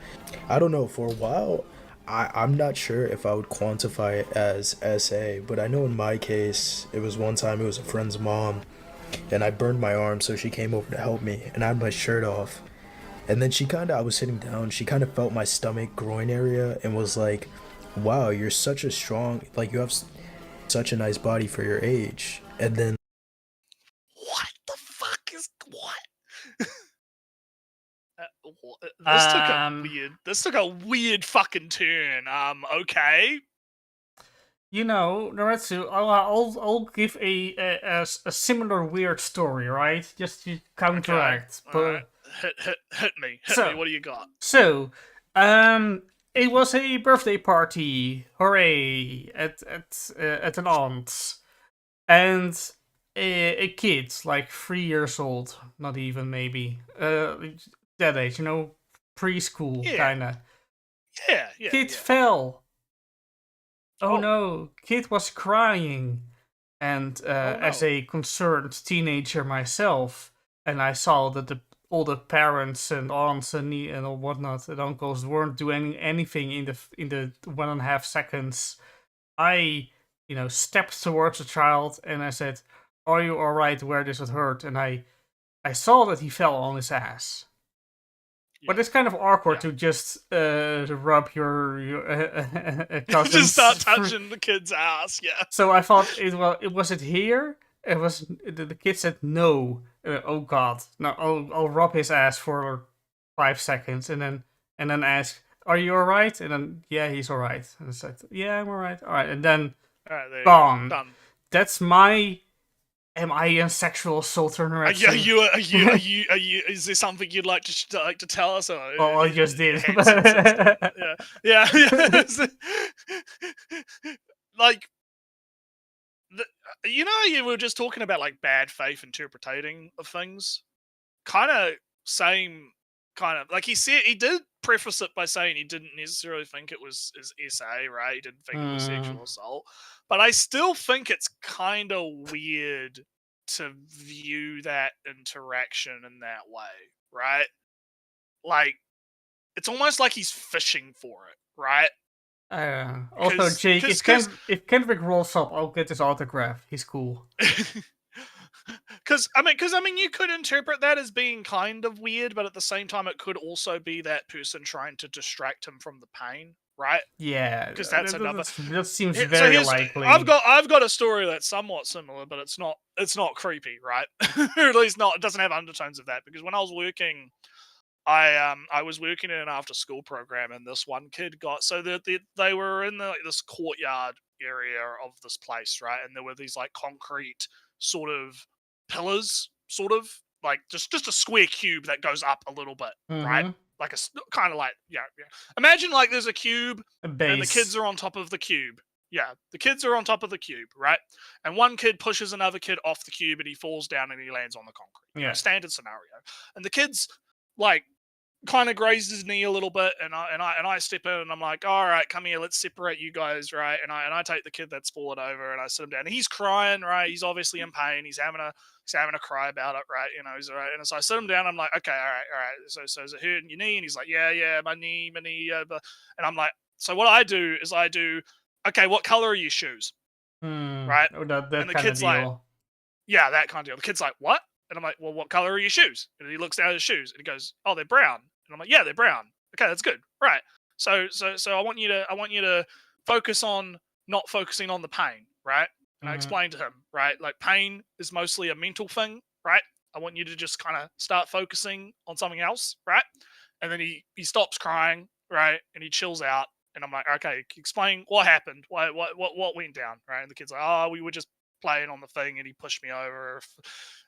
I don't know, for a while, I'm not sure if I would quantify it as SA, but I know in my case, it was one time it was a friend's mom, and I burned my arm, so she came over to help me, and I had my shirt off. And then I was sitting down, she kind of felt my stomach, groin area, and was like, wow, you're such a strong, you have such a nice body for your age. And then what the fuck is what? This took a weird fucking turn. Okay. Nretsew, I'll give a similar weird story, right? Just to counteract. Okay. But right. Hit me. Hit me. What do you got? So, it was a birthday party, hooray, at an aunt's, and a kid, like 3 years old, not even maybe, that age, preschool kinda. Yeah. Kid fell. Oh no, kid was crying, and as a concerned teenager myself, and I saw that all the parents and aunts and whatnot and uncles weren't doing anything in the 1.5 seconds. I, stepped towards the child and I said, "Are you all right? Where does it hurt?" And I saw that he fell on his ass. Yeah. But it's kind of awkward to just rub your cousin's just start touching the kid's ass. Yeah. So I thought was it here? It was. The kid said no. Oh God! No, I'll rub his ass for 5 seconds and then ask, "Are you all right?" And then he's all right. And I said, "Yeah, I'm all right." All right, and then gone. Done. That's my. Am I a sexual assaulter? Are you? Is there something you'd like to tell us? Oh, I just did. Yeah. Like, you were just talking about like bad faith interpreting of things. Kind of same. Kind of like he said, he did preface it by saying he didn't necessarily think it was his SA, right? He didn't think it was sexual assault, but I still think it's kind of weird to view that interaction in that way, right? Like, it's almost like he's fishing for it, right? Also, Jake, if Kendrick rolls up, I'll get his autograph. He's cool. Because you could interpret that as being kind of weird, but at the same time, it could also be that person trying to distract him from the pain, right? Yeah, because that's another. That seems very likely. I've got a story that's somewhat similar, but it's not creepy, right? Or at least not. It doesn't have undertones of that. Because when I was working, I was working in an after school program, and this one kid got they were in this courtyard area of this place, right? And there were these like concrete sort of pillars, sort of like just a square cube that goes up a little bit, right? Like a kind of like imagine like there's a cube and the kids are on top of the cube. Yeah, the kids are on top of the cube, right? And one kid pushes another kid off the cube and he falls down and he lands on the concrete. Standard scenario. And the kid's like kind of grazed his knee a little bit, and I step in and I'm like, all right, come here, let's separate you guys, right? And I take the kid that's fallen over and I sit him down. And he's crying, right? He's obviously in pain. He's having a cry about it, right? He's all right. And so I sit him down. I'm like, okay, all right. So is it hurting your knee? And he's like, yeah, my knee. And I'm like, so what I do is okay, what color are your shoes? Right? Oh, that and the kind kid's of deal. like, yeah, that kind of deal. The kid's like, what? And I'm like, well, what color are your shoes? And he looks down at his shoes and he goes, oh, they're brown. And I'm like, yeah, they're brown. Okay, that's good. Right. So I want you to focus on not focusing on the pain, right? And I explained to him, right, like pain is mostly a mental thing, right? I want you to just kind of start focusing on something else, right? And then he stops crying, right? And he chills out. And I'm like, okay, explain what happened. What went down, right? And the kid's like, oh, we were just playing on the thing and he pushed me over.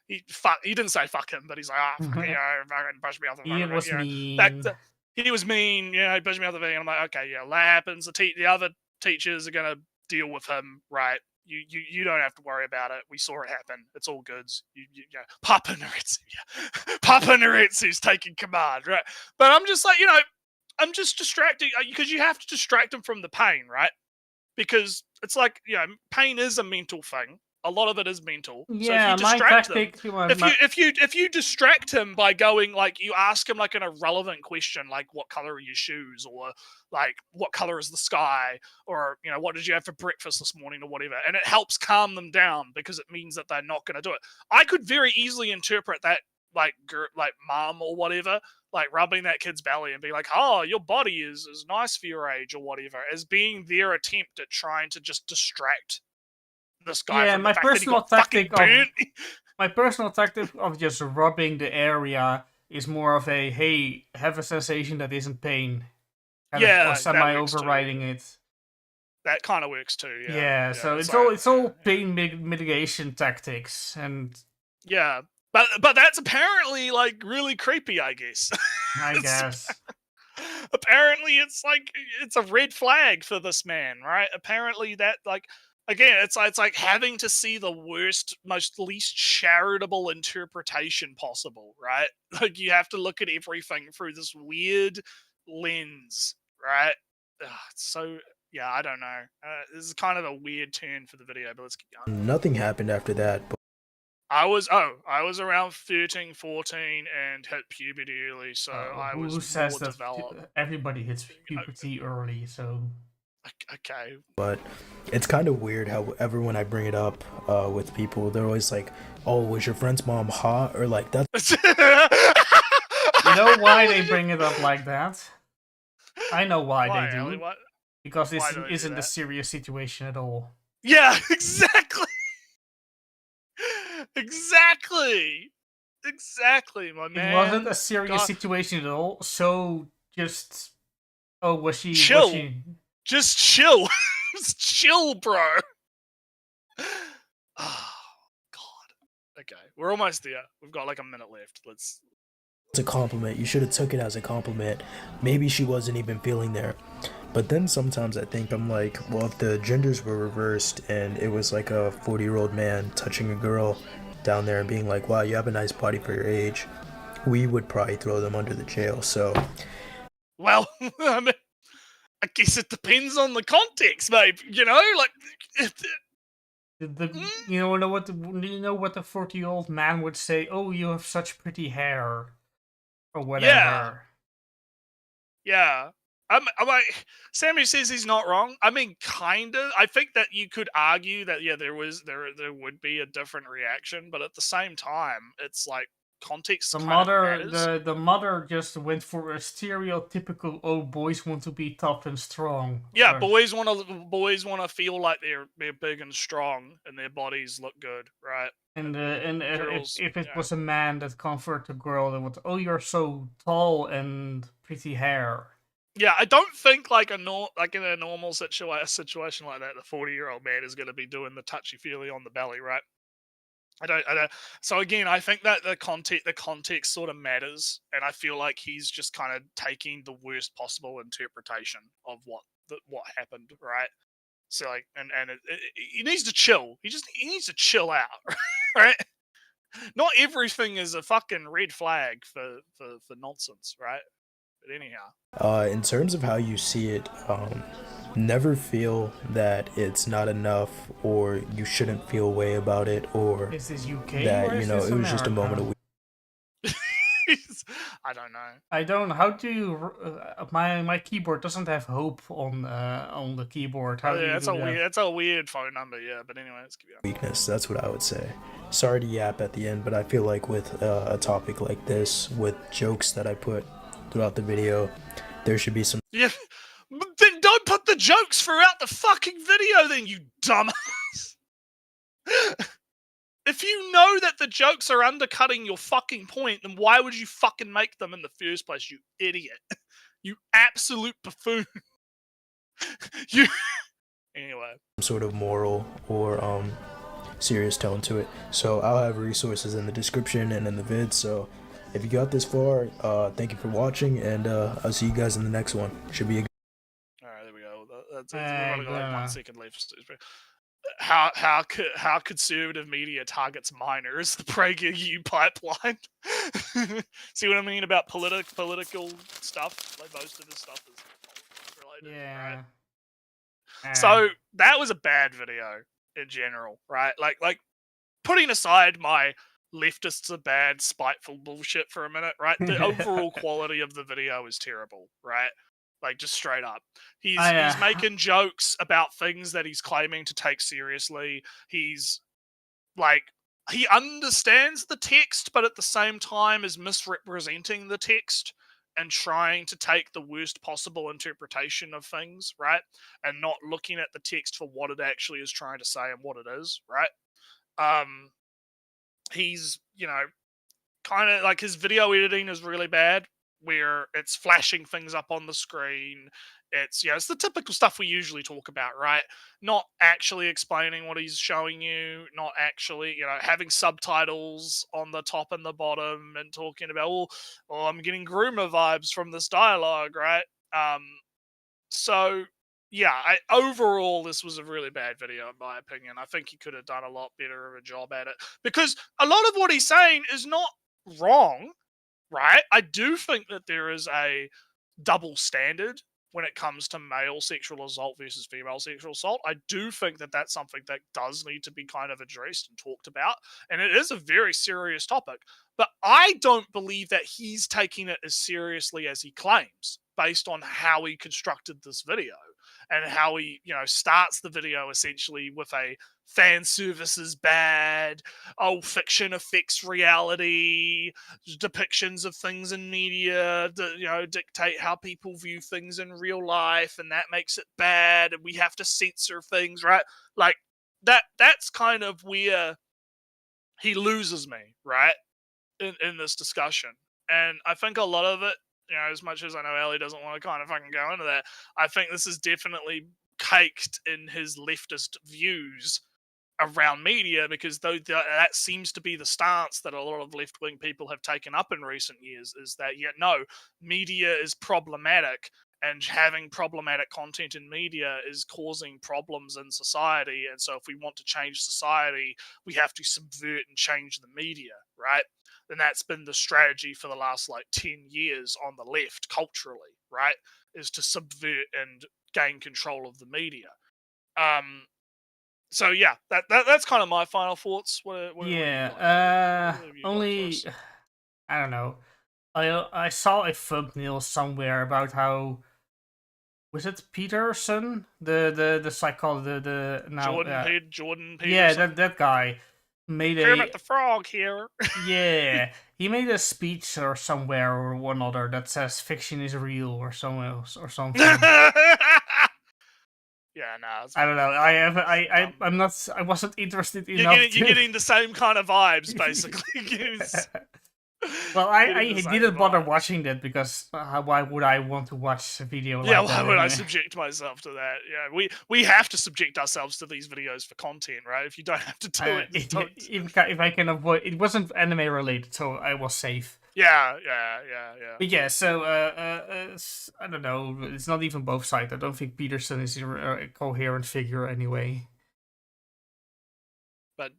He didn't say fuck him, but he's like, fucking push me off the thing. He was mean. He was mean, he pushed me off the thing. And I'm like, okay, yeah, that happens. The other teachers are gonna deal with him, right? You don't have to worry about it. We saw it happen. It's all good. Papa Nretsew, Papa Nretsew's taking command, right? But I'm just like, I'm just distracting because you have to distract him from the pain, right? Because it's like, pain is a mental thing. A lot of it is mental. Yeah, so if you distract him, if you distract him by going like you ask him like an irrelevant question like what color are your shoes or like what color is the sky or what did you have for breakfast this morning or whatever, and it helps calm them down because it means that they're not going to do it. I could very easily interpret that like mom or whatever, like rubbing that kid's belly and be like, oh, your body is nice for your age or whatever, as being their attempt at trying to just distract this guy from the fact that he got fucking burnt. My personal tactic of just rubbing the area is more of a, hey, have a sensation that isn't pain. Or semi-overriding it. That kind of works too, yeah. So it's all pain mitigation tactics, and... Yeah, but that's apparently, like, really creepy, I guess. I guess. Apparently it's, like, it's a red flag for this man, right? Apparently that, like... Again, it's like having to see the worst, most least charitable interpretation possible, right? Like you have to look at everything through this weird lens, right? So yeah, I don't know. This is kind of a weird turn for the video, but let's keep going. Nothing happened after that. But I was around 13, 14 and hit puberty early, so I was more developed. Everybody hits puberty early, so... Okay. But it's kind of weird how when I bring it up with people, they're always like, oh, was your friend's mom hot? Or like, that's... You know why they bring it up like that? I know why they do. Ellie, because this isn't a serious situation at all. Yeah, exactly! Exactly, my man. It wasn't a serious situation at all, so just... Oh, was she... Chill. Just chill. Just chill, bro. Oh, God. Okay, we're almost there. We've got like a minute left. It's a compliment. You should have took it as a compliment. Maybe she wasn't even feeling there. But then sometimes I think I'm like, well, if the genders were reversed and it was like a 40-year-old man touching a girl down there and being like, wow, you have a nice body for your age, we would probably throw them under the jail, so... Well, I mean... I guess it depends on the context, babe. Like you know what the 40-year-old man would say? Oh, you have such pretty hair, or whatever. Yeah. I'm like, Sammy says he's not wrong. I mean, kind of. I think that you could argue that there would be a different reaction, but at the same time, it's like. Context. The mother just went for a stereotypical boys want to be tough and strong. Yeah, boys want to feel like they're big and strong and their bodies look good, right? And girls, if it was a man that comforted a girl, that would, oh, you're so tall and pretty hair. Yeah, I don't think like in a normal situation like that, the 40-year-old man is going to be doing the touchy feely on the belly, right? I don't. So again, I think that the context sort of matters, and I feel like he's just kind of taking the worst possible interpretation of what happened, right? So like, and he needs to chill. He needs to chill out, right? Not everything is a fucking red flag for nonsense, right? But anyhow, in terms of how you see it, never feel that it's not enough or you shouldn't feel a way about it, or is this UK, that or is it was America? just a moment of I don't know. I don't. How do you? My keyboard doesn't have hope on the keyboard. How do you that's that's a weird phone number. Yeah, but anyway, let's keep going. Weakness. That's what I would say. Sorry to yap at the end, but I feel like with a topic like this, with jokes that I put throughout the video, there should be some. Yeah. Then don't put the jokes throughout the fucking video then, you dumbass! If you know that the jokes are undercutting your fucking point, then why would you fucking make them in the first place, you idiot? You absolute buffoon. You... Anyway. Some sort of moral or serious tone to it. So I'll have resources in the description and in the vid. So if you got this far, thank you for watching, and I'll see you guys in the next one. Should be a... Alright, there we go. We've only got like 1 second left. How conservative media targets minors, the PragerU pipeline. See what I mean about political stuff? Like most of this stuff is related, Yeah. right? So that was a bad video in general, right? Like putting aside my leftists are bad, spiteful bullshit for a minute, right? The overall quality of the video is terrible, right? Like, just straight up. He's making jokes about things that he's claiming to take seriously. He's, like, he understands the text, but at the same time is misrepresenting the text and trying to take the worst possible interpretation of things, right? And not looking at the text for what it actually is trying to say and what it is, right? He's, you know, kind of, like, his video editing is really bad, where it's flashing things up on the screen. It's, you know, it's the typical stuff we usually talk about, right? Not actually explaining what he's showing you, not actually, you know, having subtitles on the top and the bottom and talking about, oh, I'm getting groomer vibes from this dialogue, right? So, yeah, overall, this was a really bad video, in my opinion. I think he could have done a lot better of a job at it, because a lot of what he's saying is not wrong, right? I do think that there is a double standard when it comes to male sexual assault versus female sexual assault. I do think that that's something that does need to be kind of addressed and talked about, and it is a very serious topic. But I don't believe that he's taking it as seriously as he claims, based on how he constructed this video and how he, you know, starts the video essentially with a fan service is bad, oh, fiction affects reality, depictions of things in media, you know, dictate how people view things in real life, and that makes it bad, and we have to censor things, right? Like, that's kind of where he loses me, right, in this discussion. And I think a lot of it, you know, as much as I know Ellie doesn't want to kind of fucking go into that, I think this is definitely caked in his leftist views around media, because that seems to be the stance that a lot of left-wing people have taken up in recent years, is that, yeah, no, media is problematic, and having problematic content in media is causing problems in society, and so if we want to change society, we have to subvert and change the media, right? And that's been the strategy for the last, like, 10 years on the left, culturally, right? Is to subvert and gain control of the media. So yeah, that's kind of my final thoughts. What only, I don't know. I saw a thumbnail somewhere about how, was it Peterson, the psychologist, Jordan Peterson? Yeah, that guy made Kermit the Frog here. Yeah, he made a speech or somewhere or one other that says fiction is real or somewhere else or something. Yeah, no. I don't know. I'm not. I wasn't interested enough. You're getting the same kind of vibes, basically. Well, I didn't bother watching that, because why would I want to watch a video like that? Yeah, why would I subject myself to that? Yeah, we have to subject ourselves to these videos for content, right? If you don't have to do it, don't. If I can avoid, it wasn't anime related, so I was safe. Yeah. But yeah, so I don't know. It's not even both sides. I don't think Peterson is a coherent figure anyway. But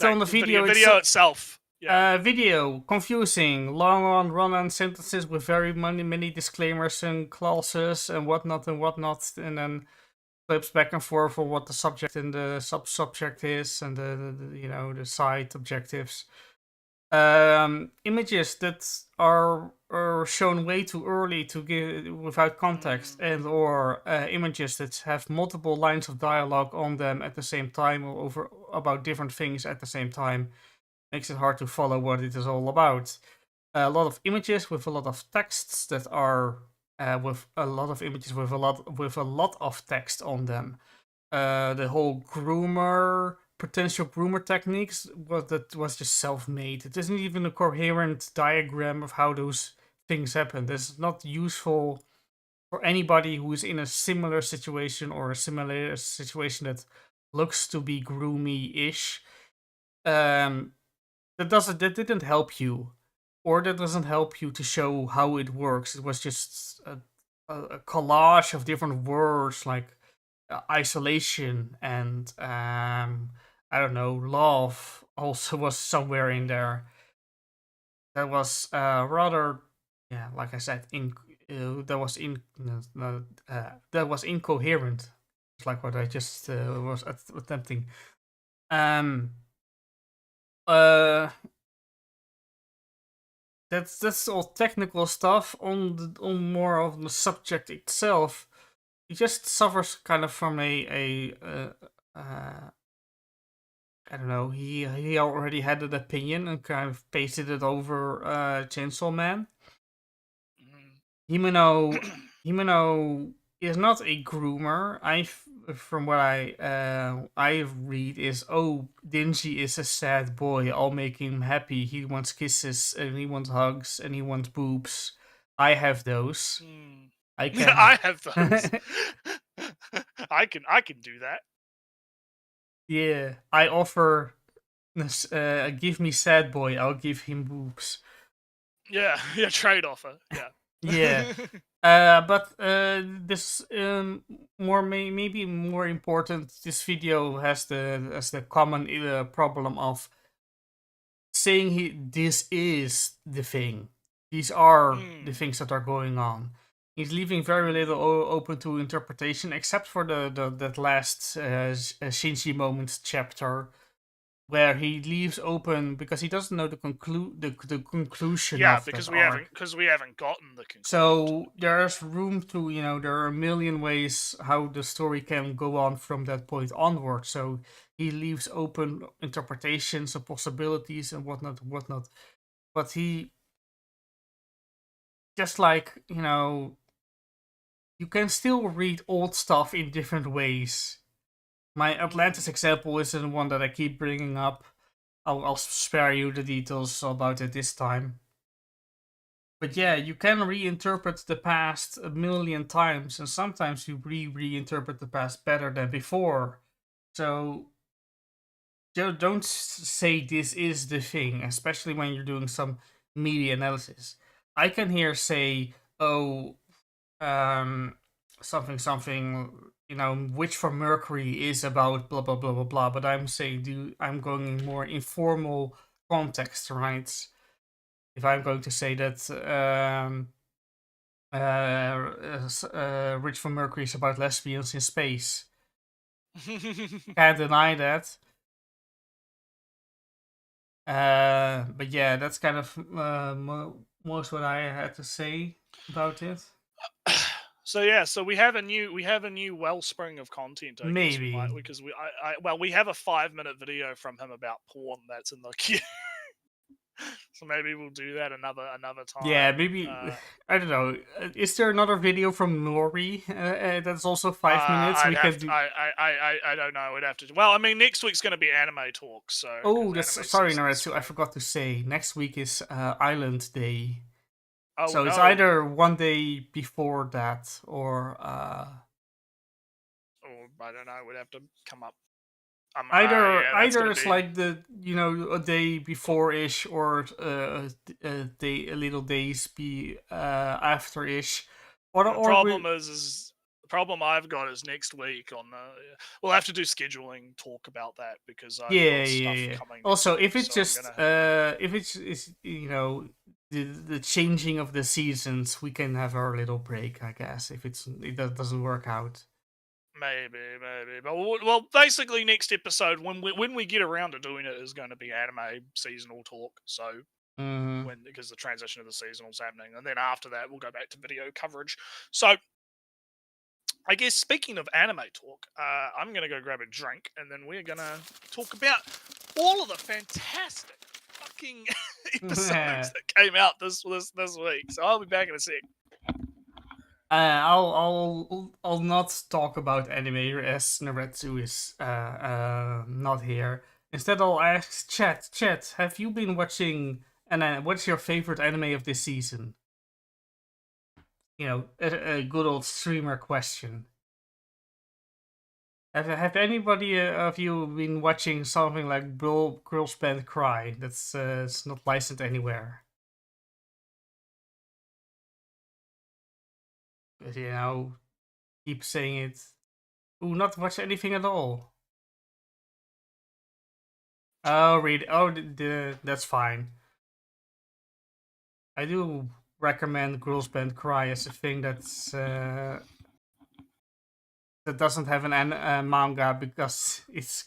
on the video itself. Yeah. Video confusing, long run-on sentences with very many disclaimers and clauses and whatnot, and then flips back and forth for what the subject and the subject is, and the side objectives. Images that are shown way too early to give without context, and or images that have multiple lines of dialogue on them at the same time, or about different things at the same time. Makes it hard to follow what it is all about. A lot of images with a lot of texts that are with a lot of images with a lot of text on them. The whole groomer potential groomer techniques was just self-made. It isn't even a coherent diagram of how those things happen. This is not useful for anybody who is in a similar situation or a similar situation that looks to be groomy-ish. That didn't help you, or that doesn't help you to show how it works. It was just a collage of different words like isolation and I don't know, love also was somewhere in there. That was rather, yeah, like I said, that was incoherent. It's like what I just was attempting. That's all technical stuff. On more of the subject itself, he just suffers kind of from I don't know. He already had an opinion and kind of pasted it over Chainsaw Man. Himeno is not a groomer. From what I read is, oh, Dingy is a sad boy. I'll make him happy. He wants kisses and he wants hugs and he wants boobs. I have those. I can. I have those. I can do that. Yeah, I offer. Give me sad boy. I'll give him boobs. Yeah, trade offer. Yeah. Yeah. But this maybe more important. This video has the common problem of saying this is the thing. These are the things that are going on. He's leaving very little open to interpretation, except for that last Shinji moment chapter, where he leaves open because he doesn't know the conclusion. Yeah, of because that we haven't gotten the conclusion. So there's room to, there are a million ways how the story can go on from that point onward. So he leaves open interpretations and possibilities and whatnot. But he just like, you can still read old stuff in different ways. My Atlantis example isn't one that I keep bringing up. I'll spare you the details about it this time. But yeah, you can reinterpret the past a million times, and sometimes you reinterpret the past better than before. So don't say this is the thing, especially when you're doing some media analysis. I can here say, oh, something, Witch from Mercury is about blah blah blah blah blah. But I'm saying, I'm going in more informal context, right? If I'm going to say that Witch from Mercury is about lesbians in space, can't deny that. But yeah, that's kind of most what I had to say about it. So we have a new wellspring of content. Maybe because we have a 5-minute video from him about porn that's in the queue. So maybe we'll do that another time. Yeah, maybe. I don't know. Is there another video from Nori that's also 5 minutes? I don't know. We'd have to. Well, I mean, next week's going to be anime talk. So. Oh, sorry, Nretsew. I forgot to say. Next week is Island Day. Oh, so it's either one day before that or. Or I don't know. We'd have to come up. Either it's like the a day before ish or a little days after ish. The problem I've got is next week on we'll have to do scheduling talk about that because I've got stuff coming. Also, if it's if it's the changing of the seasons, we can have our little break, I guess. If it doesn't work out. Maybe, but well, basically next episode when we get around to doing it is going to be anime seasonal talk. So because the transition of the seasonal's happening, and then after that we'll go back to video coverage. So I guess speaking of anime talk, I'm going to go grab a drink, and then we're going to talk about all of the fantastic fucking episodes that came out this week. So I'll be back in a sec. I'll not talk about anime as Nretsew is not here. Instead, I'll ask Chat. Chat, have you been watching? And what's your favorite anime of this season? You know, a good old streamer question. Have anybody of you been watching something like Girls Band Cry? That's it's not licensed anywhere. But you know, keep saying it. Ooh, not watch anything at all. Oh, read. Oh, that's fine. I do recommend Girls Band Cry as a thing that's that doesn't have an manga because it's.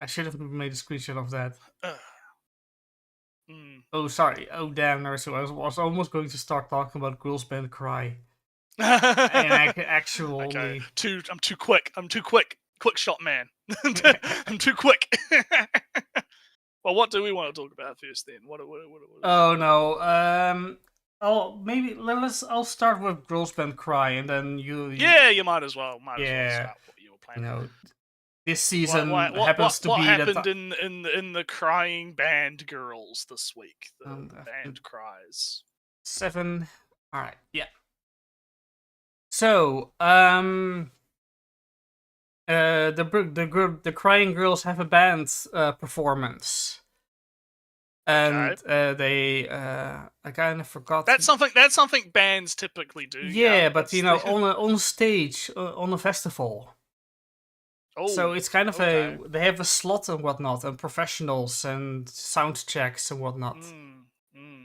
I should have made a screenshot of that. Oh, sorry. Oh, damn, Nretsew. I was almost going to start talking about Girls Band Cry. And actually, okay. I'm too quick. Quickshot man. I'm too quick. Well, what do we want to talk about first then? What oh no. I'll start with Girls Band Cry, and then you. Yeah, you might as well. Might as well start what you were planning. You know, this season what happened in the crying band girls this week? The band cries. 7. All right. Yeah. So, the crying girls have a band performance, and they I kind of forgot. That's something bands typically do. Yeah, but you know, on a stage on a festival. Oh, so it's kind of they have a slot and whatnot, and professionals and sound checks and whatnot.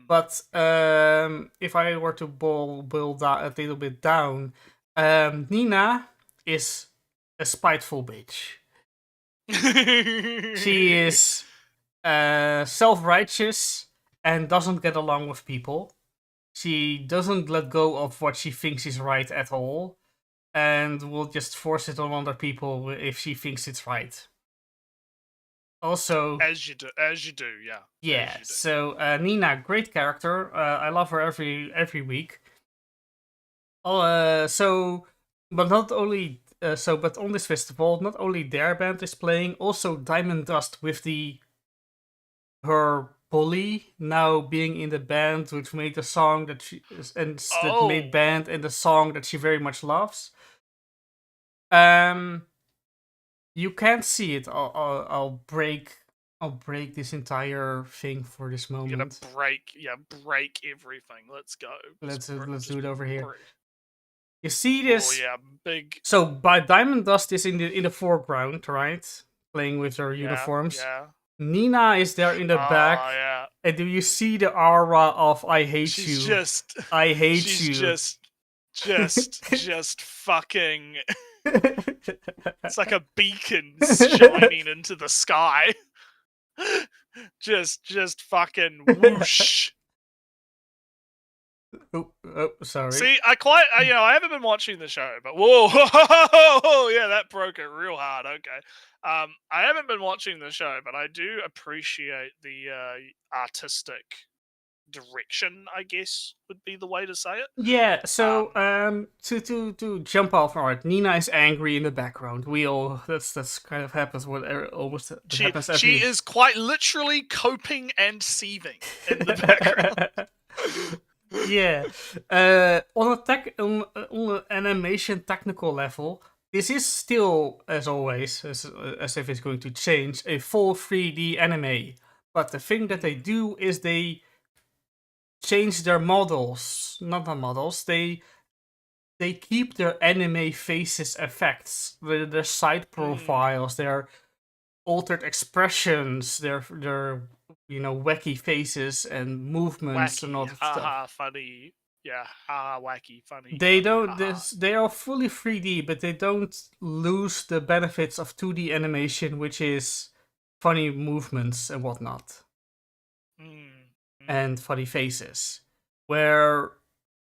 But if I were to boil that a little bit down, Nina is a spiteful bitch. She is self-righteous and doesn't get along with people. She doesn't let go of what she thinks is right at all, and will just force it on other people if she thinks it's right. Also, as you do, yeah. Yeah. So Nina, great character. I love her every week. But not only but on this festival, not only their band is playing, also Diamond Dust with her bully now being in the band, which made the song that that made band and the song that she very much loves. You can't see it. I'll break this entire thing for this moment. You're gonna break everything. Let's go. Let's do it over here. You see this? Oh yeah, big. So by Diamond Dust is in the foreground, right? Playing with their uniforms. Yeah. Nina is there in the back. Yeah. And do you see the aura of "I hate you"? I hate you. She's just fucking. It's like a beacon shining into the sky. just fucking whoosh. Oh, sorry. See, I haven't been watching the show, but whoa, yeah, that broke it real hard. Okay, I haven't been watching the show, but I do appreciate the artistic direction, I guess would be the way to say it. Yeah. So to jump off, alright. Nina is angry in the background. That's kind of happens happens every. She is quite literally coping and seething in the background. Yeah. On an animation technical level, this is still, as always, as if it's going to change, a full 3D anime. But the thing that they do is they change their models. Not the models. They keep their anime faces effects, their side profiles, their altered expressions, their wacky faces and movements and all that stuff. Funny. Yeah, wacky, funny. They don't. They are fully 3D, but they don't lose the benefits of 2D animation, which is funny movements and whatnot, and funny faces. Where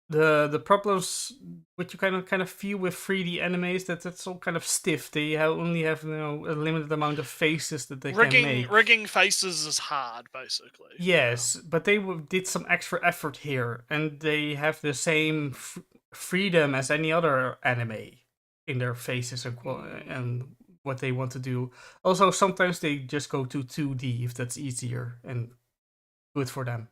the problems which you kind of feel with 3D animes that's all kind of stiff. They only have a limited amount of faces that they can make. Rigging faces is hard, basically. Yes, but they did some extra effort here, and they have the same freedom as any other anime in their faces and what they want to do. Also, sometimes they just go to 2D if that's easier and good for them.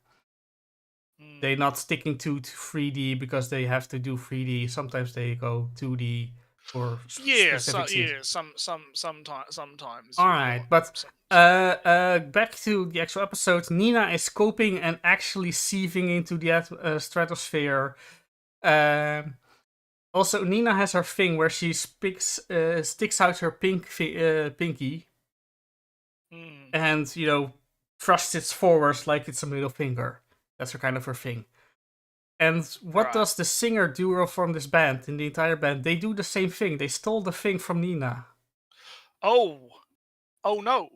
They're not sticking to 3D because they have to do 3D. Sometimes they go 2D for specific scenes. Sometimes. All right, but back to the actual episode. Nina is coping and actually sieving into the stratosphere. Also, Nina has her thing where she sticks out her pinky and, thrusts it forwards like it's a middle finger. That's her kind of her thing. And what does the singer duo from this band, in the entire band? They do the same thing. They stole the thing from Nina. Oh no.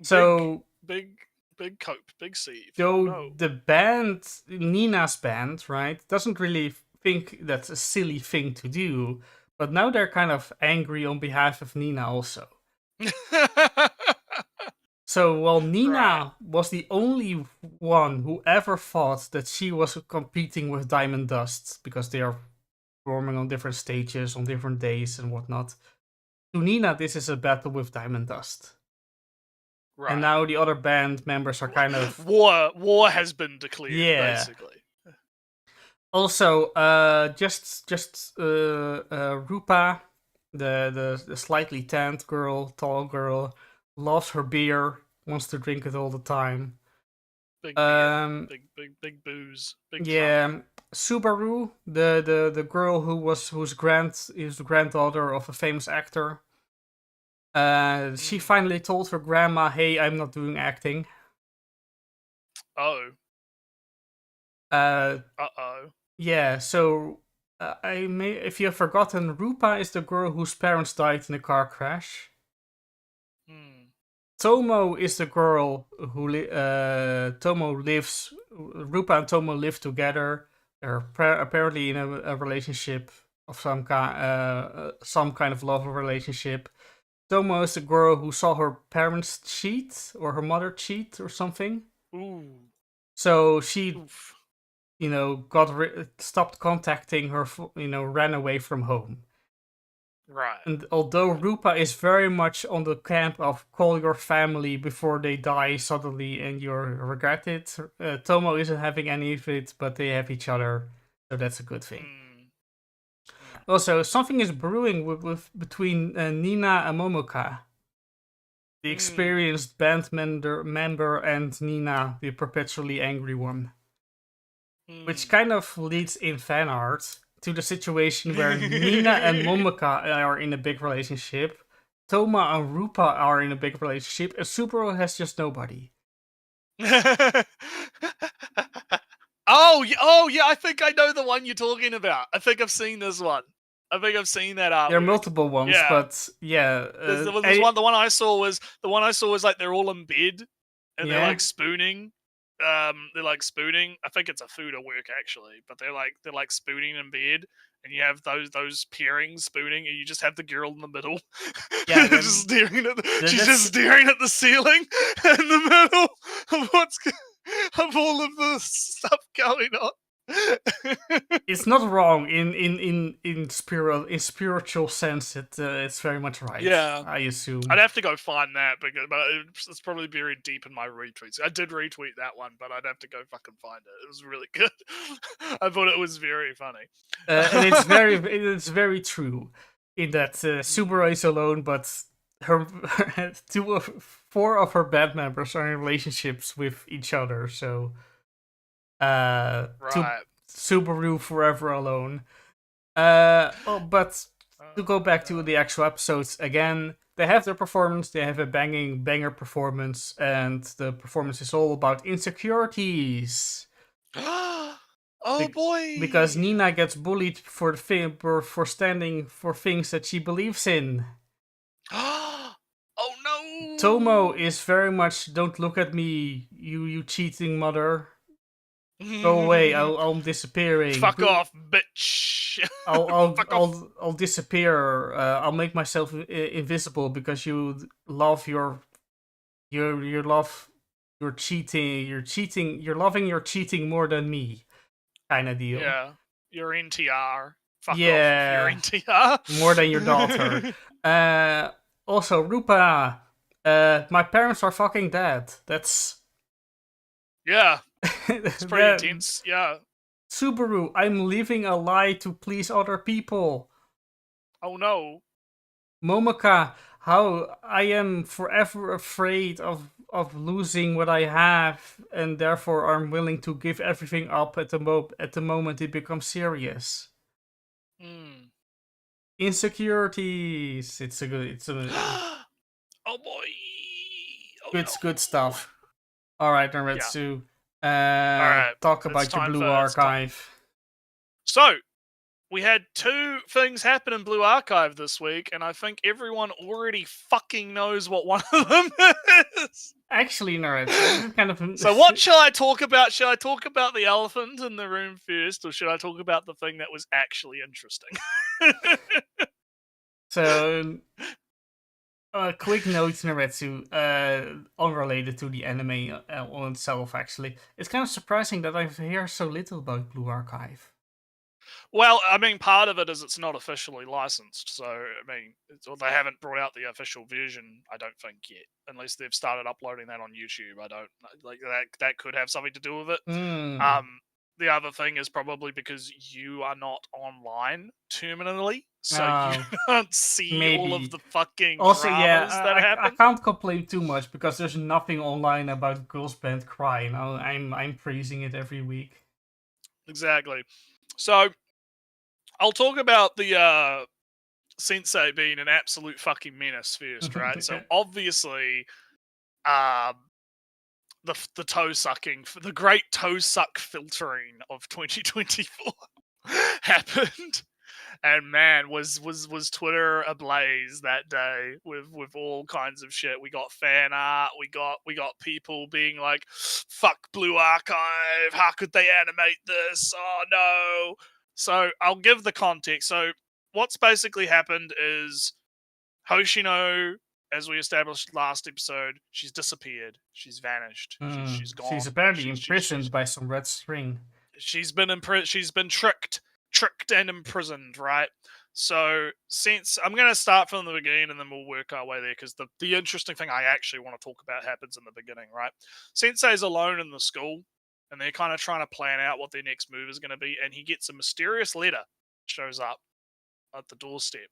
So big cope, big sieve. So the band, Nina's band, right, doesn't really think that's a silly thing to do, but now they're kind of angry on behalf of Nina also. So while Nina was the only one who ever thought that she was competing with Diamond Dust because they are performing on different stages on different days and whatnot, to Nina this is a battle with Diamond Dust. Right. And now the other band members are kind of war has been declared. Yeah. Basically. Also, just Rupa, the slightly tanned girl, tall girl, loves her beer, wants to drink it all the time. Big beer, big booze, big fun. Subaru, the girl who's the granddaughter of a famous actor. She finally told her grandma, "Hey, I'm not doing acting." Yeah, so if you have forgotten, Rupa is the girl whose parents died in a car crash. Tomo is the girl who Rupa and Tomo live together. They're apparently in a relationship of some kind of love relationship. Tomo is the girl who saw her parents cheat or her mother cheat or something. Ooh. So she, stopped contacting her, ran away from home. Right. And although Rupa is very much on the camp of call your family before they die suddenly and you regret it, Tomo isn't having any of it, but they have each other, so that's a good thing. Also, something is brewing between Nina and Momoka, the experienced band member, and Nina, the perpetually angry one. Which kind of leads in fan art to the situation where Nina and Momoka are in a big relationship, Toma and Rupa are in a big relationship, and Subaru has just nobody. Oh yeah, I think I know the one you're talking about. I think I've seen this one. I think I've seen that artwork. There are multiple ones, but yeah. The one I saw was like they're all in bed and they're like spooning. They're like spooning. I think it's a food at work actually, but they're like spooning in bed, and you have those pairings spooning, and you just have the girl in the middle. Yeah, just staring at she's just staring at the ceiling in the middle of all of the stuff going on. It's not wrong in spiritual sense. It's very much right. Yeah, I assume. I'd have to go find that but it's probably buried deep in my retweets. I did retweet that one, but I'd have to go fucking find it. It was really good. I thought it was very funny, and it's very true in that Subaru is alone, but her 4 of her band members are in relationships with each other. So, right. Subaru forever alone. But to go back to the actual episodes again, they have their performance. They have a banger performance, and the performance is all about insecurities. Boy! Because Nina gets bullied for standing for things that she believes in. Oh no! Tomo is very much, don't look at me, you cheating mother. Go away! I'm disappearing. Fuck off, bitch! I'll disappear. I'll make myself invisible because you love your cheating. You're loving your cheating more than me, kind of deal. Yeah. your NTR. Fuck off Yeah. with your NTR. More than your daughter. Also, Rupa, my parents are fucking dead. That's... Yeah, it's pretty intense. Yeah. Subaru, I'm living a lie to please other people. Oh no. Momaka, how I am forever afraid of losing what I have, and therefore I'm willing to give everything up at the moment it becomes serious. Mm. Insecurities. It's a Oh boy. Oh, good no. good stuff. All right, Nretsew. Alright, Talk it's about your time Blue for- it's Archive. So, we had 2 things happen in Blue Archive this week, and I think everyone already fucking knows what one of them is. Actually, Nretsew, this is kind of... So what shall I talk about? Shall I talk about the elephant in the room first, or should I talk about the thing that was actually interesting? So, quick note, Nretsew, unrelated to the anime on itself, actually. It's kind of surprising that I hear so little about Blue Archive. Well, I mean, part of it is it's not officially licensed, so I mean, they haven't brought out the official version. I don't think yet, unless they've started uploading that on YouTube. I don't like that. That could have something to do with it. The other thing is probably because you are not online terminally, so you can't see all of the fucking also, dramas that happen. I can't complain too much because there's nothing online about Girls Band Cry. You know, I'm praising it every week. Exactly. So I'll talk about the Sensei being an absolute fucking menace first, right? So obviously, the toe sucking, the great toe suck filtering of 2024 happened, and man, was Twitter ablaze that day with all kinds of shit. We got fan art, we got people being like, "Fuck Blue Archive! How could they animate this? Oh no!" So I'll give the context. So what's basically happened is Hoshino, as we established last episode, she's disappeared. She's vanished. She's gone. She's apparently imprisoned by some red string. She's been She's been tricked and imprisoned, right? So since I'm going to start from the beginning and then we'll work our way there, because the interesting thing I actually want to talk about happens in the beginning, right? Sensei's alone in the school and they're kind of trying to plan out what their next move is going to be, and he gets a mysterious letter shows up at the doorstep.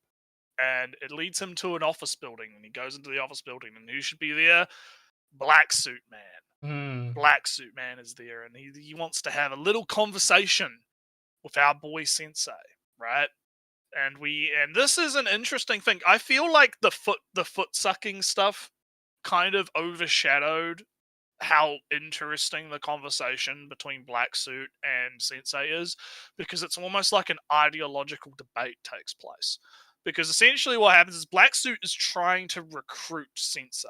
And it leads him to an office building, and he goes into the office building, and who should be there? Black Suit Man. Black Suit Man is there, and he wants to have a little conversation with our boy Sensei, right? And this is an interesting thing. I feel like the foot sucking stuff kind of overshadowed how interesting the conversation between Black Suit and Sensei is, because it's almost like an ideological debate takes place. Because essentially what happens is Black Suit is trying to recruit Sensei,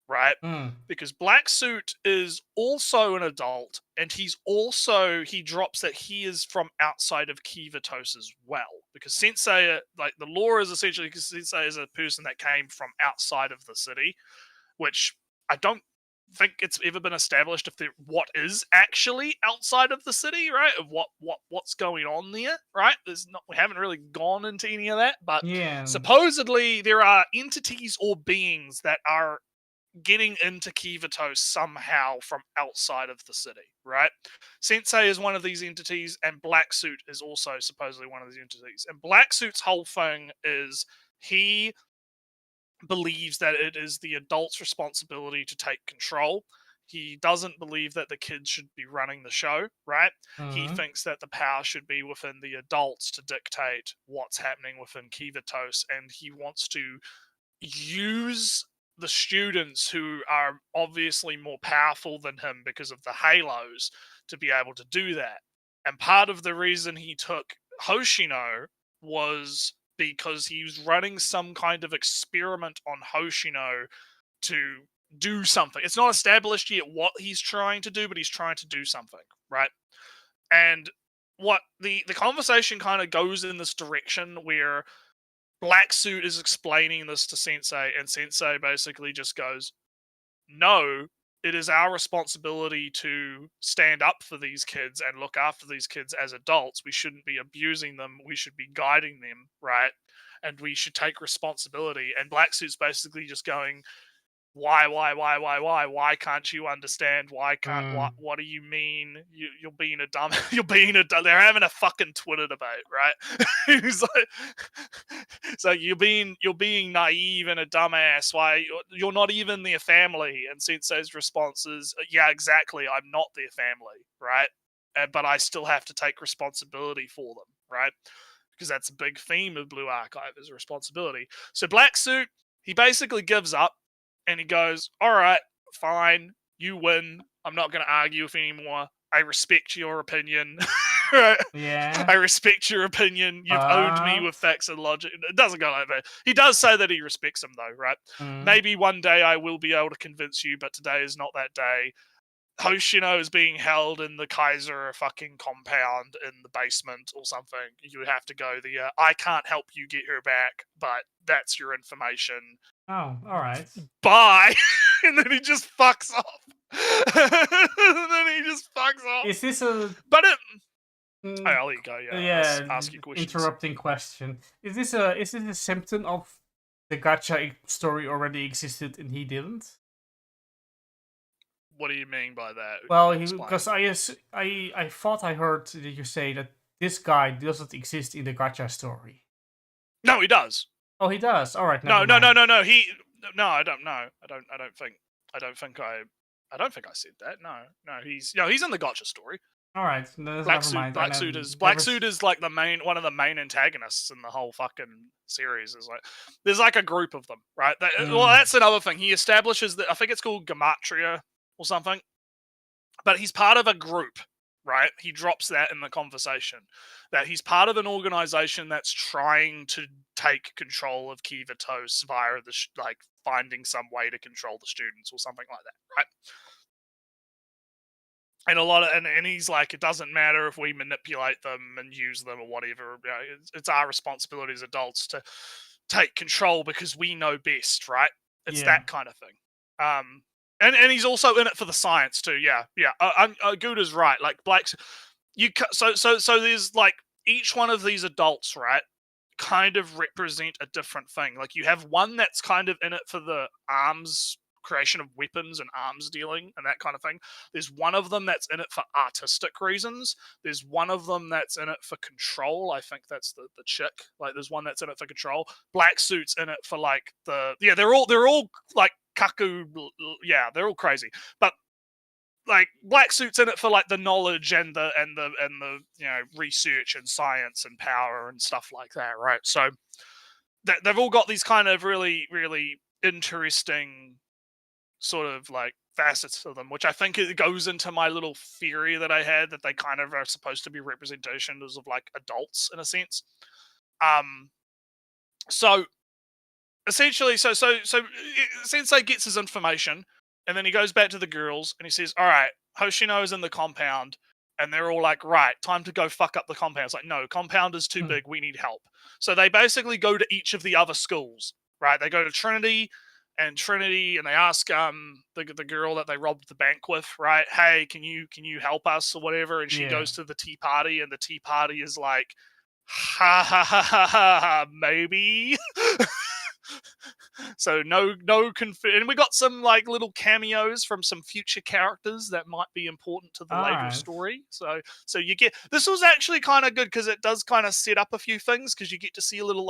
right? Because Black Suit is also an adult, and he drops that he is from outside of Kivatos as well. Because Sensei, like the lore is essentially, because Sensei is a person that came from outside of the city, which I don't think it's ever been established what is actually outside of the city, right? Of what's going on there, right? We haven't really gone into any of that, but supposedly there are entities or beings that are getting into Kivatos somehow from outside of the city, right? Sensei is one of these entities, and Black Suit is also supposedly one of these entities. And Black Suit's whole thing is he believes that it is the adult's responsibility to take control. He doesn't believe that the kids should be running the show, right? He thinks that the power should be within the adults to dictate what's happening within Kivatos, and he wants to use the students who are obviously more powerful than him because of the halos to be able to do that. And part of the reason he took Hoshino was because he was running some kind of experiment on Hoshino to do something. It's not established yet what he's trying to do, but he's trying to do something, right? And what the conversation kind of goes in this direction where Black Suit is explaining this to Sensei, and Sensei basically just goes, "No, it is our responsibility to stand up for these kids and look after these kids as adults. We shouldn't be abusing them. We should be guiding them, right? And we should take responsibility. And Black Suit's basically just going, why? Why can't you understand? Why can't what do you mean? You're being a dumb. They're having a fucking Twitter debate, right? He's like, so you're being naive and a dumbass. Why you're not even their family? And Sensei's response is, yeah, exactly. I'm not their family, right? But I still have to take responsibility for them, right? Because that's a big theme of Blue Archive is responsibility. So Black Suit, he basically gives up. And he goes, all right, fine, you win. I'm not going to argue with you anymore. I respect your opinion. Yeah. I respect your opinion. You've owed me with facts and logic. It doesn't go like that. He does say that he respects him, though, right? Maybe one day I will be able to convince you, but today is not that day. Hoshino is being held in the Kaiser fucking compound in the basement or something. You would have to go there. I can't help you get her back, but that's your information. Oh, all right. Bye. And then he just fucks off. Is this a... But it... I'll let you go, yeah. Ask you questions. Interrupting question. Is this a symptom of the gacha story already existed and he didn't? What do you mean by that? Well, because I thought I heard that you say that this guy doesn't exist in the gacha story. No, he does. Oh, he does. All right. No. I don't know. I don't think I said that. No. He's in the gacha story. All right. No, Black Suit is like one of the main antagonists in the whole fucking series. Is like there's like a group of them, right? Well, that's another thing. He establishes that I think it's called Gematria or something, but he's part of a group, right? He drops that in the conversation that he's part of an organization that's trying to take control of Kivatos via the finding some way to control the students or something like that, right? And and he's like, it doesn't matter if we manipulate them and use them or whatever. You know, it's our responsibility as adults to take control because we know best, right? It's that kind of thing. And he's also in it for the science too. Yeah. Gouda's right. Like so there's like each one of these adults, right, kind of represent a different thing. Like you have one that's kind of in it for the arms creation of weapons and arms dealing and that kind of thing. There's one of them that's in it for artistic reasons. There's one of them that's in it for control. I think that's the chick. Like there's one that's in it for control. Black Suit's in it for like they're all like kaku. Yeah, they're all crazy. But like Black Suit's in it for like the knowledge and the research and science and power and stuff like that, right? So they've all got these kind of really, really interesting sort of like facets of them, which I think it goes into my little theory that I had that they kind of are supposed to be representations of like adults in a sense. So essentially, so Sensei gets his information and then he goes back to the girls and he says, all right, Hoshino is in the compound. And they're all like, right, time to go fuck up the compound. It's like, no, compound is too big. We need help. So they basically go to each of the other schools, right? They go to Trinity and they ask the girl that they robbed the bank with, right? Hey, can you help us or whatever? And she goes to the tea party and the tea party is like, ha ha ha ha ha, maybe. So no and we got some like little cameos from some future characters that might be important to the later story. So you get, this was actually kind of good because it does kind of set up a few things because you get to see little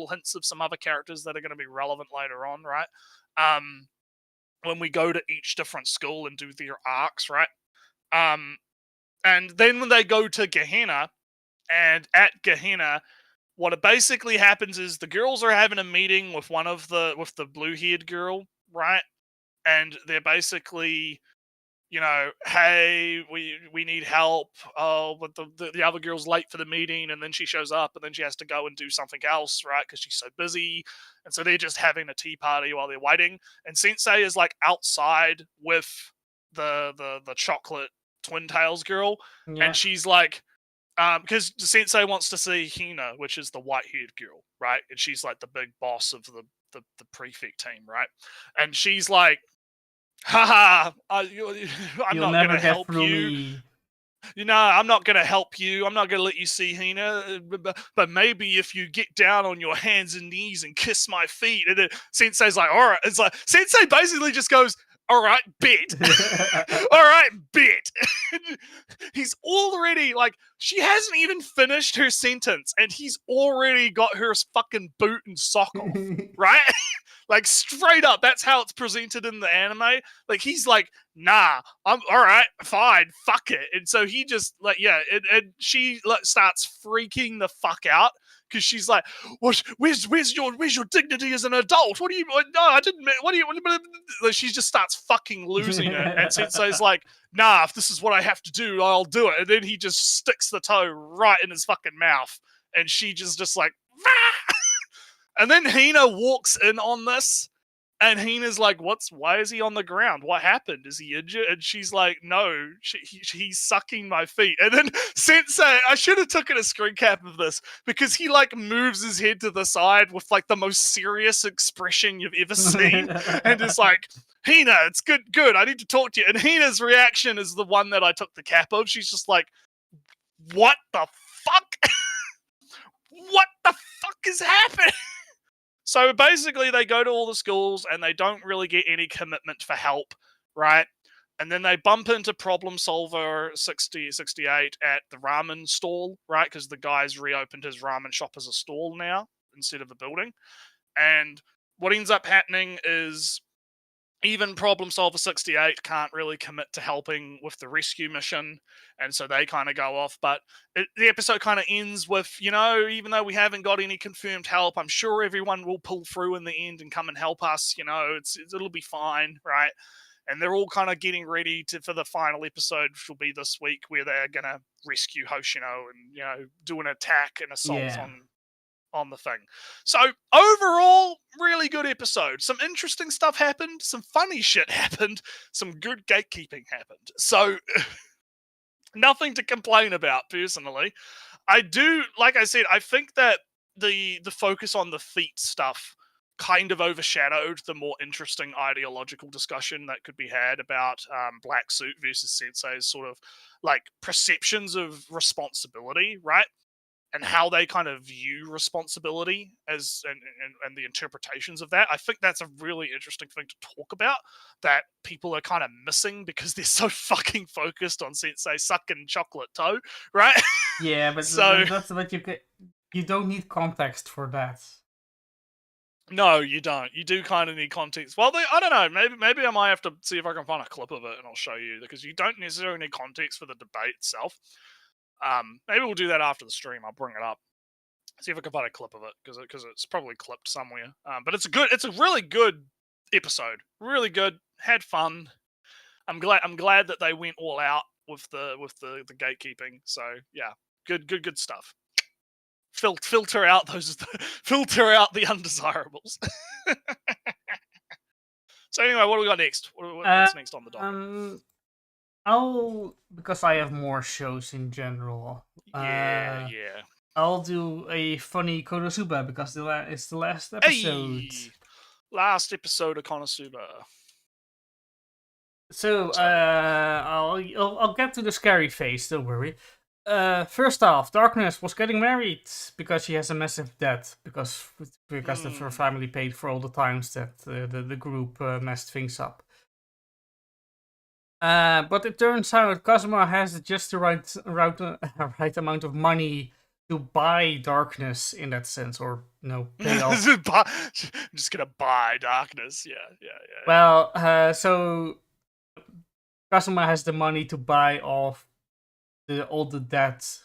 hints of some other characters that are going to be relevant later on, right? When we go to each different school and do their arcs, right? And then when they go to Gehenna, and at Gehenna, what it basically happens is the girls are having a meeting with with the blue-haired girl, right? And they're basically, hey, we need help. Oh, but the other girl's late for the meeting, and then she shows up, and then she has to go and do something else, right? Because she's so busy. And so they're just having a tea party while they're waiting. And Sensei is like outside with the chocolate Twin Tails girl, and she's like, because Sensei wants to see Hina, which is the white-haired girl, right? And she's like the big boss of the prefect team, right? And she's like, Haha, I'm You'll not never gonna get help through you. me. I'm not gonna help you. I'm not gonna let you see Hina. But maybe if you get down on your hands and knees and kiss my feet, and then Sensei's like, all right. It's like Sensei basically just goes, all right, bet. All right, bet. He's already like, she hasn't even finished her sentence, and he's already got her fucking boot and sock off, right? Like straight up, that's how it's presented in the anime. Like he's like, nah, I'm all right, fine, fuck it. And so he just like, yeah, and she like starts freaking the fuck out because she's like, where's your dignity as an adult? What do you? No, I didn't. What do you? Like, she just starts fucking losing it, and Sensei's like, nah, if this is what I have to do, I'll do it. And then he just sticks the toe right in his fucking mouth, and she just like. And then Hina walks in on this, and Hina's like, why is he on the ground? What happened? Is he injured? And she's like, no, he's sucking my feet. And then Sensei, I should have taken a screen cap of this, because he like moves his head to the side with like the most serious expression you've ever seen. And is like, Hina, it's good, I need to talk to you. And Hina's reaction is the one that I took the cap of. She's just like, what the fuck? What the fuck is happening? So basically, they go to all the schools and they don't really get any commitment for help, right? And then they bump into Problem Solver 68 at the ramen stall, right? Because the guy's reopened his ramen shop as a stall now instead of a building. And what ends up happening is even Problem Solver 68 can't really commit to helping with the rescue mission, and so they kind of go off. But the episode kind of ends with, even though we haven't got any confirmed help, I'm sure everyone will pull through in the end and come and help us. It'll be fine, right? And they're all kind of getting ready for the final episode, which will be this week, where they're gonna rescue Hoshino and do an attack and assault on the thing. So overall, really good episode. Some interesting stuff happened, some funny shit happened, some good gatekeeping happened. So nothing to complain about personally. I do, like I said, I think that the focus on the feet stuff kind of overshadowed the more interesting ideological discussion that could be had about Black Suit versus Sensei's sort of like perceptions of responsibility, right? And how they kind of view responsibility as and the interpretations of that. I think that's a really interesting thing to talk about that people are kind of missing because they're so fucking focused on Sensei sucking chocolate toe, right? Yeah, but so that's what you don't need context for that. No, you don't. You do kind of need context. Well, I don't know. Maybe I might have to see if I can find a clip of it and I'll show you, because you don't necessarily need context for the debate itself. Maybe we'll do that after the stream. I'll bring it up. See if I can find a clip of it, because it's probably clipped somewhere. But it's a really good episode. Really good. Had fun. I'm glad that they went all out with the gatekeeping. So yeah, good stuff. Filter out the undesirables. So anyway, what do we got next? What's next on the docket? Because I have more shows in general. Yeah. I'll do a funny Konosuba because it's the last episode. Hey! Last episode of Konosuba. So I'll get to the scary phase. Don't worry. First off, Darkness was getting married because she has a massive debt because her family paid for all the times that the group messed things up. But it turns out Kazuma has just the right amount of money to buy Darkness in that sense, or pay off. I'm just gonna buy Darkness. Yeah. Well, so Kazuma has the money to buy off all the debt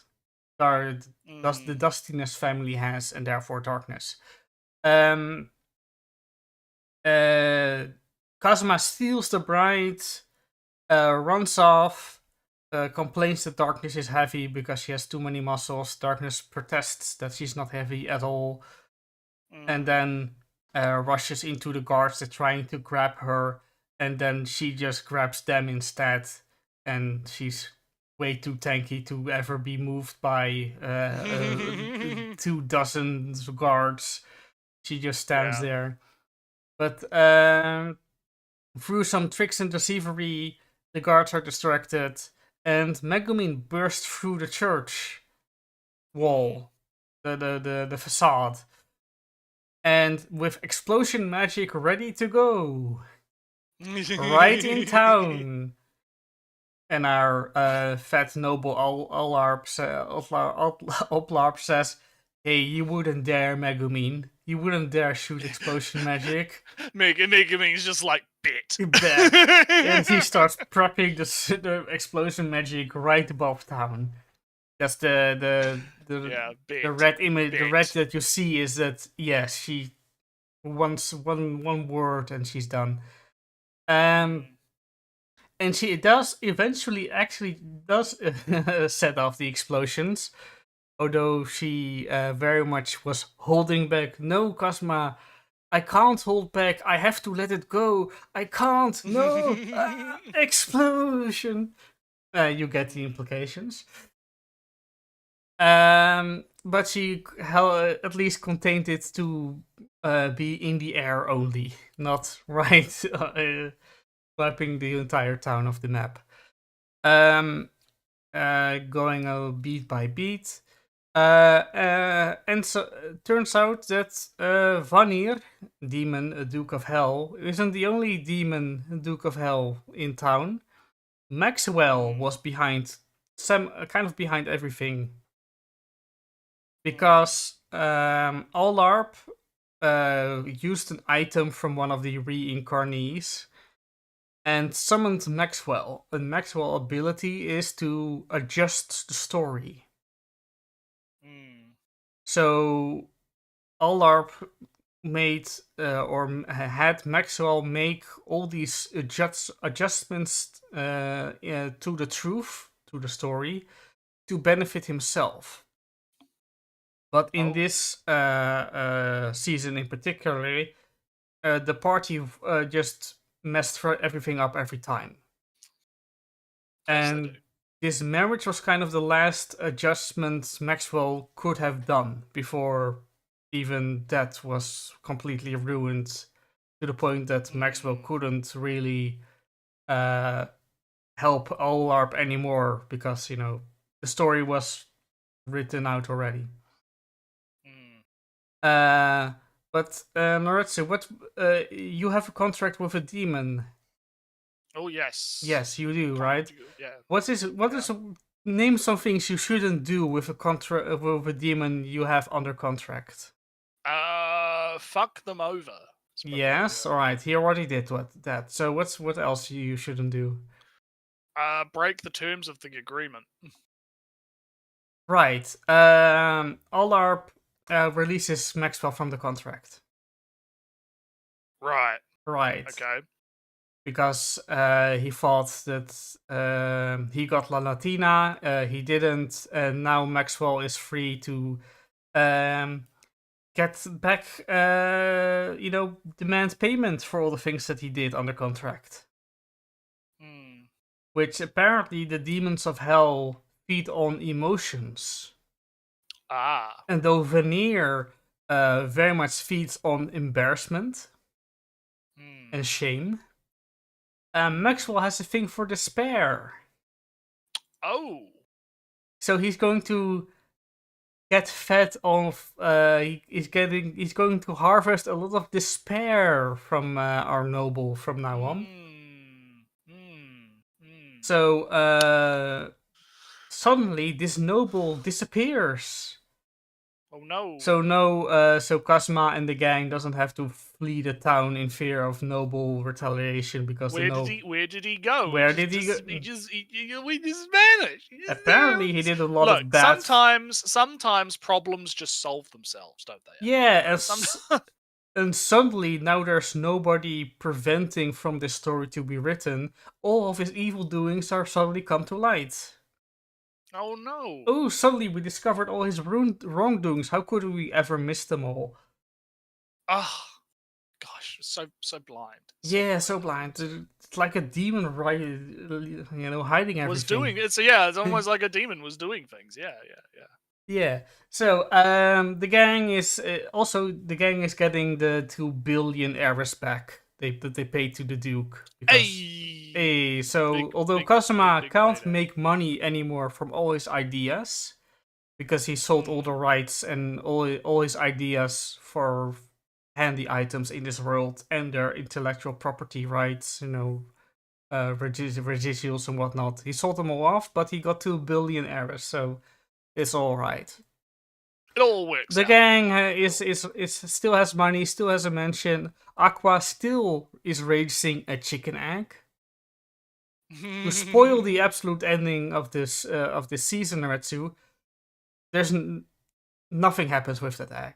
the Dustiness family has, and therefore Darkness. Kazuma steals the bride, runs off, complains that Darkness is heavy because she has too many muscles. Darkness protests that she's not heavy at all, and then rushes into the guards that are trying to grab her, and then she just grabs them instead, and she's way too tanky to ever be moved by 24 guards. She just stands there. But through some tricks and deceivery, the guards are distracted, and Megumin bursts through the church wall, the facade, and with explosion magic ready to go, right in town. And our fat noble Ollarp says, "Hey, you wouldn't dare, Megumin. You wouldn't dare shoot explosion magic." Megumin's just like, bit. Bet. And he starts prepping the explosion magic right above town. That's the red image. The red that you see is that she wants one word and she's done. And she does eventually set off the explosions, although she very much was holding back. No, Cosma, I can't hold back. I have to let it go. I can't. No. Explosion. You get the implications. But she at least contained it to be in the air only, not right wiping the entire town off the map. Going beat by beat. And so turns out that Vanir, demon Duke of Hell, isn't the only demon Duke of Hell in town. Maxwell was behind everything. Because Ollarp used an item from one of the reincarnees and summoned Maxwell. A Maxwell ability is to adjust the story. So Ollarp had Maxwell make all these adjustments to the truth, to the story, to benefit himself. But in this season in particular, the party just messed everything up every time. And this marriage was kind of the last adjustment Maxwell could have done before even that was completely ruined, to the point that Maxwell couldn't really help Ollarp anymore because, the story was written out already. But Nretsew, what you have a contract with a demon? Oh yes. Yes, you do, right? Yeah. Name some things you shouldn't do with a contract with a demon you have under contract. Fuck them over. Yes, all right. He already did that. So what else you shouldn't do? Break the terms of the agreement. Right. Ollarp releases Maxwell from the contract. Right. Okay. Because he thought that he got La Latina, he didn't, and now Maxwell is free to get back, demand payment for all the things that he did under contract. Which apparently the demons of hell feed on emotions. And though Vanir very much feeds on embarrassment and shame, Maxwell has a thing for despair. Oh. So he's going to get fed on. He's going to harvest a lot of despair from our noble from now on. So suddenly this noble disappears. Oh no. So Cosma and the gang doesn't have to flee the town in fear of noble retaliation because where did he go? We just vanished. Apparently he did a lot of bad. Sometimes problems just solve themselves, don't they? Yeah, and suddenly now there's nobody preventing from this story to be written. All of his evil doings are suddenly come to light. Oh no! Oh, suddenly we discovered all his wrongdoings. How could we ever miss them all? Oh, gosh, so blind. So blind. It's like a demon, hiding everything. It's almost like a demon was doing things. Yeah. So the gang is getting the 2 billion heiress back that they paid to the Duke. Because, Hey, so although big Kazuma can't payday. make money anymore from all his ideas, because he sold all the rights and all his ideas for handy items in this world and their intellectual property rights, residuals and whatnot. He sold them all off, but he got 2 billion errors, so it's all right. It all works. The out. gang is still has money, still has a mansion. Aqua still is raising a chicken egg. To spoil the absolute ending of this season, Nretsew, there's nothing happens with that egg.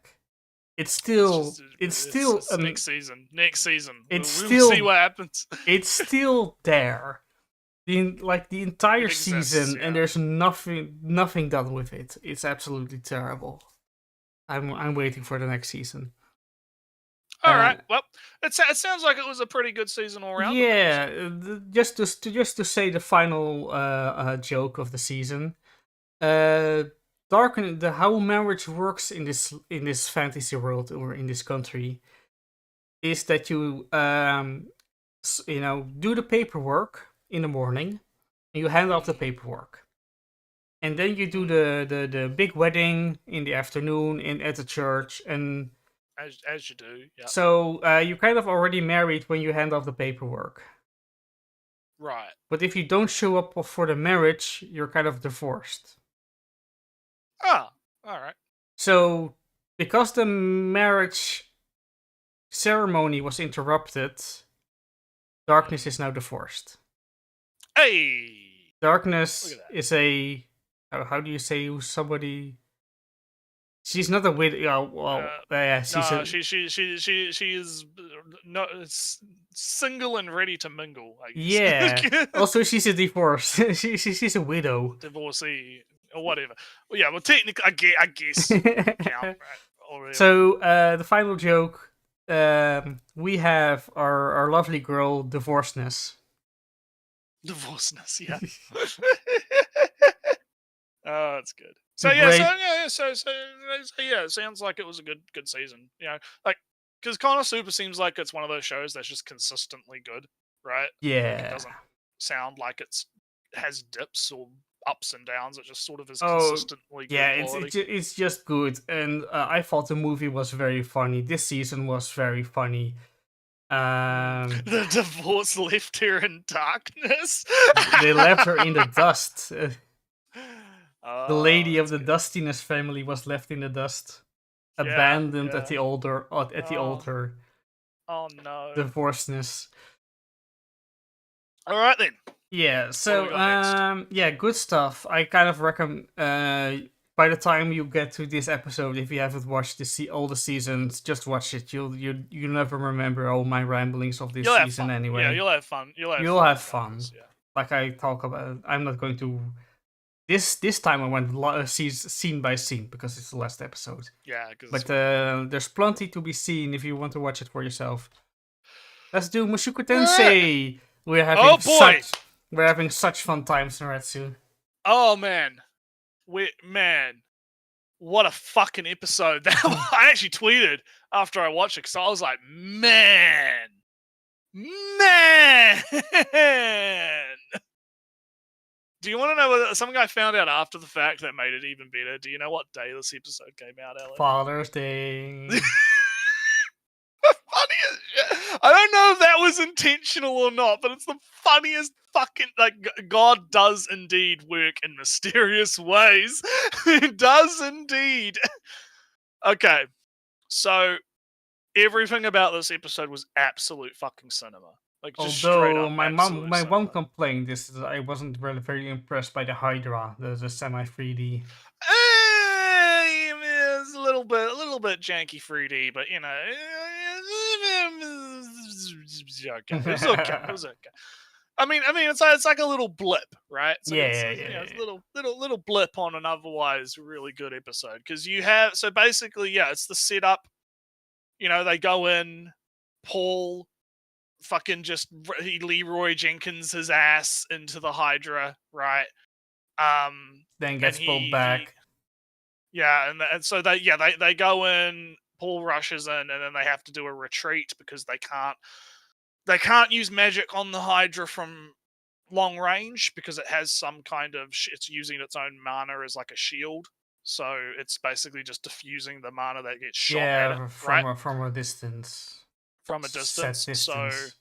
It's still next season. Next season, we'll still see what happens. It's still there. The entire exists, season, yeah. and there's nothing done with it. It's absolutely terrible. I'm waiting for the next season. All right. Well, it sounds like it was a pretty good season all around. Yeah, just to say the final joke of the season. How marriage works in this fantasy world or in this country is that you do the paperwork in the morning and you hand off the paperwork, and then you do the big wedding in the afternoon at the church, and as you do. Yeah. So you're kind of already married when you hand off the paperwork. Right. But if you don't show up for the marriage, you're kind of divorced. Ah, all right. So, because the marriage ceremony was interrupted, Darkness is now divorced. Hey! Darkness is a... How do you say somebody... She's not a widow. She is not single and ready to mingle. I guess. Yeah. Also, she's a divorce. she's a widow. Divorcee or whatever. Well, yeah. Well, technically, I guess count. Right? So the final joke. We have our lovely girl, Divorceness. Divorceness, yeah. Oh, that's good. So yeah, it sounds like it was a good season. You know, like because Konosuba seems like it's one of those shows that's just consistently good, right? Yeah, like it doesn't sound like has dips or ups and downs. It just sort of is consistently good. Yeah, it's just good, and I thought the movie was very funny. This season was very funny. The divorce left her in darkness. They left her in the dust. The lady of the Dustiness family was left in the dust, abandoned at the altar. Oh no! Divorceness. All right then. Yeah. So good stuff. I kind of recommend. By the time you get to this episode, if you haven't watched all the seasons, just watch it. You'll never remember all my ramblings of this season anyway. Yeah, you'll have fun. You'll have fun. Like I talk about. I'm not going to. This time I went scene by scene because it's the last episode. Yeah, but there's plenty to be seen if you want to watch it for yourself. Let's do Mushoku Tensei. We're having such fun times, Nretsew. Oh man, what a fucking episode! I actually tweeted after I watched it because I was like, man. Do you want to know what some guy found out after the fact that made it even better? Do you know what day this episode came out, Alan? Father's Day. Funny as shit. I don't know if that was intentional or not, but it's the funniest fucking... Like, God does indeed work in mysterious ways. He does indeed. Okay, so everything about this episode was absolute fucking cinema. Like, just although my mom complained that I wasn't really very impressed by the Hydra, the semi 3D. It's a little bit janky 3D, but you know, it was okay. I mean, it's like a little blip, right? So it's a little blip on an otherwise really good episode because basically, it's the setup. You know, they go in, Paul. Fucking just Leroy Jenkins his ass into the Hydra, right? Then gets pulled back. And so they go in. Paul rushes in, and then they have to do a retreat because they can't they can't use magic on the Hydra from long range because it has some kind of it's using its own mana as like a shield, so it's basically just diffusing the mana that gets shot at it, right? from a distance. From a Set distance. So, distance.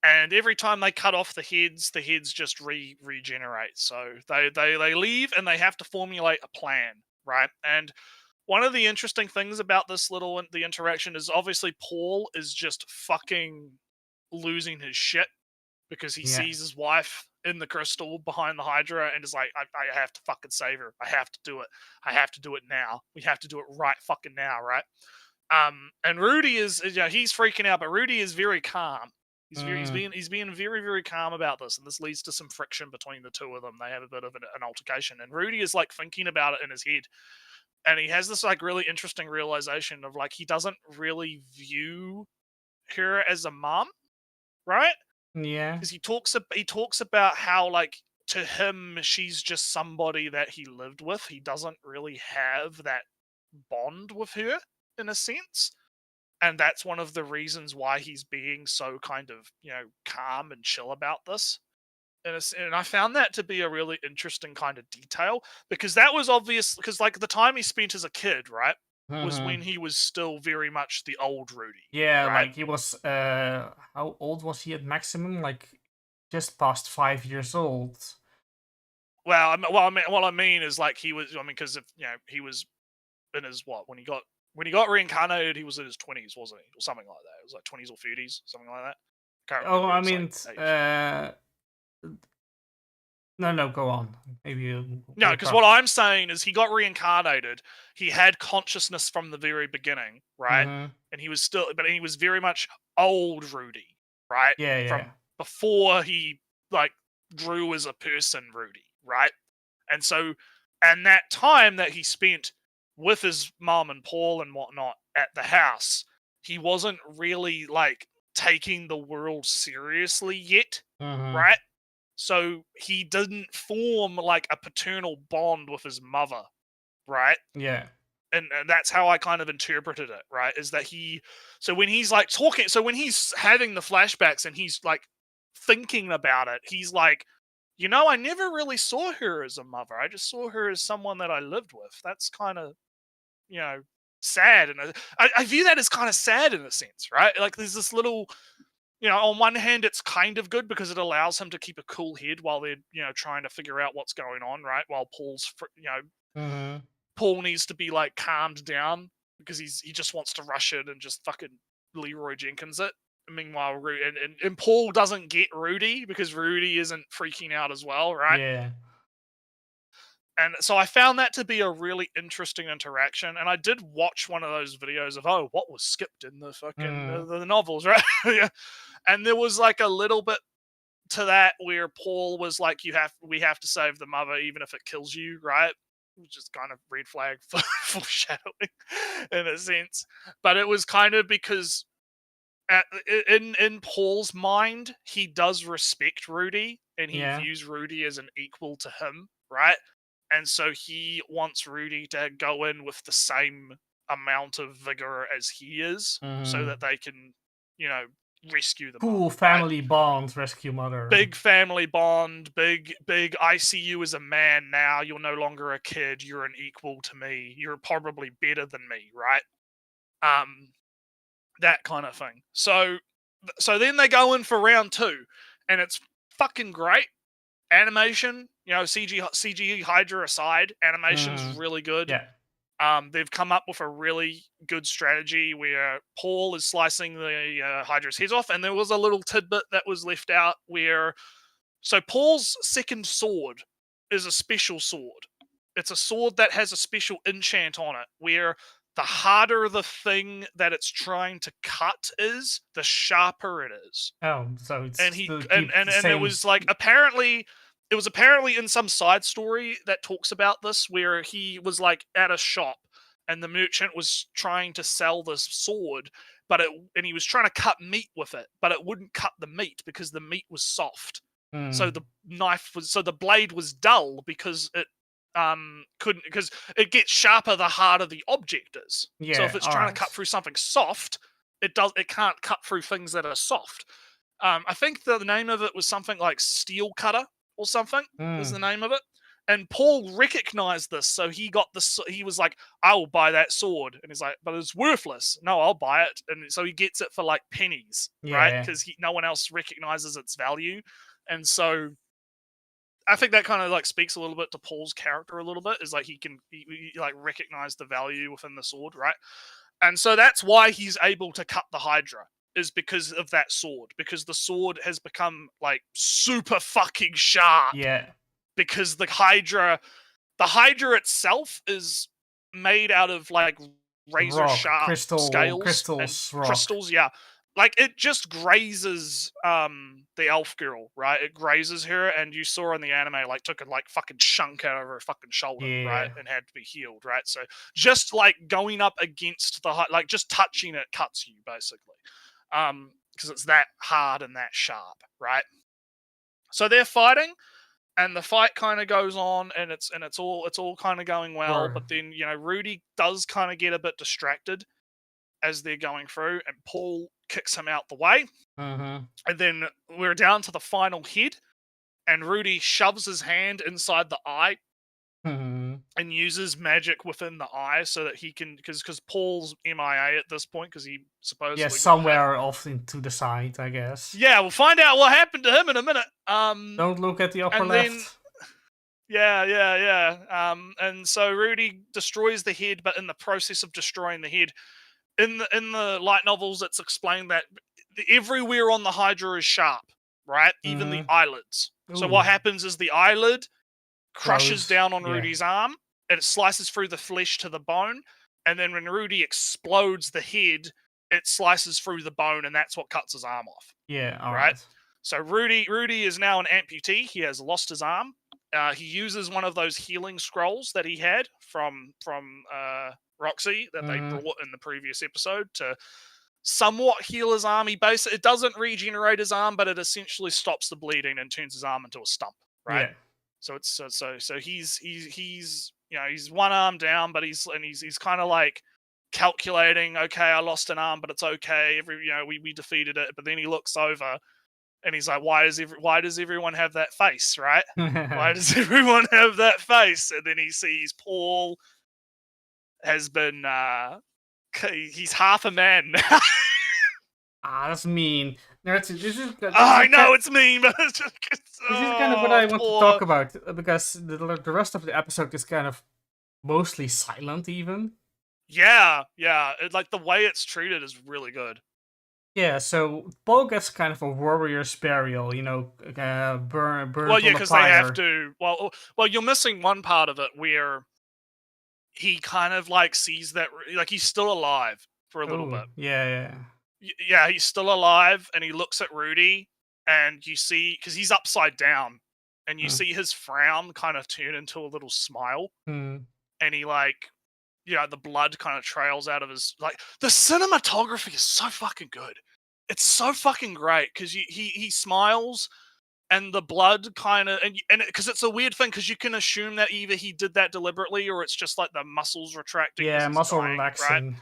and every time they cut off the heads just regenerate. So they leave and they have to formulate a plan, right? And one of the interesting things about this the interaction is obviously Paul is just fucking losing his shit because he sees his wife in the crystal behind the Hydra and is like, I have to fucking save her. I have to do it. I have to do it now. We have to do it right fucking now, right? And Rudy is, he's freaking out, but Rudy is very calm. He's being very, very calm about this, and this leads to some friction between the two of them. They have a bit of an altercation, and Rudy is like thinking about it in his head, and he has this like really interesting realization of like he doesn't really view her as a mom, right? Yeah. Because he talks about how like to him she's just somebody that he lived with. He doesn't really have that bond with her in a sense, and that's one of the reasons why he's being so kind of calm and chill about this. And I found that to be a really interesting kind of detail because that was obvious because like the time he spent as a kid, right, was when he was still very much the old Rudy. Yeah, right? like he was. How old was he at maximum? Like just past 5 years old. Well, what I mean is like he was. I mean, because he was in his when he got reincarnated, he was in his 20s, wasn't he, or something like that? It was like 20s or 30s, something like that. Can't remember. Oh, I mean, no, go on. Maybe no, because what I'm saying is he got reincarnated. He had consciousness from the very beginning, right? And he was very much old Rudy, right? Yeah. From before he like grew as a person, Rudy, right? And so, and that time that he spent with his mom and Paul and whatnot at the house, he wasn't really like taking the world seriously yet, right? So he didn't form like a paternal bond with his mother, right? Yeah. And that's how I kind of interpreted it, right? Is that so when he's like talking, so when he's having the flashbacks and he's like thinking about it, he's like, I never really saw her as a mother. I just saw her as someone that I lived with. That's kind of, sad. And I view that as kind of sad in a sense, right? Like there's this little, on one hand, it's kind of good because it allows him to keep a cool head while they're, trying to figure out what's going on, right? While Paul's, Paul needs to be like calmed down because he just wants to rush in and just fucking Leroy Jenkins it. Meanwhile, and Paul doesn't get Rudy because Rudy isn't freaking out as well, right? Yeah. And so I found that to be a really interesting interaction. And I did watch one of those videos of, what was skipped in the fucking the novels, right? Yeah. And there was like a little bit to that where Paul was like, we have to save the mother even if it kills you, right? Which is kind of red flag for foreshadowing in a sense. But it was kind of because in Paul's mind, he does respect Rudy and he views Rudy as an equal to him, right? And so he wants Rudy to go in with the same amount of vigor as he is so that they can, rescue the cool mother, family bond, rescue mother. Big family bond, big, I see you as a man now. You're no longer a kid. You're an equal to me. You're probably better than me, right? That kind of thing. So then they go in for round 2 and it's fucking great. Animation, CG Hydra aside, animation's really good. Yeah. They've come up with a really good strategy where Paul is slicing the Hydra's heads off, and there was a little tidbit that was left out where... So Paul's second sword is a special sword. It's a sword that has a special enchant on it, where the harder the thing that it's trying to cut is, the sharper it is. Oh, so it's and it was like it was apparently in some side story that talks about this where he was like at a shop and the merchant was trying to sell this sword, and he was trying to cut meat with it, but it wouldn't cut the meat because the meat was soft. So the blade was dull because it couldn't, because it gets sharper the harder the object is. So if it's trying to cut through something soft, it can't cut through things that are soft. I think the name of it was something like Steel Cutter or something. Is the name of it. And Paul recognized this, so he got this. He was like, "I will buy that sword," and he's like, "But it's worthless." No, I'll buy it, and so he gets it for like pennies, right? Because no one else recognizes its value, and so I think that kind of like speaks a little bit to Paul's character a little bit. Is like he like recognize the value within the sword, right? And so that's why he's able to cut the Hydra. Is because of that sword, because the sword has become like super fucking sharp. Yeah. Because the Hydra itself is made out of like razor sharp crystals, yeah. Like it just grazes the elf girl, right? It grazes her, and you saw in the anime like took a like fucking chunk out of her fucking shoulder, right, and had to be healed, right? So just like going up against the like just touching it cuts you basically, because it's that hard and that sharp, right? So they're fighting. And the fight kind of goes on, and it's all kind of going well. Sure. But then Rudy does kind of get a bit distracted as they're going through, and Paul kicks him out the way. Mm-hmm. And then we're down to the final head, and Rudy shoves his hand inside the eye and uses magic within the eye so that he can because Paul's MIA at this point because he supposedly somewhere off into the side, I guess. Yeah, we'll find out what happened to him in a minute. Don't look at the upper left. Yeah. And so Rudy destroys the head, but in the process of destroying the head, in the light novels, it's explained that everywhere on the Hydra is sharp, right? Even the eyelids. Ooh. So what happens is the eyelid crushes down on Rudy's arm, and it slices through the flesh to the bone, and then when Rudy explodes the head, it slices through the bone, and that's what cuts his arm off. Yeah, all right. So Rudy is now an amputee. He has lost his arm. He uses one of those healing scrolls that he had from Roxy that they brought in the previous episode to somewhat heal his arm. It doesn't regenerate his arm, but it essentially stops the bleeding and turns his arm into a stump, right? Yeah. So it's so he's he's one arm down, but he's kind of like calculating. Okay, I lost an arm, but it's okay. We defeated it. But then he looks over and he's like, why does everyone have that face, right? Why does everyone have that face? And then he sees Paul has been he's half a man now. That's mean. This is I know it's mean, but it's just this is kind of what I want to talk about because the rest of the episode is kind of mostly silent, even. Yeah. Like the way it's treated is really good. Yeah, so Paul gets kind of a warrior's burial, burn. Well, yeah, because they have to. Well, you're missing one part of it where he kind of like sees that like he's still alive for a little bit. Yeah, he's still alive, and he looks at Rudy, and you see because he's upside down, and you see his frown kind of turn into a little smile, and he like, the blood kind of trails out of his like. The cinematography is so fucking good. It's so fucking great because he smiles, and the blood kind of and because it's a weird thing because you can assume that either he did that deliberately or it's just like the muscles retracting. Yeah, muscle relaxing. Right?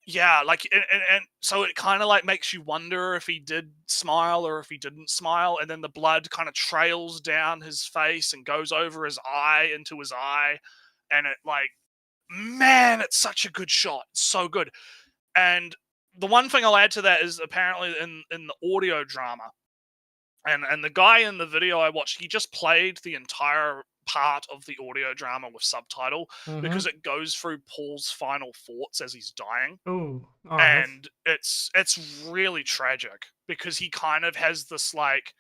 Yeah, like and so it kind of like makes you wonder if he did smile or if he didn't smile, and then the blood kind of trails down his face and goes over his eye into his eye, and it like, man, it's such a good shot. It's so good. And the one thing I'll add to that is apparently in the audio drama, and the guy in the video I watched, he just played the entire part of the audio drama with subtitle because it goes through Paul's final thoughts as he's dying. And it's really tragic because he kind of has this like,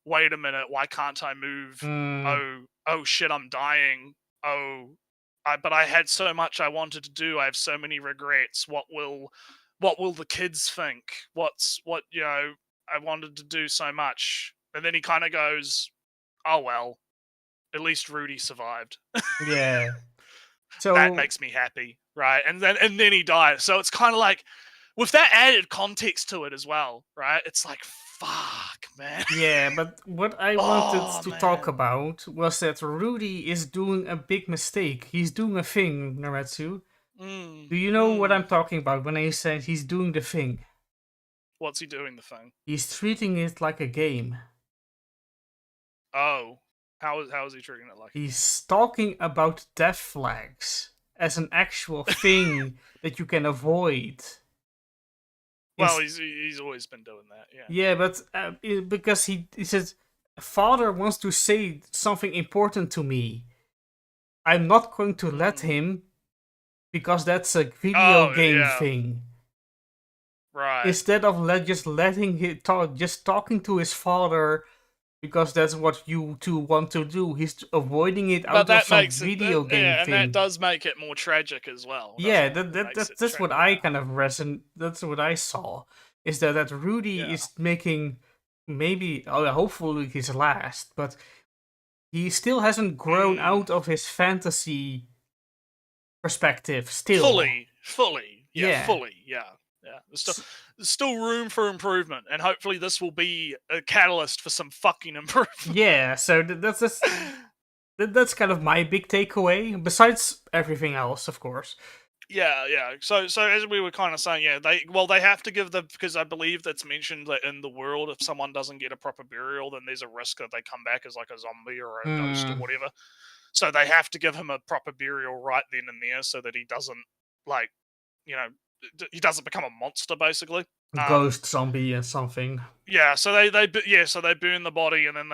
wait a minute, why can't I move? Oh shit, I'm dying. But I had so much I wanted to do. I have so many regrets. What will the kids think? I wanted to do so much. And then he kind of goes, oh well, at least Rudy survived. Yeah. So that makes me happy, right? And then he dies. So it's kind of like with that added context to it as well, right? It's like, fuck, man. Yeah, but what I wanted to talk about was that Rudy is doing a big mistake. He's doing a thing, Nretsew. Do you know what I'm talking about when I said he's doing the thing? What's he doing the thing? He's treating it like a game. Oh, how is he treating it like? He's talking about death flags as an actual thing that you can avoid. Well, he's always been doing that, yeah. Yeah, but because he says, "Father wants to say something important to me. I'm not going to let him because that's a video game thing." Right. Instead of just letting him talk, just talking to his father because that's what you two want to do. He's avoiding it out of some video game thing. And that does make it more tragic as well. Yeah, that's what I kind of that's what I saw. Is that Rudy is making maybe, hopefully his last, but he still hasn't grown out of his fantasy perspective still. Fully. Fully, Yeah. There's still room for improvement, and hopefully this will be a catalyst for some fucking improvement. Yeah, so that's kind of my big takeaway, besides everything else, of course. Yeah. So as we were kind of saying, they have to give because I believe that's mentioned that in the world, if someone doesn't get a proper burial, then there's a risk that they come back as like a zombie or a ghost or whatever. So they have to give him a proper burial right then and there, so that he doesn't he doesn't become a monster, basically. Ghost zombie or something. Yeah. So they burn the body, and then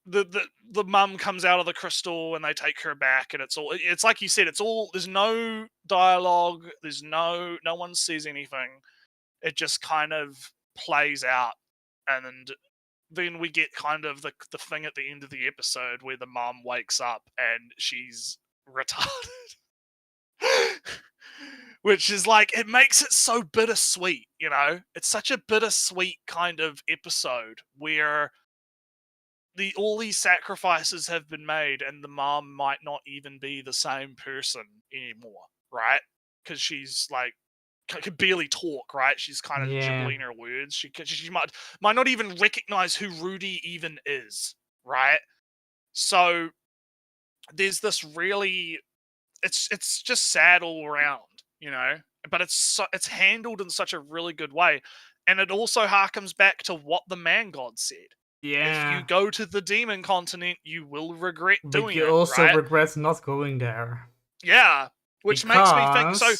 the mum comes out of the crystal and they take her back, and it's like you said, there's no dialogue, there's no one says anything, it just kind of plays out, and then we get kind of the thing at the end of the episode where the mum wakes up and she's retarded. Which is like, it makes it so bittersweet, it's such a bittersweet kind of episode where all these sacrifices have been made, and the mom might not even be the same person anymore, right? Because she's like could barely talk, right? She's kind of gibbling her words. She might not even recognize who Rudy even is, right? So there's this really, it's just sad all around, But it's handled in such a really good way, and it also harkens back to what the man god said. Yeah. If you go to the demon continent, you will regret doing it. But you also right? regret not going there. Yeah, which makes me think. So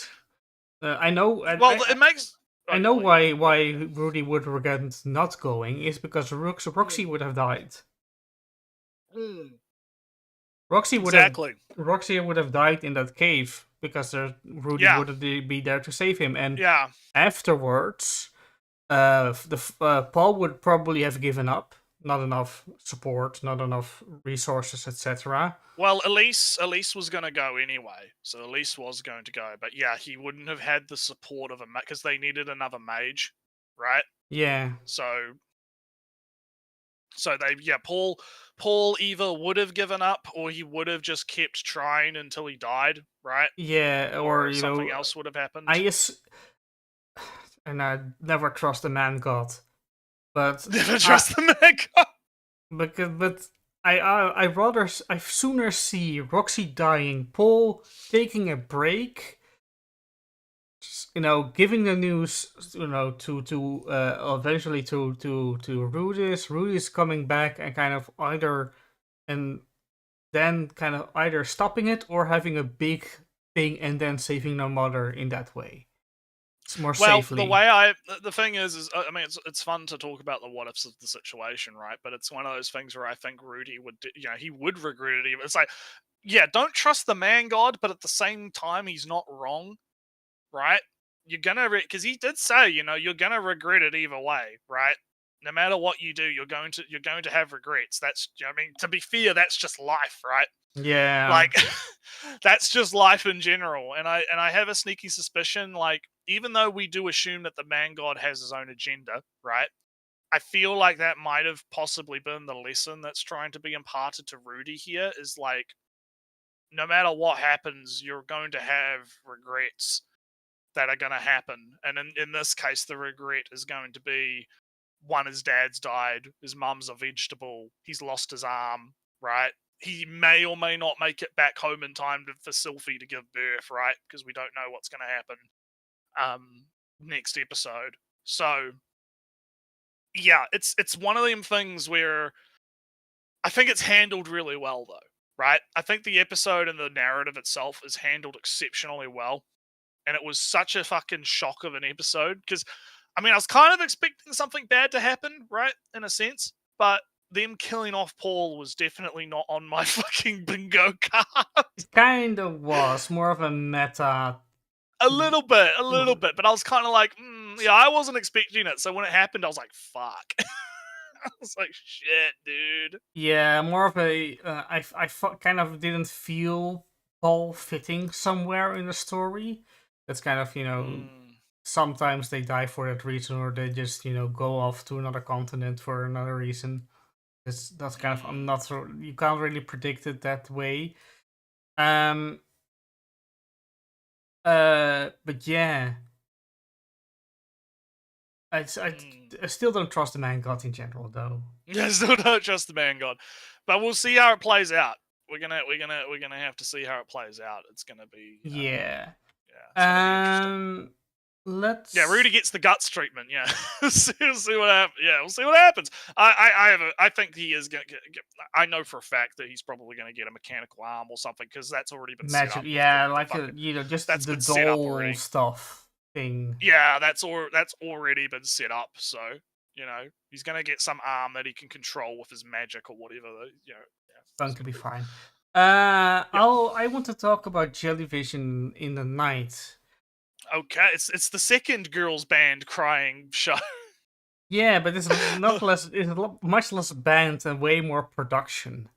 I know. it makes. I know why Rudy would regret not going is because Roxy would have died. Roxy would have died in that cave because Rudy wouldn't be there to save him, and afterwards, Paul would probably have given up. Not enough support, not enough resources, etc. Well, Elise was going to go anyway, so Elise was going to go, but yeah, he wouldn't have had the support of a mage because they needed another mage, right? Yeah. So Paul either would have given up or he would have just kept trying until he died, right? Yeah, or something else would have happened. And I never trust the man god. But never trust the man god. But I sooner see Roxy dying, Paul taking a break, giving the news, to eventually to Rudy's coming back and kind of either stopping it or having a big thing and then saving their mother in that way. More safely. The thing is I mean, it's fun to talk about the what ifs of the situation, right? But it's one of those things where I think Rudy would, he would regret it. Even it's like, don't trust the man god, but at the same time, he's not wrong, right? You're gonna because he did say, you're gonna regret it either way, right? No matter what you do, you're going to have regrets. That's, I mean, to be fair, that's just life, right? Yeah. Like, that's just life in general. And I have a sneaky suspicion, like, even though we do assume that the man god has his own agenda, right? I feel like that might have possibly been the lesson that's trying to be imparted to Rudy here, is like, no matter what happens, you're going to have regrets that are going to happen. And in this case, the regret is going to be, one, his dad's died, his mum's a vegetable, he's lost his arm, right? He may or may not make it back home in time for Sylphie to give birth, right? Because we don't know what's going to happen next episode. So yeah, it's one of them things where I think it's handled really well, though, right? I think the episode and the narrative itself is handled exceptionally well, and it was such a fucking shock of an episode, because, I mean, I was kind of expecting something bad to happen, right, in a sense, but them killing off Paul was definitely not on my fucking bingo card. It kind of was more of a meta. A little bit, but I was kind of like, yeah, I wasn't expecting it, so when it happened, I was like, fuck. I was like, shit, dude. Yeah, more of a. Kind of didn't feel Paul fitting somewhere in the story. That's kind of, sometimes they die for that reason, or they just, go off to another continent for another reason. That's kind of, I'm not so, you can't really predict it that way. But yeah, I still don't trust the man god in general, though. Yeah, I still don't trust the man god, but we'll see how it plays out. We're gonna have to see how it plays out. It's gonna be Yeah. Let's. Yeah, Rudy gets the guts treatment. Yeah, we'll see what happens. Yeah, we'll see what happens. I think he is gonna get. I know for a fact that he's probably gonna get a mechanical arm or something, because that's already been set up. Yeah, just that's the been set up doll already. stuff thing. Yeah, that's already been set up. So he's gonna get some arm that he can control with his magic or whatever. Going to be fine. I want to talk about Jellyvision in the Night. Okay, it's the second girls band crying show. Yeah, but it's not less. It's much less band and way more production.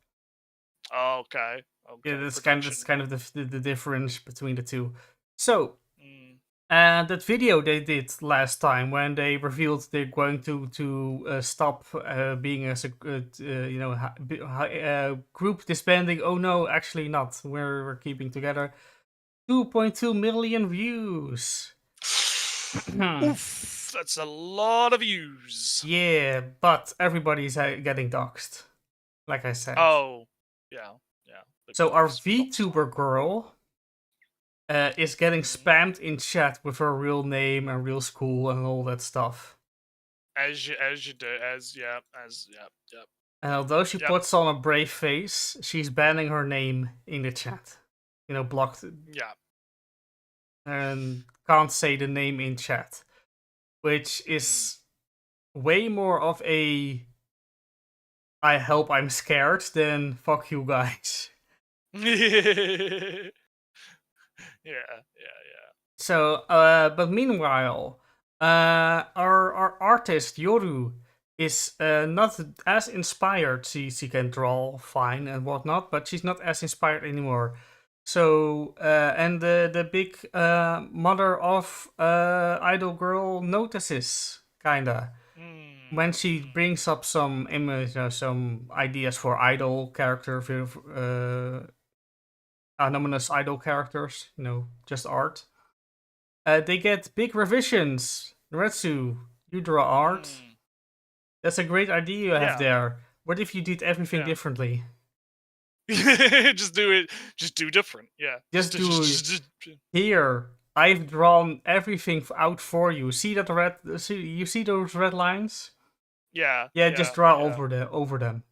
Okay. Yeah, that's kind of the difference between the two. So, that video they did last time when they revealed they're going to stop being as a group disbanding. Oh no, actually not. We're keeping together. 2.2 million views. Oof, that's a lot of views. Yeah, but everybody's getting doxxed, like I said. Oh, yeah. So our VTuber girl is getting spammed in chat with her real name and real school and all that stuff. As you do, yep. And although she puts on a brave face, she's banning her name in the chat. Blocked. Yeah. And can't say the name in chat, which is way more of a I hope I'm scared than fuck you guys. Yeah. So, but meanwhile, our artist Yoru is not as inspired. She can draw fine and whatnot, but she's not as inspired anymore. So, and the big mother of idol girl notices, kinda, when she brings up some some ideas for idol character, anonymous idol characters, just art. They get big revisions. Nretsew, you draw art. That's a great idea you have there. What if you did everything differently? Just do it. Just do different. Yeah. Just here. I've drawn everything out for you. See that red? You see those red lines? Yeah. Yeah. Just draw over them.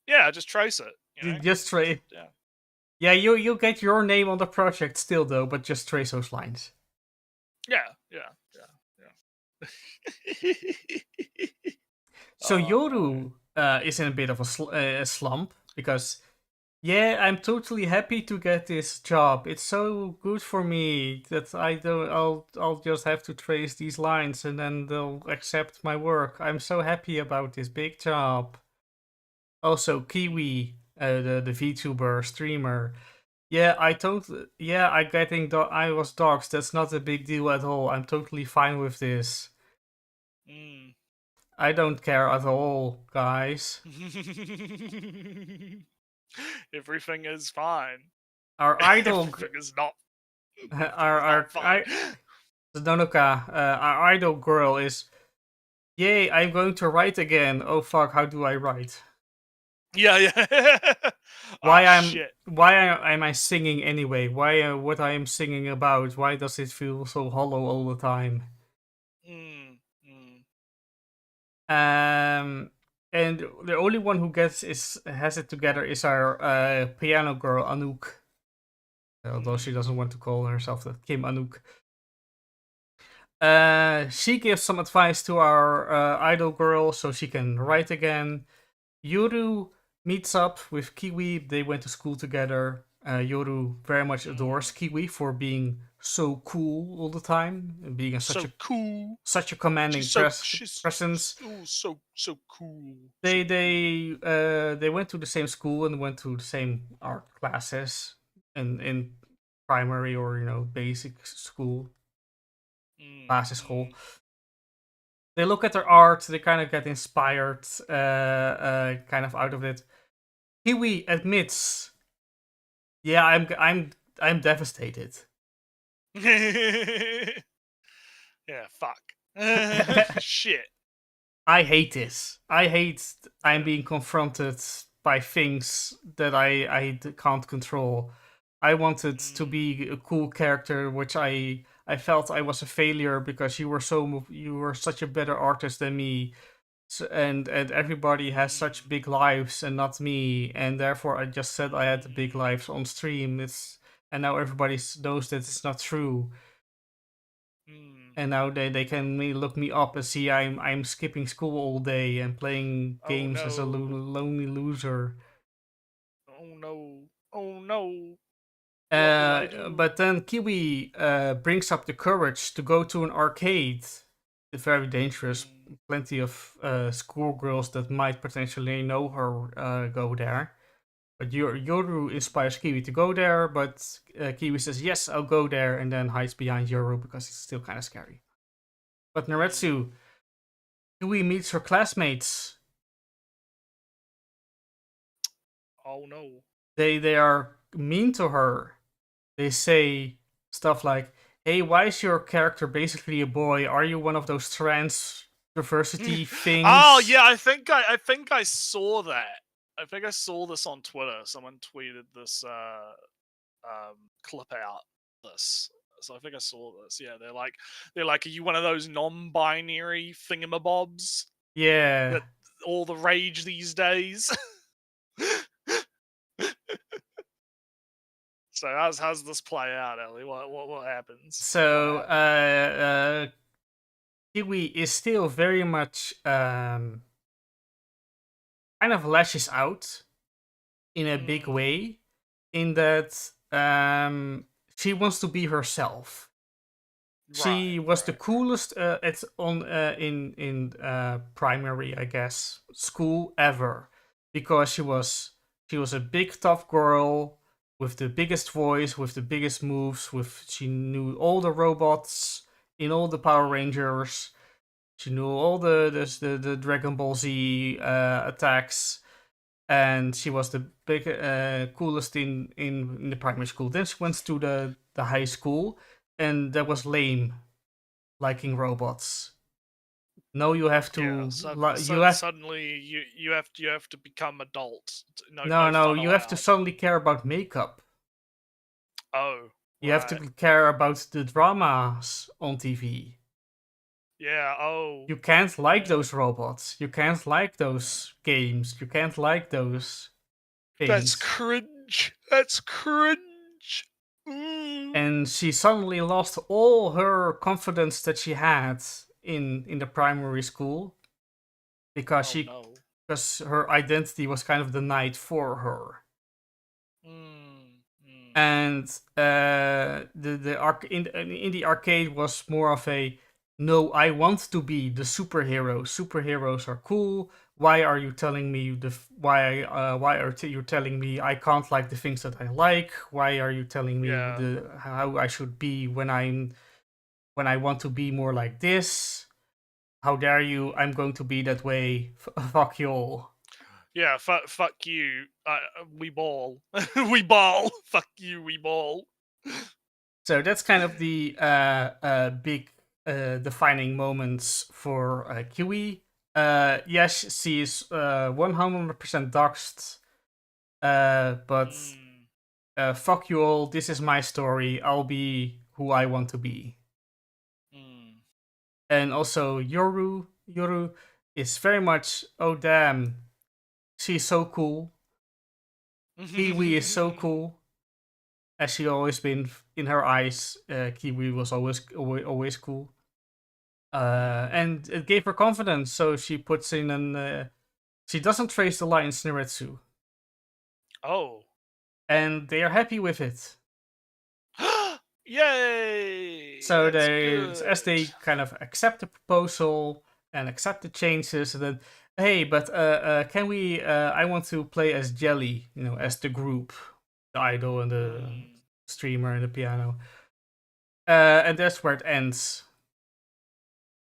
Yeah. Just trace it. Just trace. Yeah. Yeah. You get your name on the project still though, but just trace those lines. Yeah. So Yoru is in a bit of a slump because. Yeah, I'm totally happy to get this job. It's so good for me that I'll just have to trace these lines and then they'll accept my work. I'm so happy about this big job. Also, Kiwi, the VTuber streamer. Yeah, I was doxxed. That's not a big deal at all. I'm totally fine with this. I don't care at all, guys. Everything is fine. Our idol is not. Our idol girl is. Yay! I'm going to write again. Oh fuck! How do I write? Yeah. Why am I singing anyway? Why what I am singing about? Why does it feel so hollow all the time? And the only one who has it together is our piano girl Anouk. Although she doesn't want to call herself the Kim Anouk. She gives some advice to our idol girl so she can write again. Yoru meets up with Kiwi. They went to school together. Yoru very much adores Kiwi for being so cool all the time and being cool, such a commanding presence. So cool. They went to the same school and went to the same art classes in primary or basic school, classes school. They look at their art. They kind of get inspired, kind of out of it. Kiwi admits, "Yeah, I'm devastated." Yeah, fuck. Shit. I hate this. I'm being confronted by things that I can't control. I wanted to be a cool character, which I felt I was a failure because you were such a better artist than me. So, and everybody has such big lives and not me, and therefore I just said I had big lives on stream. And now everybody knows that it's not true. And now they can look me up and see I'm skipping school all day and playing games as a lonely loser. Oh no. But then Kiwi brings up the courage to go to an arcade. It's very dangerous. Plenty of schoolgirls that might potentially know her go there. But Yoru inspires Kiwi to go there, but Kiwi says, yes, I'll go there, and then hides behind Yoru because it's still kind of scary. But Nretsew, Kiwi meets her classmates. Oh no. They are mean to her. They say stuff like, hey, why is your character basically a boy? Are you one of those trans diversity things? Oh yeah, I think I saw that. I think I saw this on Twitter. Someone tweeted this clip out this. So I think I saw this. Yeah, they're like, are you one of those non-binary thingamabobs? Yeah. That all the rage these days. So how's this play out, Ellie? What happens? So Kiwi is still very much kind of lashes out in a big way, in that she wants to be herself. She was the coolest in primary, I guess, school ever, because she was a big tough girl with the biggest voice, with the biggest moves. She knew all the robots in all the Power Rangers. She knew all the Dragon Ball Z attacks, and she was the big coolest in the primary school. Then she went to the high school, and that was lame, liking robots. No, you have to. Suddenly, you have to become adult. No, you have to suddenly care about makeup. Oh, you have to care about the dramas on TV. Yeah. Oh, you can't like those robots. You can't like those games. You can't like those things. That's cringe. That's cringe. And she suddenly lost all her confidence that she had in the primary school, because because her identity was kind of denied for her. And in the arcade was more of a, no, I want to be the superhero. Superheroes are cool. Why are you telling me why are you telling me I can't like the things that I like? Why are you telling me how I should be when I want to be more like this? How dare you? I'm going to be that way. Fuck you all. Yeah, fuck you. We ball. We ball. Fuck you, we ball. So that's kind of the big defining moments for Kiwi. Yes, she is 100% doxed. But fuck you all. This is my story. I'll be who I want to be. And also Yoru is very much, oh damn, she's so cool. Kiwi is so cool. As she always been in her eyes, Kiwi was always cool. And it gave her confidence, so she puts in an. She doesn't trace the lines Nretsew. Oh. And they are happy with it. Yay! So That's as they good. kind of accept the proposal and accept the changes, and then, hey, but can we? I want to play as Jelly, as the group, the idol and the streamer and the piano. And that's where it ends.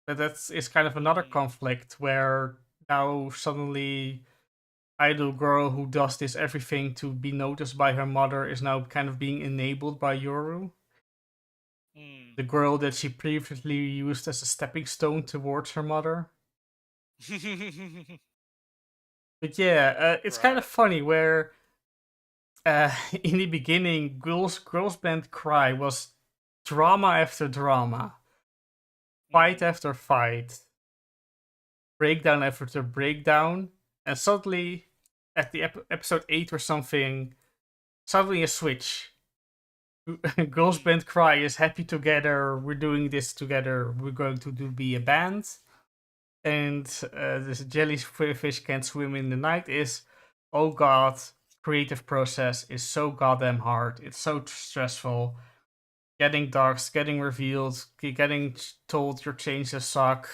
But is kind of another conflict where now suddenly idol girl who does this everything to be noticed by her mother is now kind of being enabled by Yoru. The girl that she previously used as a stepping stone towards her mother. But yeah, it's kind of funny where in the beginning, Girls Band Cry was drama after drama. Fight after fight. Breakdown after breakdown. And suddenly, at the episode 8 or something, suddenly a switch. Girls Band Cry is happy together. We're doing this together. We're going to be a band. And this jellyfish can't swim in the night is, oh god, creative process is so goddamn hard. It's so stressful. Getting doxed, getting revealed, getting told your changes suck.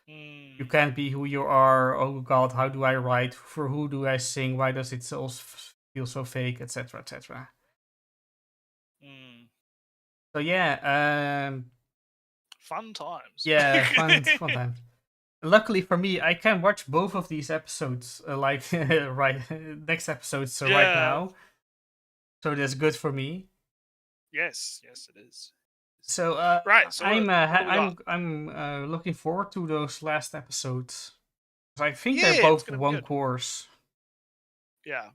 You can't be who you are. Oh god, how do I write? For who do I sing? Why does it all feel so fake? Etc. Etc. So yeah, fun times. Yeah, fun times. Luckily for me, I can watch both of these episodes right next episode, so right now. So that's good for me. Yes, it is. So right, so I'm looking forward to those last episodes. I think they're both one course. Yeah.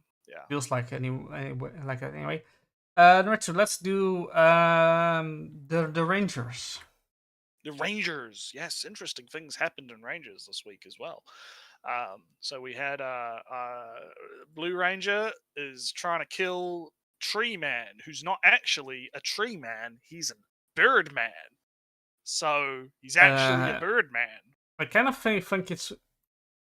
Feels like like that anyway. Nretsew, let's do the Rangers. The Rangers, yes, interesting things happened in Rangers this week as well. So we had Blue Ranger is trying to kill Tree Man, who's not actually a tree man, he's a bird man. So he's actually a bird man. I kind of think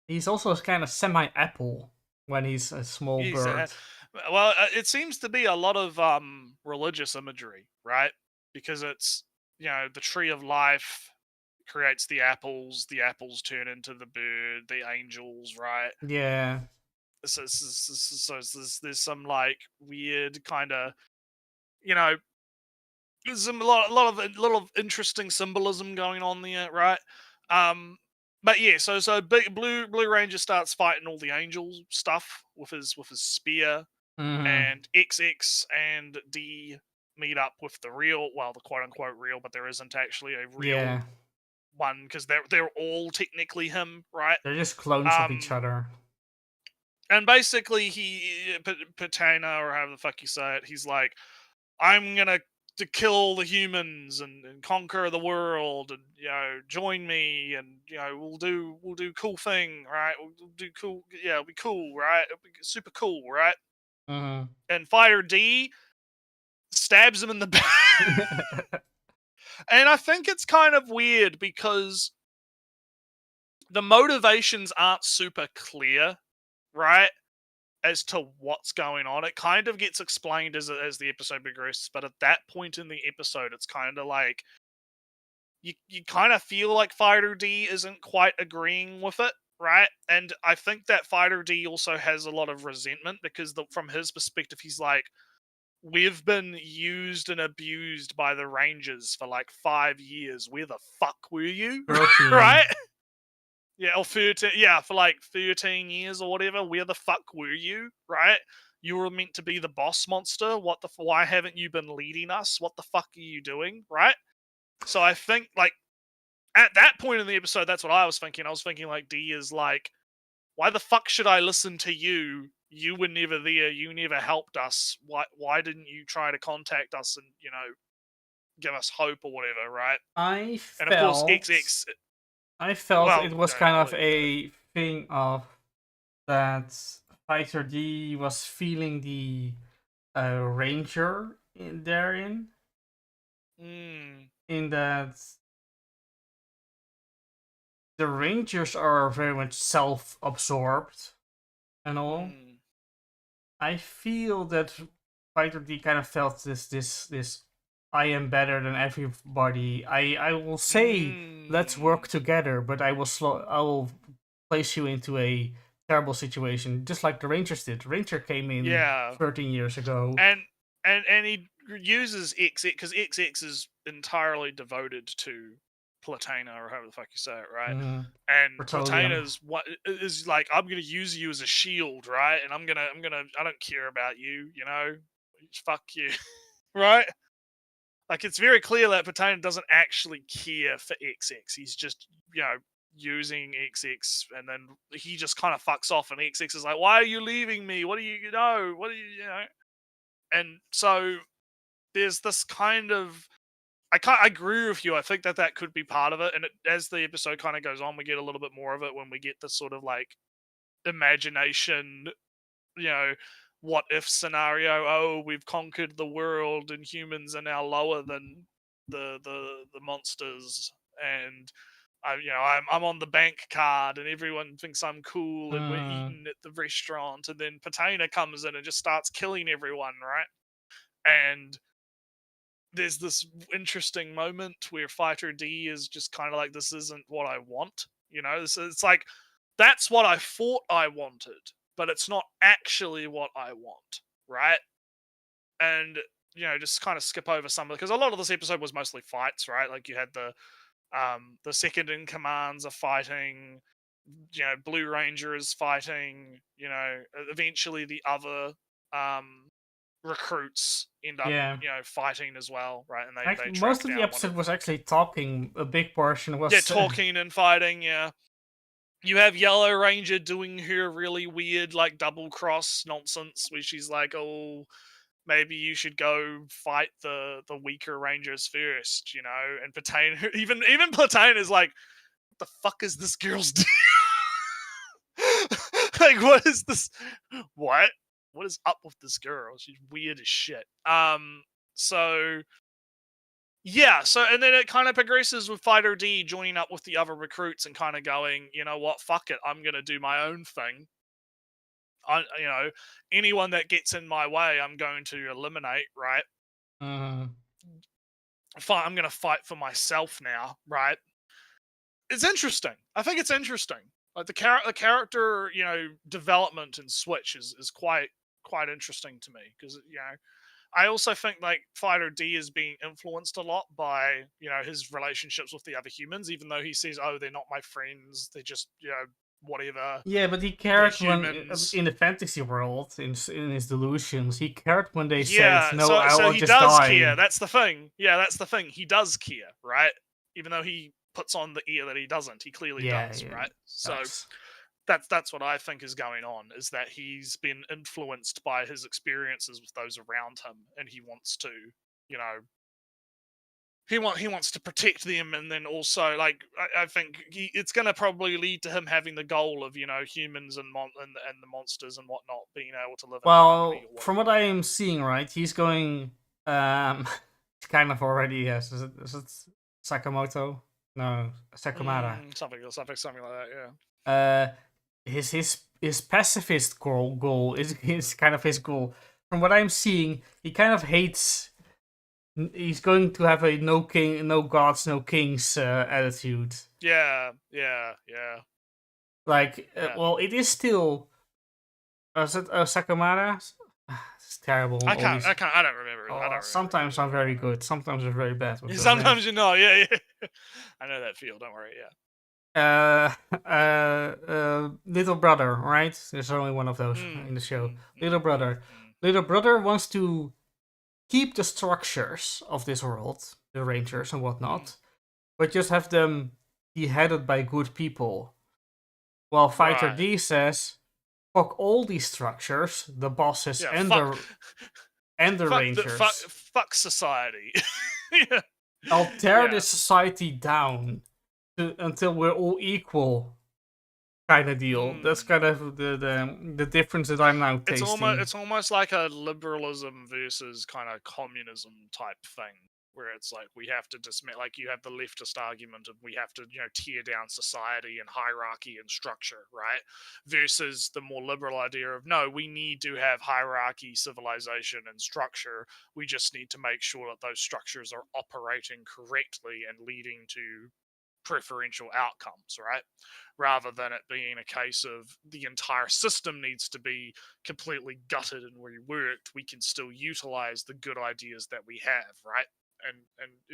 he's also kind of semi-apple when he's a small bird. Well, it seems to be a lot of religious imagery, right? Because it's, the tree of life creates the apples turn into the bird, the angels, right? Yeah. So there's some like weird kind of, there's a lot of interesting symbolism going on there, right? But yeah, so big Blue Ranger starts fighting all the angel stuff with his spear, and XX and D meet up with the quote unquote real, but there isn't actually a real one because they're all technically him, right? They're just clones of each other. And basically, Patana, or however the fuck you say it, he's like, I'm gonna to kill the humans and conquer the world, and join me, and we'll do cool thing, right? We'll do cool, it'll be cool, right? It'll be super cool, right? And Fighter D stabs him in the back. And I think it's kind of weird because the motivations aren't super clear, right, as to what's going on. It kind of gets explained as the episode progresses, but at that point in the episode, it's kind of like you kind of feel like Fighter D isn't quite agreeing with it, right? And I think that Fighter D also has a lot of resentment because from his perspective, he's like, we've been used and abused by the Rangers for like 5 years. Where the fuck were you? Right? Yeah, or 13, for like 13 years or whatever. Where the fuck were you? Right? You were meant to be the boss monster. Why haven't you been leading us? What the fuck are you doing? Right? So I think, like, at that point in the episode, that's what I was thinking. I was thinking, like, D is like, why the fuck should I listen to you? You were never there. You never helped us. Why didn't you try to contact us and, give us hope or whatever, right? And of course, XX... I felt Well, it was no, kind I'll of let you do a thing of that Fighter D was feeling the ranger therein, Mm, in that the rangers are very much self-absorbed and all. mm, I feel that Fighter D kind of felt this I am better than everybody. I will say let's work mm. together, but I will place you into a terrible situation, just like the Rangers did. Ranger came in Yeah, 13 years ago. and he uses XX because XX is entirely devoted to Platana, or however the fuck you say it, right? Mhm. And Petroleum. Platana's what is like, I'm gonna use you as a shield, right? And I don't care about you, fuck you, right? Like, it's very clear that Platana doesn't actually care for XX. He's just, using XX, and then he just kind of fucks off, and XX is like, why are you leaving me? What do you know? What do you know? And so there's this kind of, I agree with you. I think that could be part of it. And as the episode kind of goes on, we get a little bit more of it when we get this sort of like imagination, you know, what if scenario. Oh, we've conquered the world, and humans are now lower than the monsters, and I'm on the bank card, and everyone thinks I'm cool, and we're eating at the restaurant, and then Patana comes in and just starts killing everyone, right? And there's this interesting moment where Fighter D is just kind of like, this isn't what I want. It's like, that's what I thought I wanted, but it's not actually what I want, right? And just kind of skip over some of it, because a lot of this episode was mostly fights, right? Like, you had the second in commands are fighting, Blue Ranger is fighting, eventually the other recruits end up Yeah. fighting as well, right? And they track Most of down the episode was actually talking. A big portion was talking and fighting. Yeah, you have Yellow Ranger doing her really weird like double cross nonsense, where she's like, oh, maybe you should go fight the weaker Rangers first, and Platane, even Platane is like, what the fuck is this girl's deal? Like, what is this? What is up with this girl? She's weird as shit. So yeah, and then it kind of progresses with Fighter D joining up with the other recruits and kind of going, you know what, fuck it, I'm gonna do my own thing. Anyone that gets in my way, I'm going to eliminate, right? Mhm. I'm gonna fight for myself now, right? It's interesting. I think it's interesting. Like, the character, development in Switch is quite interesting to me, because I also think like Fighter D is being influenced a lot by his relationships with the other humans, even though he says, oh, they're not my friends, they're just whatever. Yeah, but he They're cared when humans. in the fantasy world, in his delusions. He cared when they Yeah, said, "No, so I will he just does die." care. That's the thing. Yeah, that's the thing. He does care, right? Even though he puts on the ear that he doesn't, he clearly does, Yeah, right? So does. that's what I think is going on, is that he's been influenced by his experiences with those around him, and he wants to, he wants to protect them, and then also, like, I think it's going to probably lead to him having the goal of humans and and the monsters and whatnot being able to live in harmony. Well, from what I am seeing, right, he's going. Kind of already yes. Is it Sakamoto? No, Sakamara. Something like that. Yeah. His pacifist goal is kind of his goal. From what I'm seeing, he kind of hates. He's going to have a no king, no gods, no kings attitude. Yeah. Like, Yeah. well, it is still. Is it Sakamara? It's terrible. I don't remember. I don't Sometimes I'm very good. Sometimes I'm very bad. With those Sometimes names. yeah. I know that feel. Don't worry. Yeah. Little brother, right? There's only one of those in the show. Little brother. Little brother wants to keep the structures of this world, the Rangers and whatnot, but just have them be headed by good people. While Fighter Right. D says, "Fuck all these structures, the bosses Yeah, and fuck- the Rangers. Fuck society." Yeah. I'll tear Yeah. this society down until we're all equal kind of deal. That's kind of the difference that I'm now tasting. It's almost like a liberalism versus kind of communism type thing, where it's like we have to dismiss, like you have the leftist argument of we have to tear down society and hierarchy and structure, right? Versus the more liberal idea of no, we need to have hierarchy, civilization, and structure. We just need to make sure that those structures are operating correctly and leading to preferential outcomes, right? Rather than it being a case of the entire system needs to be completely gutted and reworked, we can still utilize the good ideas that we have, right? And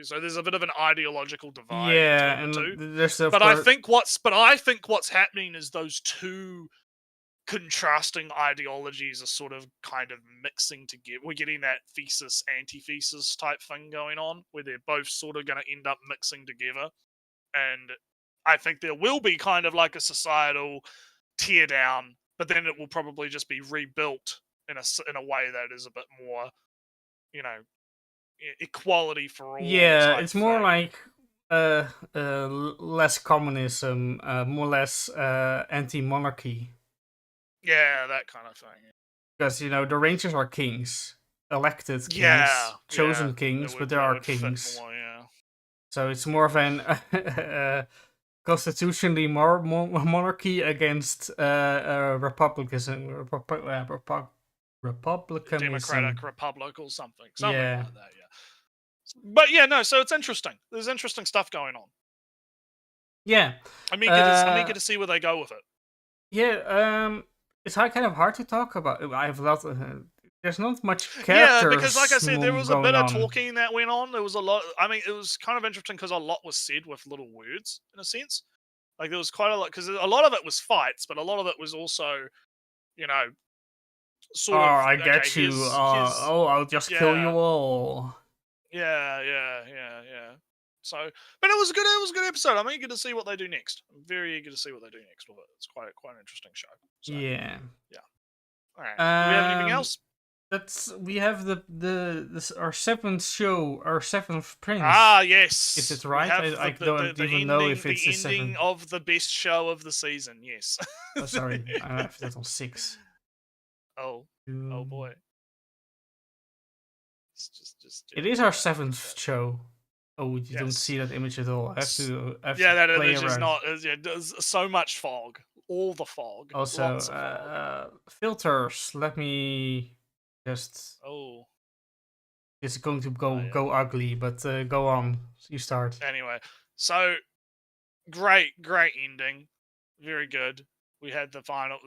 so there's a bit of an ideological divide between the two. There's I think what's happening is those two contrasting ideologies are sort of kind of mixing together. We're getting that thesis antithesis type thing going on, where they're both sort of going to end up mixing together. And I think there will be kind of like a societal tear down, but then it will probably just be rebuilt in a way that is a bit more, equality for all. Yeah, it's more like less communism, more less anti-monarchy. Yeah, that kind of thing. Because the Rangers are kings, elected kings, chosen kings, but there are kings. More, So it's more of an constitutionally monarchy against republicanism. Democratic republic or something like that. Yeah. But so it's interesting. There's interesting stuff going on. Yeah. I'm eager to see where they go with it. Yeah. It's kind of hard to talk about. I have a lot. There's not much characters. Yeah, because like I said, there was a bit of talking that went on. There was a lot. I mean, it was kind of interesting because a lot was said with little words, in a sense. Like there was quite a lot, because a lot of it was fights, but a lot of it was also, sort of. I get you. I'll just kill you all. Yeah. So, but it was a good episode. I'm eager to see what they do next. I'm very eager to see what they do next with it. It's quite an interesting show. So, yeah. All right. Do we have anything else? We have our seventh show, our seventh prince. Ah, yes. Is it right? I don't even know if it's the ending seventh of the best show of the season. Yes. Oh, sorry, I have that on 6. Oh boy. It is our 7th show. Oh, you don't see that image at all. I have to that play image around. is not. There's so much fog. All the fog. Also, Lots of fog. filters. Let me just. Oh. It's going to go ugly, but go on. You start. Anyway, so great ending. Very good. We had the final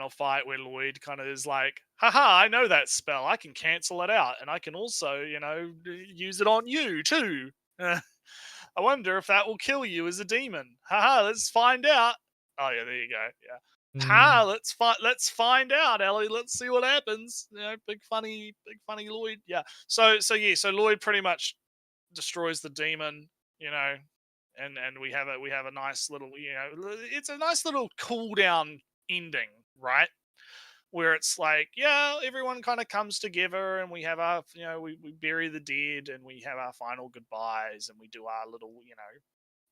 fight where Lloyd kind of is like, haha, I know that spell. I can cancel it out. And I can also, use it on you too. I wonder if that will kill you as a demon. Haha, let's find out. Oh yeah, there you go. Yeah. Ha, let's find out, Ellie. Let's see what happens. Big funny Lloyd. Yeah. So Lloyd pretty much destroys the demon, and we have a nice little, it's a nice little cool down ending, right? Where it's like, everyone kind of comes together and we have our, we bury the dead and we have our final goodbyes and we do our little,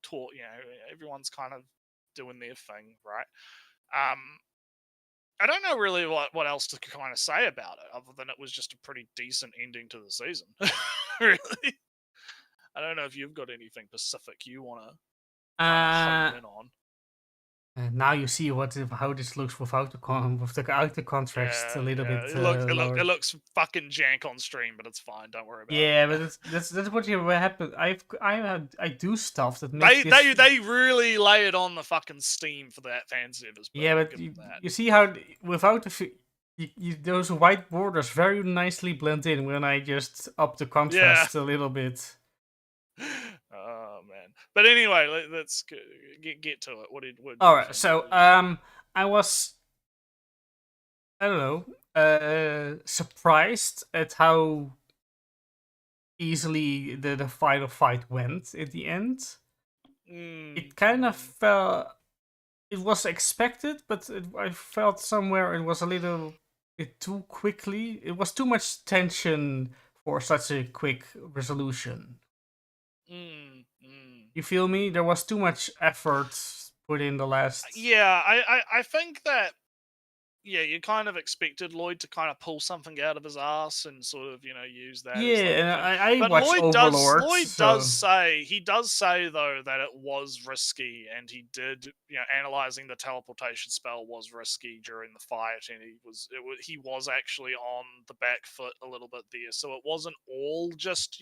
talk, everyone's kind of doing their thing, right? I don't know really what else to kind of say about it other than it was just a pretty decent ending to the season. Really. I don't know if you've got anything specific you want to hone in on. Now you see how this looks without the contrast a little bit. It looks fucking jank on stream, but it's fine. Don't worry about it. Yeah, but that's what happened. I do stuff that makes they really lay it on the fucking steam for that fan service. Yeah, but you see how without those white borders very nicely blend in when I just up the contrast a little bit. Oh man! But anyway, let's get to it. All right, so I was, I don't know, surprised at how easily the final fight went at the end. It kind of felt, it was expected, but I felt somewhere it was a little bit too quickly. It was too much tension for such a quick resolution. You feel me? There was too much effort put in the last. Yeah, I think that yeah, you kind of expected Lloyd to kind of pull something out of his ass and sort of, use that as like Yeah, a and thing. I But watched Overlord, Lloyd so does say though that it was risky, and he did, analyzing the teleportation spell was risky during the fight, and he was actually on the back foot a little bit there. So it wasn't all just,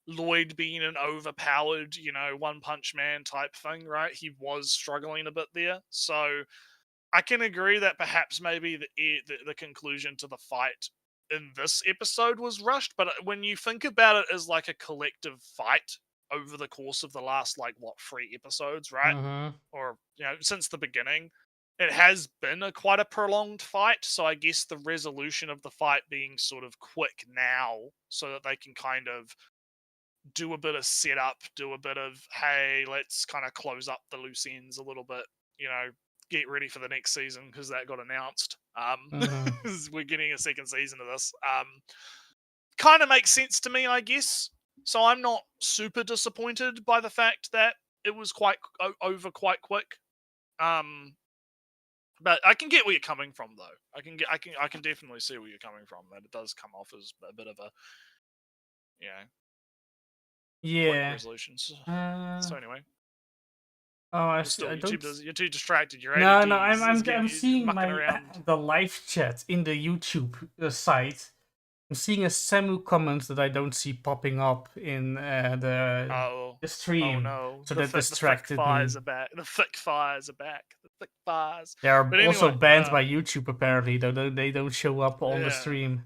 Lloyd being an overpowered, one punch man type thing, right? He was struggling a bit there. So I can agree that perhaps maybe the conclusion to the fight in this episode was rushed, but when you think about it as like a collective fight over the course of the last 3 episodes, right? Mhm. Or since the beginning, it has been quite a prolonged fight. So I guess the resolution of the fight being sort of quick now, so that they can kind of do a bit of setup, do a bit of, hey, let's kind of close up the loose ends a little bit, get ready for the next season because that got announced. Mhm. We're getting a second season of this. Kind of makes sense to me, I guess. So I'm not super disappointed by the fact that it was quite over quite quick. But I can get where you're coming from, though. I can definitely see where you're coming from. That it does come off as a bit of a, quick Yeah. resolutions. Uh, So anyway, oh, I you're see. still I don't. you're too distracted. Your No, ADD no. is getting I'm seeing mucking my around. the live chat in the YouTube site. I'm seeing a Samu comment that I don't see popping up in Oh, the stream. no! So The that thick distracted fires me. are back. The thick fires are back. The thick fires. They are But also anyway, banned by YouTube apparently, though they don't show up on the yeah. stream.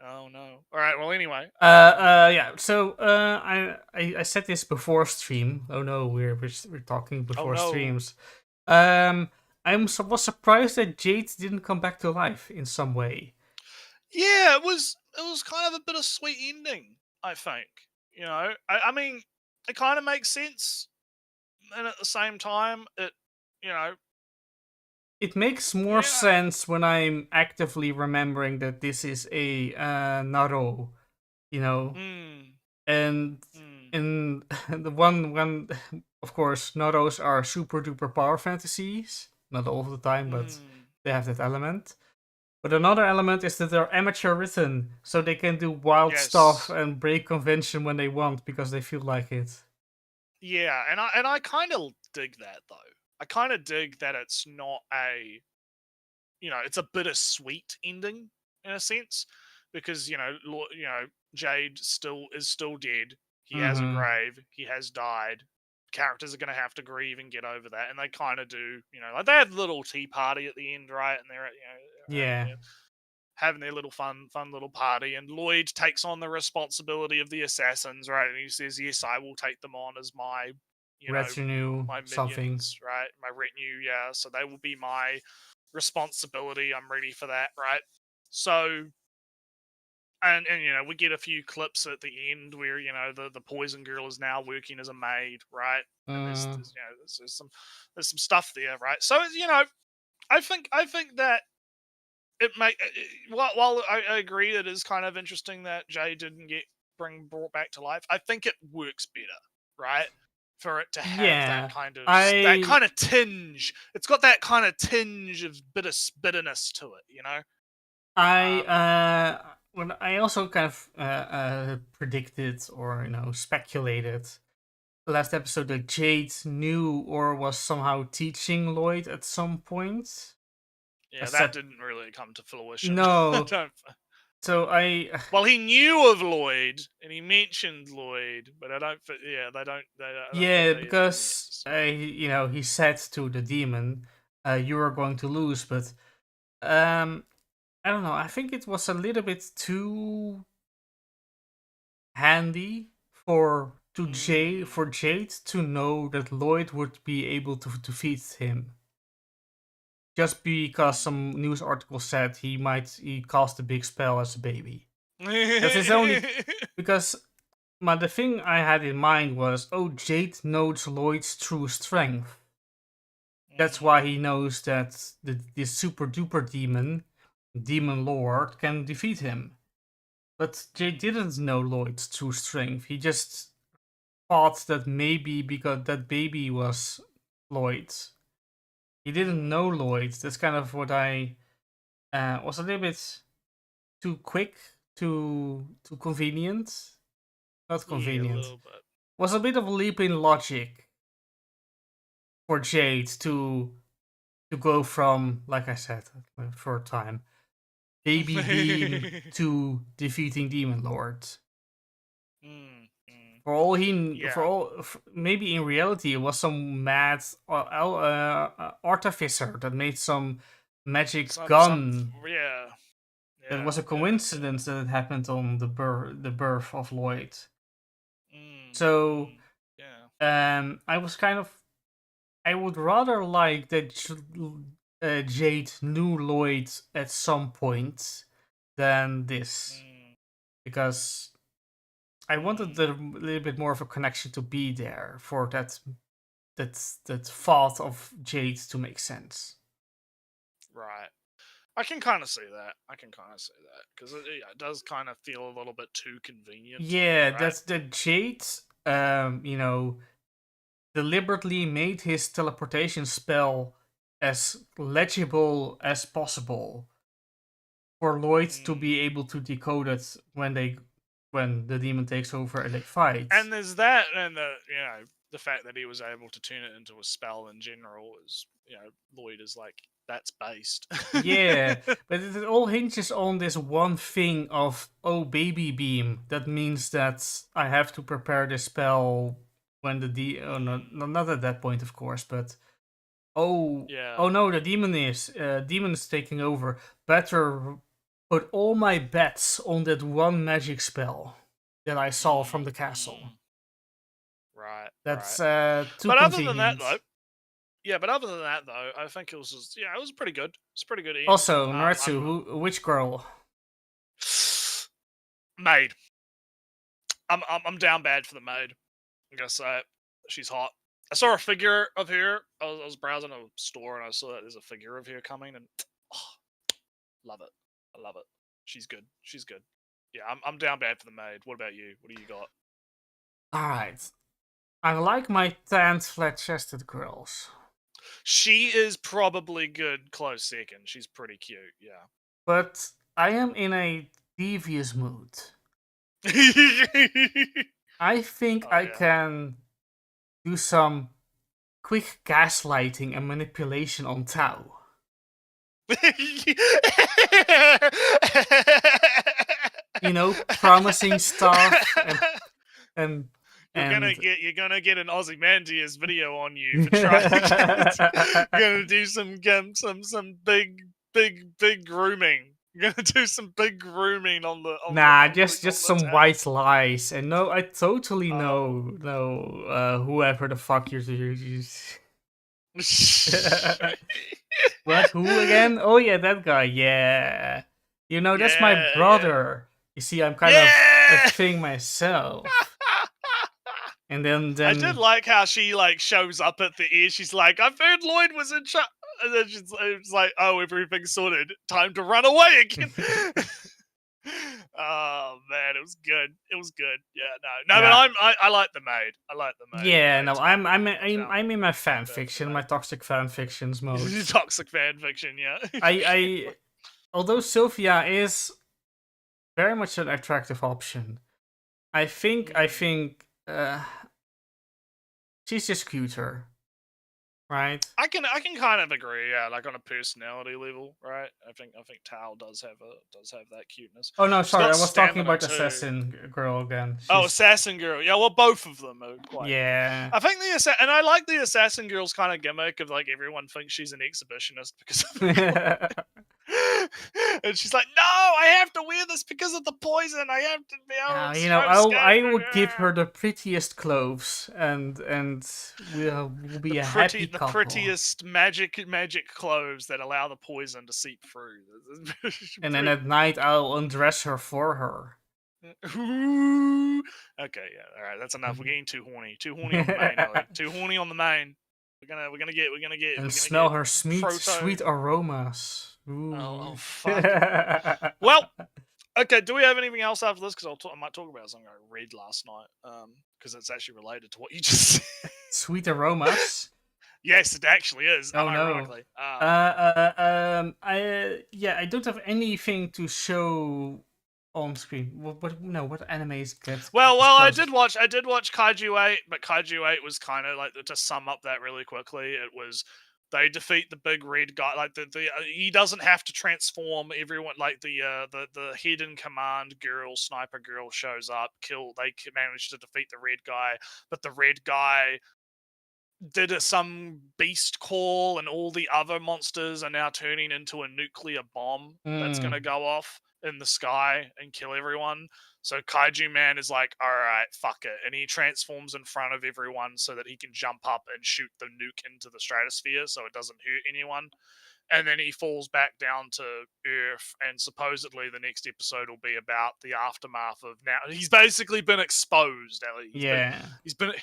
Oh no! All right. Well, anyway. Yeah. So, I said this before stream. Oh no, we're talking Oh before no! streams. Was surprised that Jade didn't come back to life in some way. Yeah, it was kind of a bittersweet ending. I think. I mean, it kind of makes sense, and at the same time, you know, It makes more yeah. sense when I'm actively remembering that this is a Naro, you know, Mm, and mm, in the one, of course, Naros are super duper power fantasies. Not all the time, but mm. they have that element. But another element is that they're amateur written, so they can do wild stuff Yes. and break convention when they want because they feel like it. Yeah, and I kind of dig that though. I kind of dig that it's not a, it's a bittersweet ending in a sense, because Jade is still dead. He has a Mm-hmm. grave. He has died. Characters are going to have to grieve and get over that, and they kind of do. Like they had a little tea party at the end, right? And they're Yeah. having their little fun little party, and Lloyd takes on the responsibility of the assassins, right? And he says, "Yes, I will take them on as my, Retinue, my something. minions, right? My retinue, yeah. So they will be my responsibility. I'm ready for that, right?" So, and we get a few clips at the end where the poison girl is now working as a maid, right? And there's some stuff there, right? So I think that it make while I agree that it is kind of interesting that Jay didn't get brought back to life. I think it works better, right? For it to have Yeah. that kind of tinge. It's got that kind of tinge of bitterness to it, When I also kind of predicted or speculated last episode that Jade knew or was somehow teaching Lloyd at some point. Yeah, that didn't really come to fruition. No. So well, he knew of Lloyd and he mentioned Lloyd, but I don't. Yeah, they don't. Yeah, because he said to the demon, "You are going to lose," but I don't know. I think it was a little bit too handy for Jade to know that Lloyd would be able to defeat him. Just because some news article said he cast a big spell as a baby. That's his only because the thing I had in mind was, Jade knows Lloyd's true strength. That's why he knows that this super duper demon lord, can defeat him. But Jade didn't know Lloyd's true strength. He just thought that maybe because that baby was Lloyd. He didn't know Lloyd. That's kind of what I was a little bit too quick, too convenient. Not Yeah, a convenient. little bit. Was a bit of a leap in logic for Jade to go from, like I said, for a time, baby being to defeating Demon Lord. For all maybe in reality it was some mad artificer that made some magic gun. Yeah. It was a coincidence that it happened on the birth of Lloyd. So, I was kind of. I would rather like that Jade knew Lloyd at some point than this, because I wanted a little bit more of a connection to be there for that thought of Jade to make sense. Right. I can kind of see that. Because it does kind of feel a little bit too convenient. Yeah, right? that's the Jade, deliberately made his teleportation spell as legible as possible for Lloyd to be able to decode it when the demon takes over and they fight. And there's that, and the fact that he was able to turn it into a spell in general is, Lloyd is like, that's based. Yeah, but it all hinges on this one thing of, baby beam. That means that I have to prepare the spell when not at that point, of course, but oh no, the demon is taking over. Better put all my bets on that one magic spell that I saw from the castle. Right. That's too but convenient. other than that, though, I think it was just, it was pretty good. It's pretty good. Also, Nretsew, which girl? Maid. I'm down bad for the maid. I'm gonna say it. She's hot. I saw a figure of her. I was browsing a store and I saw that there's a figure of her coming, and love it. I love it. She's good. Yeah, I'm down bad for the maid. What about you? What do you got? All right. I like my tanned, flat-chested girls. She is probably good close second. She's pretty cute, yeah. But I am in a devious mood. I think I can do some quick gaslighting and manipulation on Tao. Promising stuff and you're gonna get an Ozymandias video on you for trying to you're gonna do some big grooming. You're gonna do some big grooming on the just some white lies. And no, I totally know whoever the fuck you're What? Who again? Oh yeah, that guy. Yeah. That's my brother. You see, I'm kind of a thing myself. And then I did like how she shows up at the end. She's like, I've heard Lloyd was in charge. And then it's like, oh, everything's sorted. Time to run away again. Oh man, it was good. Yeah, but I like the maid. Yeah, no, I'm in my fan fiction, my toxic fan fictions mode. Toxic fan fiction, yeah. I although Sylvia is very much an attractive option, I think she's just cuter, right? I can kind of agree, yeah, on a personality level, right? I think Tao does have that cuteness. Oh no, sorry, I was talking about Assassin Girl again. Assassin Girl, yeah. Well, both of them are quite. Yeah. I think and I like the Assassin Girl's kind of gimmick of everyone thinks she's an exhibitionist because of and she's like, no, I have to wear this because of the poison. I have to be able. I would give her the prettiest clothes, and we'll be a happy couple. The prettiest magic clothes that allow the poison to seep through. And then at night, I'll undress her for her. Ooh. Okay, yeah, all right, that's enough. We're getting too horny. Too horny on the main. Ellie. Too horny on the main. We're gonna get. And smell her sweet aromas. Ooh. Oh fuck. Well, Okay, do we have anything else after this? Because I might talk about something I read last night. Because it's actually related to what you just said. Sweet aromas. Yes, it actually is. Oh unironically. no. I don't have anything to show on screen. What animes get? Well, I disclosed? did watch Kaiju 8, but Kaiju 8 was kind of like, to sum up that really quickly, it was they defeat the big red guy. Like he doesn't have to transform. Everyone, like the head in command girl, sniper girl, shows up. They manage to defeat the red guy, but the red guy did some beast call, and all the other monsters are now turning into a nuclear bomb that's going to go off in the sky and kill everyone. So Kaiju Man is like, all right, fuck it. And he transforms in front of everyone so that he can jump up and shoot the nuke into the stratosphere so it doesn't hurt anyone. And then he falls back down to Earth, and supposedly the next episode will be about the aftermath of now. He's basically been exposed, Ellie. He's been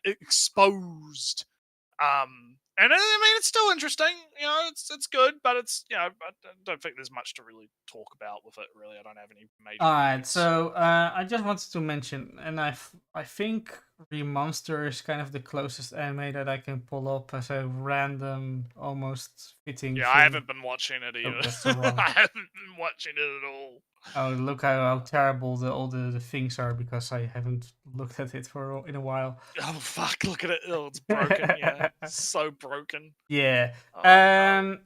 exposed. And I mean, it's still interesting. You know, it's good, but it's, I don't think there's much to really talk about with it. Really, I don't have any major. Alright, so I just wanted to mention, and I think Remonster is kind of the closest anime that I can pull up as a random, almost fitting. Yeah, thing. I haven't been watching it either. that's so wrong. I haven't been watching it at all. Oh, look how terrible all the things are, because I haven't looked at it in a while. Oh fuck! Look at it. Oh, it's broken. Yeah, so broken. Yeah. Oh, no.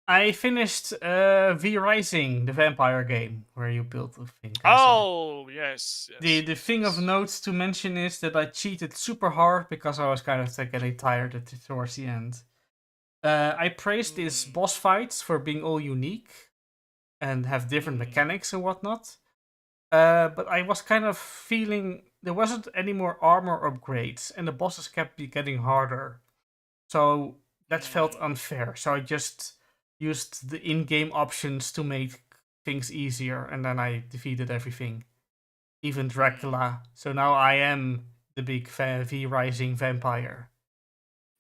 I finished V Rising, the vampire game where you build a thing. Oh yes. The thing of note to mention is that I cheated super hard because I was kind of getting tired towards the end. I praised these boss fights for being all unique and have different mechanics and whatnot. But I was kind of feeling there wasn't any more armor upgrades, and the bosses kept getting harder. So that felt unfair. So I just used the in-game options to make things easier, and then I defeated everything, even Dracula. So now I am the big V Rising vampire.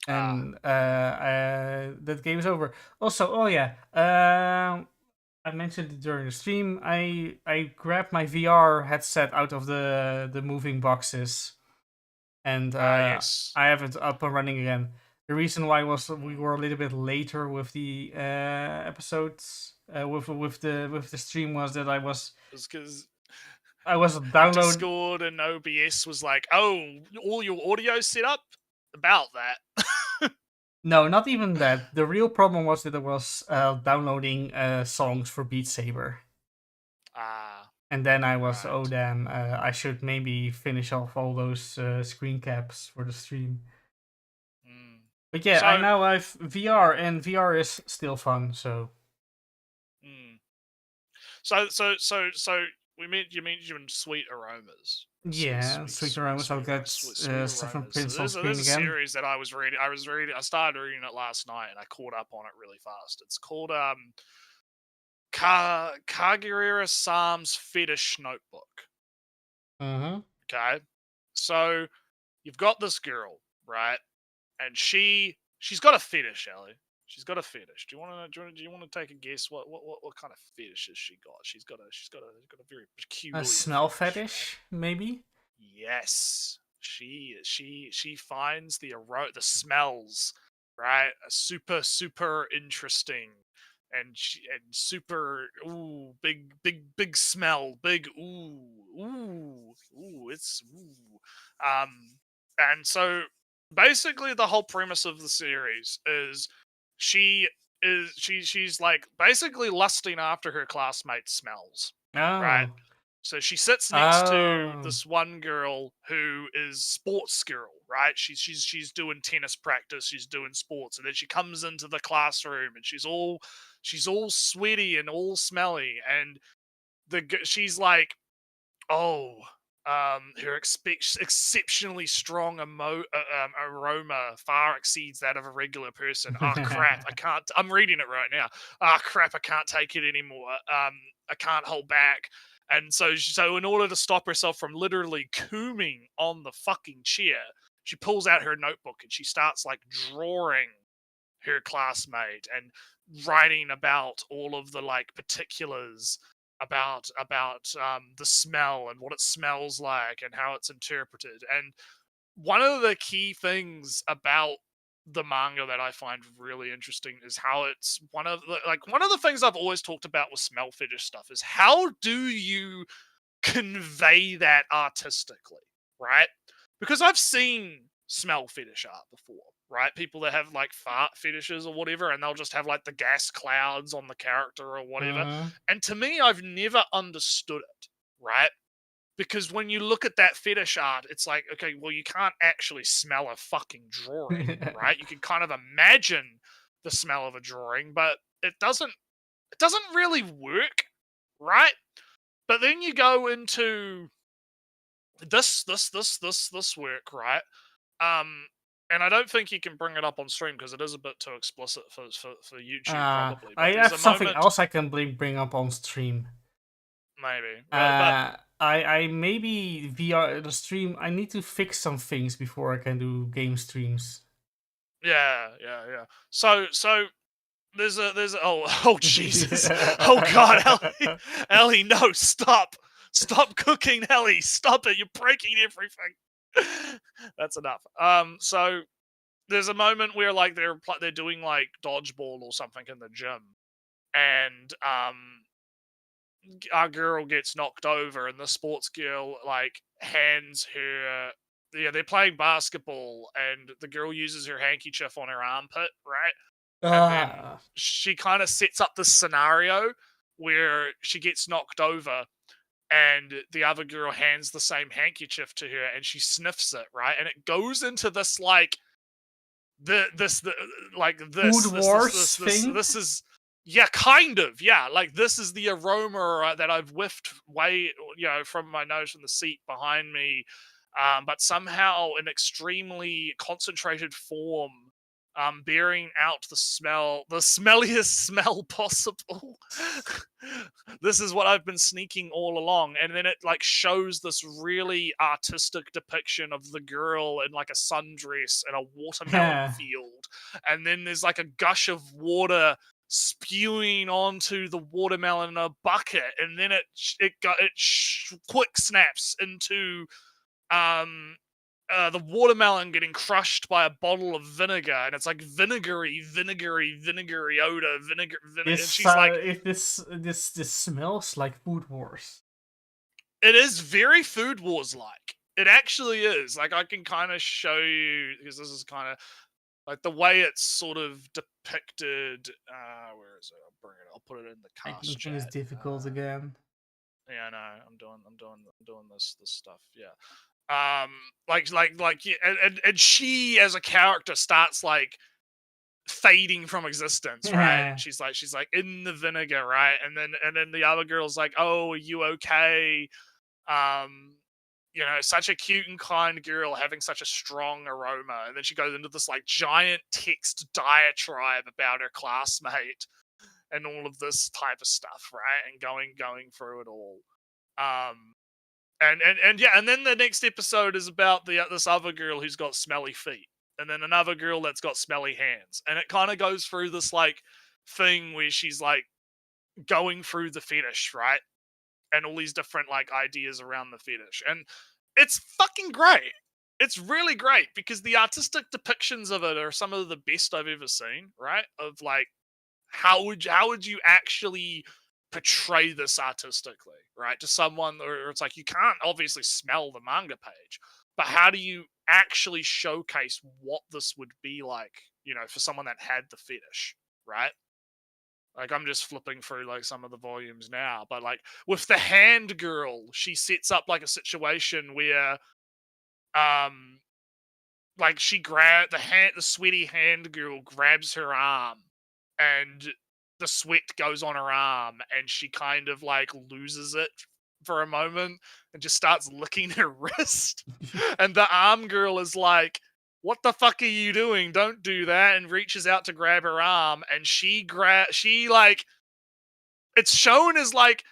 And that game is over. Also, I mentioned it during the stream. I grabbed my VR headset out of the moving boxes, and yes. I have it up and running again. The reason why was we were a little bit later with the episodes with the stream was that I was downloading Discord, and OBS was like, "Oh, all your audio set up about that." No, not even that. The real problem was that I was downloading songs for Beat Saber. And then I was, oh damn, I should maybe finish off all those screen caps for the stream. But yeah, I now have VR, and VR is still fun. So. So you mentioned Sweet Aromas. Yeah, Sweet Aromas. I'll get Seven Prince on screen again. There's a series that I was reading. I started reading it last night, and I caught up on it really fast. It's called Kagura-sam's Fetish Notebook. Okay, so you've got this girl, right? And she's got a fetish, Ellie. She's got a fetish. Do you want to take a guess what kind of fetishes she got? She's got a very peculiar smell fetish, maybe. Yes, she finds the smells, right, super interesting, and super big smell, big it's and so basically the whole premise of the series is she's like basically lusting after her classmates' smells, right? So she sits next to this one girl who is sports girl, right? She's doing tennis practice, she's doing sports, and then she comes into the classroom and she's all sweaty and all smelly, and she's like, her exceptionally strong aroma far exceeds that of a regular person. Oh crap, I'm reading it right now. Crap, I can't take it anymore. I can't hold back. And so in order to stop herself from literally cooming on the fucking chair, she pulls out her notebook and she starts like drawing her classmate and writing about all of the like particulars the smell and what it smells like and how it's interpreted. And one of the key things about the manga that I find really interesting is how it's one of the things I've always talked about with smell fetish stuff is how do you convey that artistically, right? Because I've seen smell fetish art before, right? People that have like fart fetishes or whatever, and they'll just have like the gas clouds on the character or whatever. And to me, I've never understood it, right? Because when you look at that fetish art, it's like, okay, well, you can't actually smell a fucking drawing, right? You can kind of imagine the smell of a drawing, but it doesn't really work, right? But then you go into this work, right? And I don't think you can bring it up on stream because it is a bit too explicit for YouTube, probably. But I have something else I can bring up on stream. Maybe. I maybe via the stream. I need to fix some things before I can do game streams. Yeah. So there's oh Jesus, oh God, Ellie, no, stop cooking, Ellie, stop it, you're breaking everything. That's enough. So there's a moment where like they're doing like dodgeball or something in the gym, and our girl gets knocked over, and the sports girl like hands her. Yeah, they're playing basketball, and the girl uses her handkerchief on her armpit, right? And then she kind of sets up this scenario where she gets knocked over, and the other girl hands the same handkerchief to her, and she sniffs it, right? And it goes into this like this is. Yeah, kind of. Yeah, like this is the aroma that I've whiffed way, from my nose from the seat behind me, but somehow in extremely concentrated form, bearing out the smelliest smell possible. This is what I've been sneaking all along, and then it like shows this really artistic depiction of the girl in like a sundress in a watermelon field, and then there's like a gush of water spewing onto the watermelon in a bucket, and then it quick snaps into the watermelon getting crushed by a bottle of vinegar, and it's like vinegary odor, vinegar. And she's like, if this smells like Food Wars. It is very Food Wars like. It actually is. Like I can kind of show you because this is kind of like the way it's sort of depicted. Where is it? I'll put it in the cast chat. It's difficult again. Yeah, no, I'm doing this stuff. Yeah, and she as a character starts like fading from existence, right? And she's like in the vinegar, right? And then the other girl's like, "Oh, are you okay?" Such a cute and kind girl having such a strong aroma. And then she goes into this like giant text diatribe about her classmate and all of this type of stuff, right? And going through it all. And then the next episode is about this other girl who's got smelly feet, and then another girl that's got smelly hands. And it kind of goes through this like thing where she's like going through the fetish, right? And all these different like ideas around the fetish. And it's fucking great. It's really great because the artistic depictions of it are some of the best I've ever seen, right? Of like how would you actually portray this artistically, right? To someone, or it's like you can't obviously smell the manga page, but how do you actually showcase what this would be like, for someone that had the fetish, right? Like I'm just flipping through like some of the volumes now, but like with the hand girl, she sets up like a situation where, like she the sweaty hand girl grabs her arm, and the sweat goes on her arm, and she kind of like loses it for a moment and just starts licking her wrist. And the arm girl is like, "What the fuck are you doing? Don't do that," and reaches out to grab her arm, and she like, it's shown as like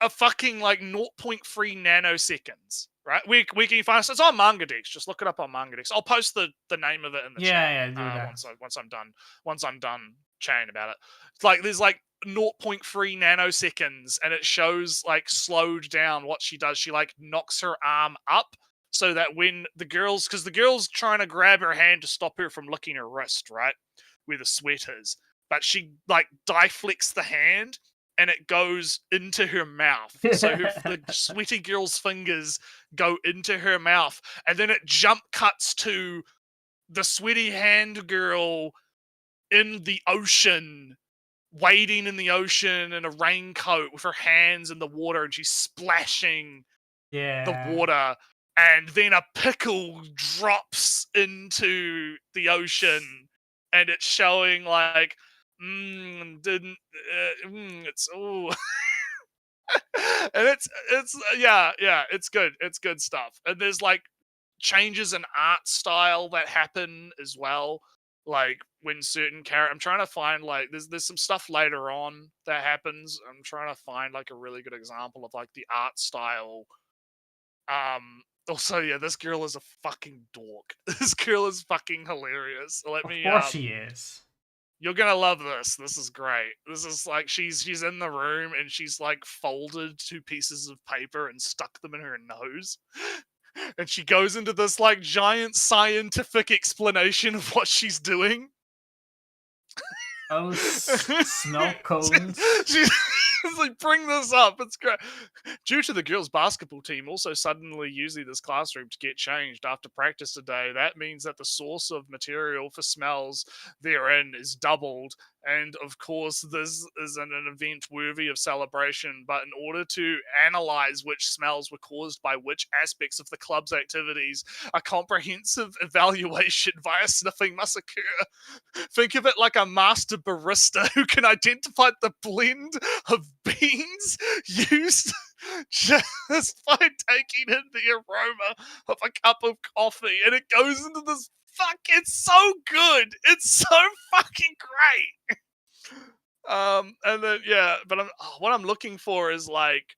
a fucking like 0.3 nanoseconds, right? We can find it's on Manga Dex. Just look it up on Manga Dex. I'll post the name of it in the chat. Yeah, do that. Once I'm done chatting about it. It's like there's like 0.3 nanoseconds, and it shows like slowed down what she does. She like knocks her arm up so that when because the girl's trying to grab her hand to stop her from licking her wrist, right, where the sweat is, but she like flicks the hand and it goes into her mouth. So the sweaty girl's fingers go into her mouth, and then it jump cuts to the sweaty hand girl in the ocean, wading in the ocean in a raincoat with her hands in the water, and she's splashing the water. And then a pickle drops into the ocean, and it's showing like, it's and it's it's good. It's good stuff. And there's like changes in art style that happen as well. Like when certain character, I'm trying to find like there's some stuff later on that happens. I'm trying to find like a really good example of like the art style. Also, yeah, this girl is a fucking dork. This girl is fucking hilarious. Let me. Of course she is. You're gonna love this. This is great. This is like she's in the room and she's like folded 2 pieces of paper and stuck them in her nose. And she goes into this like giant scientific explanation of what she's doing. Oh, smell cones. She's like, bring this up. It's great. Due to the girls' basketball team also suddenly using this classroom to get changed after practice today, that means that the source of material for smells therein is doubled. And of course, this is an event worthy of celebration. But in order to analyze which smells were caused by which aspects of the club's activities, a comprehensive evaluation via sniffing must occur. Think of it like a master barista who can identify the blend of beans used just by taking in the aroma of a cup of coffee. And it goes into this it's so good. It's so fucking great. And then but what I'm looking for is like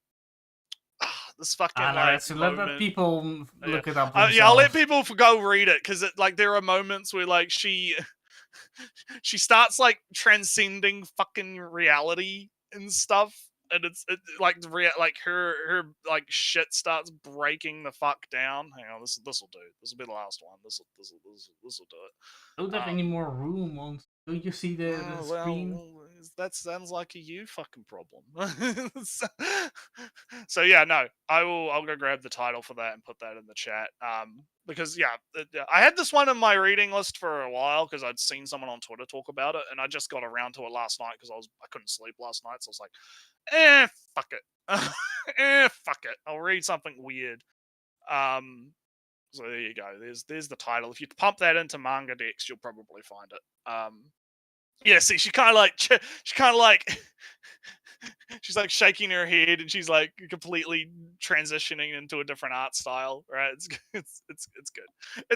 this fucking like so let people look it up. I'll let people go read it, because it like there are moments where like she starts like transcending fucking reality and stuff. And it's like her like shit starts breaking the fuck down. Hang on, this will do. This will be the last one. This will do it. Don't have any more room on. Don't you see the screen? Well, that sounds like a you fucking problem. So yeah, no, I'll go grab the title for that and put that in the chat. Because I had this one in my reading list for a while because I'd seen someone on Twitter talk about it, and I just got around to it last night because I couldn't sleep last night, so I was like, fuck it. Fuck it. I'll read something weird. So there you go. There's the title. If you pump that into manga decks, you'll probably find it. Yeah, see, she kind of like she's like shaking her head, and she's like completely transitioning into a different art style, right? It's good. It's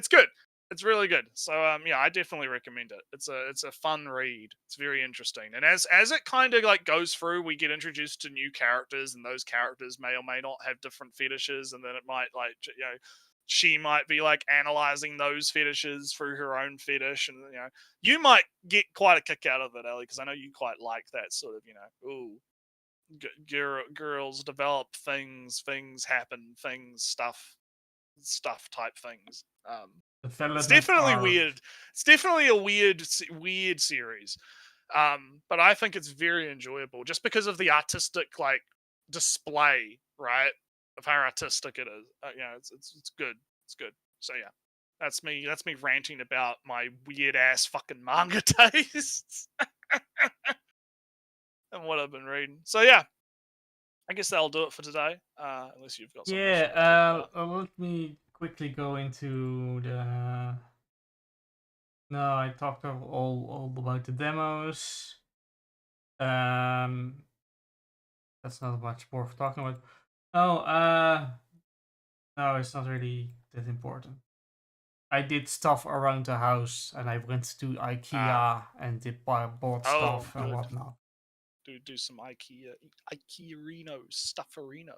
good. It's really good. So I definitely recommend it. It's a fun read. It's very interesting. And as it kind of like goes through, we get introduced to new characters, and those characters may or may not have different fetishes, and then it might like she might be like analyzing those fetishes through her own fetish, and you might get quite a kick out of it, Ellie, because I know you quite like that sort of girls develop things happen, stuff type things. It's definitely weird. It's definitely a weird series. But I think it's very enjoyable just because of the artistic like display, right? Of how artistic it is. It's good. It's good. So yeah. That's me ranting about my weird ass fucking manga tastes. And what I've been reading. So yeah. I guess that'll do it for today. Unless you've got something. Yeah, let me quickly go into the. No, I talked all about the demos. That's not much more for talking about. No, it's not really that important. I did stuff around the house, and I went to IKEA and bought stuff and whatnot. Do some IKEA-reno, stufferino.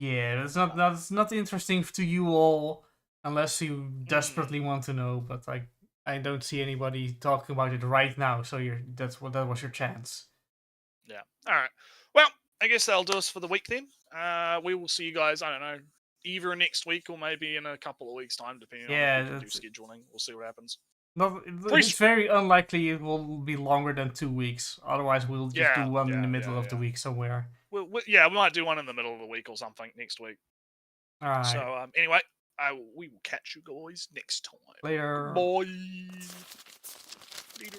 Yeah, that's not interesting to you all, unless you desperately want to know. But I don't see anybody talking about it right now. So that was your chance. Yeah. All right. Well, I guess that'll do us for the week then. We will see you guys, I don't know, either next week or maybe in a couple of weeks' time, depending on if we can do scheduling. We'll see what happens. But it's very unlikely it will be longer than 2 weeks. Otherwise, we'll just do one in the middle of the week somewhere. We might do one in the middle of the week or something next week. All right. So, anyway, we will catch you guys next time. Later. Bye. Later.